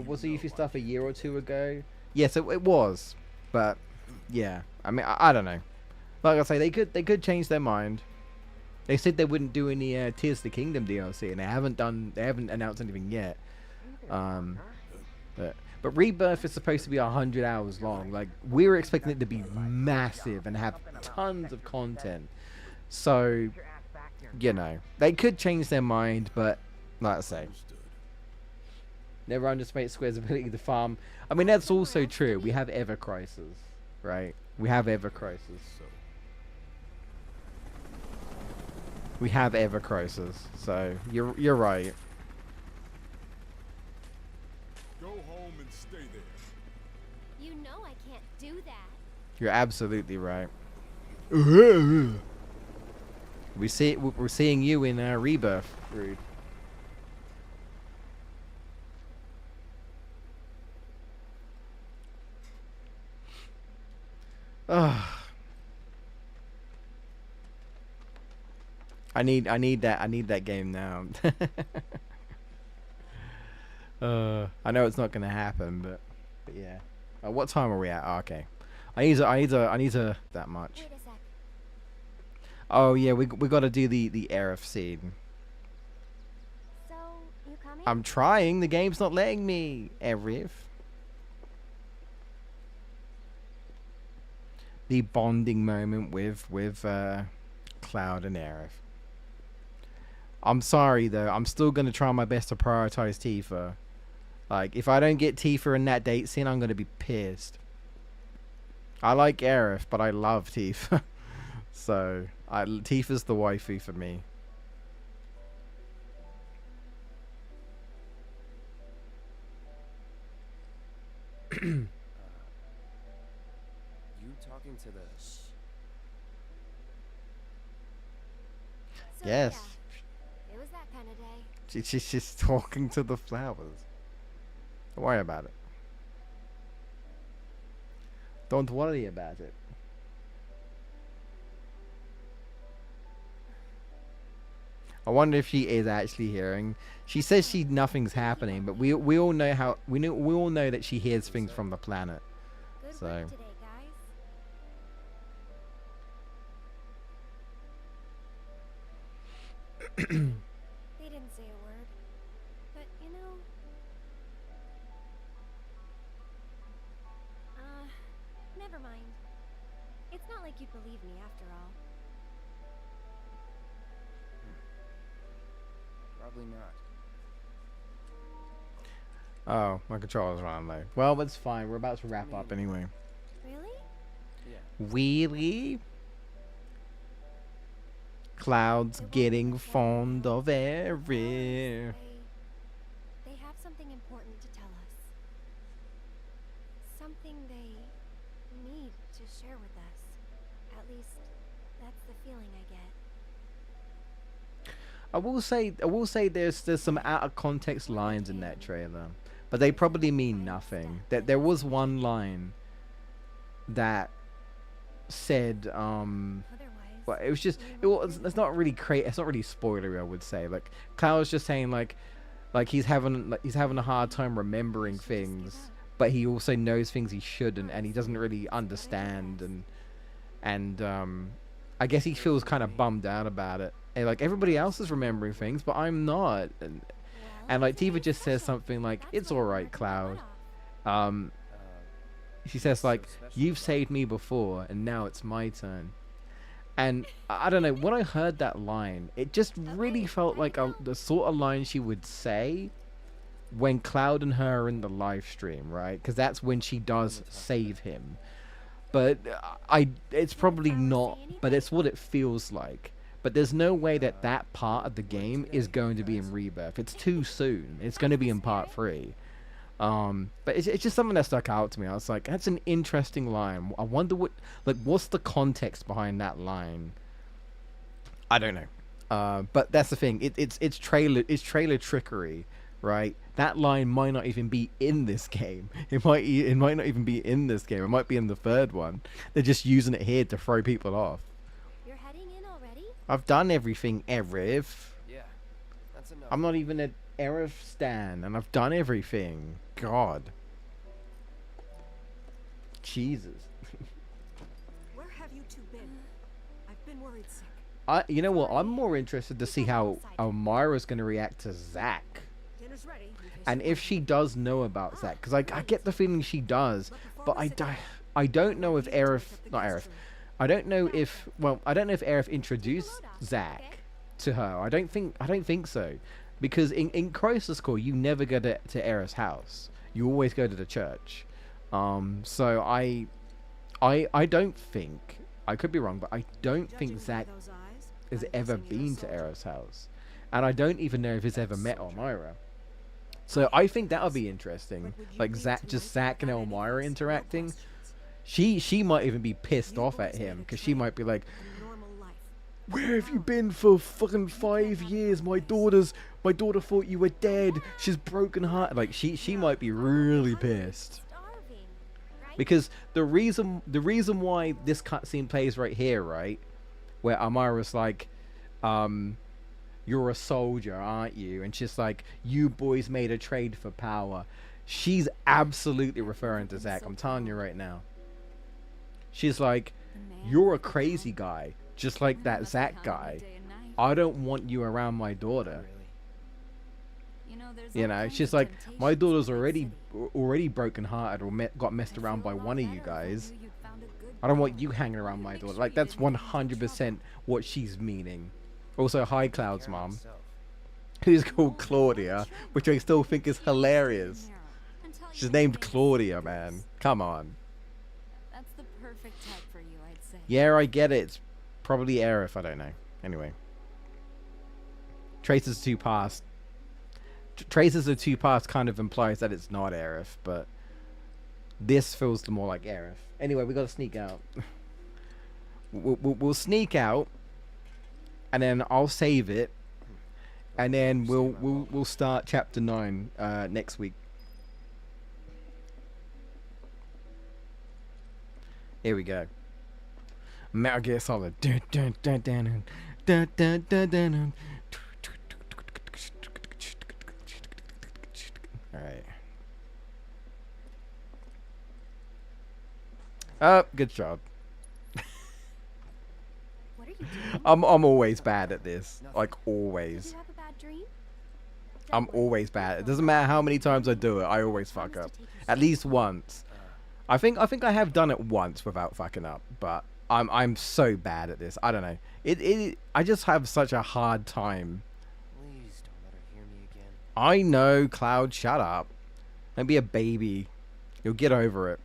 Was the Yuffie stuff a year or two ago? Yes, it was. But yeah, I mean, I don't know. Like I say, they could change their mind. They said they wouldn't do any Tears of the Kingdom DLC, and they haven't announced anything yet. But Rebirth is supposed to be 100 hours long. Like, we were expecting it to be massive and have tons of content. So, you know, they could change their mind, but like I say, Understood. never underestimate Square's ability to farm. I mean, that's also true. We have Ever Crisis, right? We have Ever Crisis. So, We have Ever Crisis. So you're right. go home and stay there. You know I can't do that. You're absolutely right. We're seeing you in Rebirth, Rude. Ugh. I need that game now. I know it's not gonna happen, but yeah. What time are we at? Oh, okay. I need to that much. Wait a sec. Oh yeah, we got to do the Aerith scene. So, you coming? I'm trying. The game's not letting me. Aerith. The bonding moment with Cloud and Aerith. I'm sorry though. I'm still gonna try my best to prioritize Tifa. Like, if I don't get Tifa in that date scene, I'm gonna be pissed. I like Aerith, but I love Tifa. So, Tifa's the waifu for me. You talking to the... So, Yes. Yeah, it was that kind of day. She's just talking to the flowers. Don't worry about it. Don't worry about it. I wonder if she is actually hearing. She says nothing's happening, but we all know we all know that she hears things from the planet. Good So. work today, guys. They didn't say a word, but you know, never mind. It's not like you believe me after all. Probably not. Oh, my controller's running low. Well, that's fine. We're about to wrap up anyway. Really? Yeah. Really? Cloud's getting fond of Aerith. They have something important to tell us. Something they need to share with us. At least, that's the feeling I get. I will say there's some out of context lines in that trailer, but they probably mean nothing. That there was one line that said Otherwise, well, it was just it's not really it's not really spoilery, I would say. Like, Cloud's just saying like he's having a hard time remembering things, but he also knows things he shouldn't, and he doesn't really understand, and I guess he feels kind of bummed out about it. And like, everybody else is remembering things, but I'm not. And And like Tifa just says something like, "It's all right, Cloud." Um, she says like, "You've saved me before, and now it's my turn." And I don't know, when I heard that line, it just really felt like the sort of line she would say when Cloud and her are in the live stream, right? Because that's when she does save him. But it's probably not, but it's what it feels like. But there's no way that that part of the game is going to be in Rebirth. It's too soon. It's going to be in part 3. But it's just something that stuck out to me. I was like, that's an interesting line. I wonder what's the context behind that line? I don't know. But that's the thing. It's trailer trickery, right? That line might not even be in this game. It might not even be in this game. It might be in the 3rd one. They're just using it here to throw people off. You're heading in already? I've done everything, Aerith. Yeah, that's enough. I'm not even an Aerith stan, and I've done everything. God. Jesus. Where have you two been? I've been worried sick. You know what? I'm more interested to see how Elmira's going to react to Zack. Dinner's ready. And if she does know about Zack, because I get the feeling she does, but I don't know if Aerith, I don't know if Aerith introduced Zack to her. I don't think so, because in Crisis Core you never go to Aerith's house. You always go to the church. So I don't think, I could be wrong, but I don't think Zack has ever been to Aerith's house, and I don't even know if he's ever met Elmira. So I think that'll be interesting, like Zack and Elmira interacting. She might even be pissed off at him, because she might be like, "Where have you been for fucking 5 years? My daughter thought you were dead. She's broken heart." Like she might be really pissed. Because the reason why this cutscene plays right here, right, where Elmira's like, "You're a soldier, aren't you?" And she's like, "You boys made a trade for power." She's absolutely referring to Zack. I'm telling you right now. She's like, "You're a crazy guy, just like that Zack guy. I don't want you around my daughter." You know, she's like, "My daughter's already broken-hearted or got messed around by one of you guys. I don't want you hanging around my daughter." Like, that's 100% what she's meaning. Also, hi, Cloud's mom, who's called Claudia, which I still think is hilarious. She's named Claudia, man. Come on. That's the perfect type for you, I'd say. Yeah, I get it. It's probably Aerith. I don't know. Anyway. Traces to past. Traces of two past kind of implies that it's not Aerith, but this feels more like Aerith. Anyway, we gotta sneak out. We'll sneak out, and then I'll save it, and then we'll start chapter 9 next week. Here we go. Metal Gear Solid. Dun, dun, dun, dun, dun, dun, dun, dun, dun. All right. Good job. What are you doing? I'm always bad at this. Like, always. Did you have a bad dream? I'm always bad. It doesn't matter how many times I do it, I always fuck up. At least once. I think I have done it once without fucking up, but I'm so bad at this. I don't know. I just have such a hard time. Please don't let her hear me again. I know, Cloud, shut up. Don't be a baby. You'll get over it.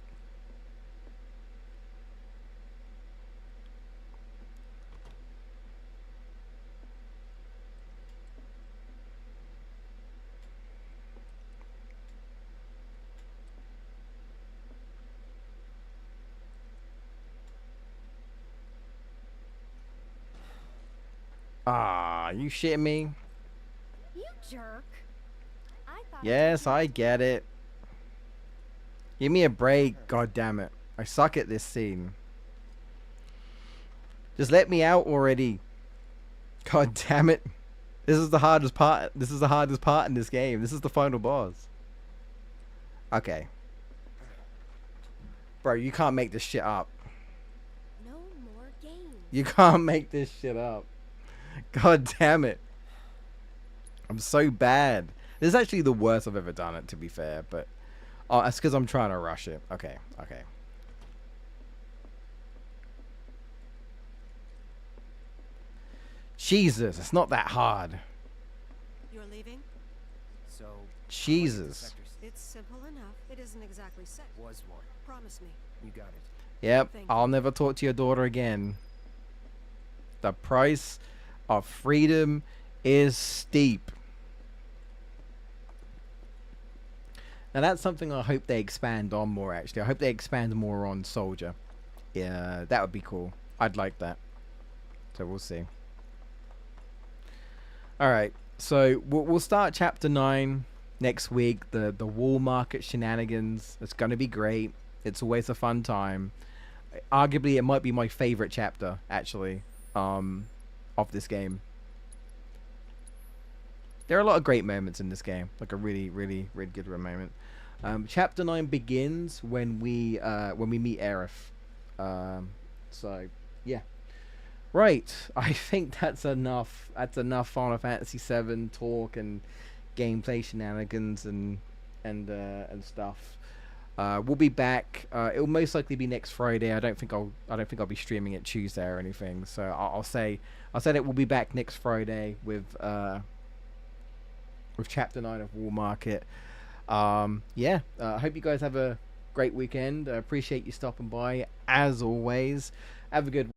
Ah, you shitting me? You jerk. I thought Yes, I get it. Give me a break, god damn it. I suck at this scene. Just let me out already. God damn it. This is the hardest part. This is the hardest part in this game. This is the final boss. Okay. Bro, you can't make this shit up. no more games. You can't make this shit up. God damn it. I'm so bad. This is actually the worst I've ever done it, to be fair, but that's because I'm trying to rush it. Okay. Jesus, it's not that hard. You're leaving? So. Jesus. It's simple enough. It isn't exactly safe. Was one. Promise me. You got it. Yep, Thank I'll never talk to your daughter again. The price of freedom is steep. Now that's something I hope they expand on more, actually. I hope they expand more on Soldier. Yeah, that would be cool. I'd like that. So we'll see. Alright, so we'll start Chapter 9 next week. The wall market shenanigans. It's going to be great. It's always a fun time. Arguably, it might be my favorite chapter, actually, of this game. There are a lot of great moments in this game, like a really, really, really good moment. Chapter 9 begins when we meet Aerith. So yeah, right. I think that's enough. That's enough Final Fantasy VII talk and gameplay shenanigans and stuff. We'll be back. It'll most likely be next Friday. I don't think I'll be streaming it Tuesday or anything. So I'll say that we'll be back next Friday with Chapter 9 of Wall Market. Yeah. I hope you guys have a great weekend. I appreciate you stopping by as always. Have a good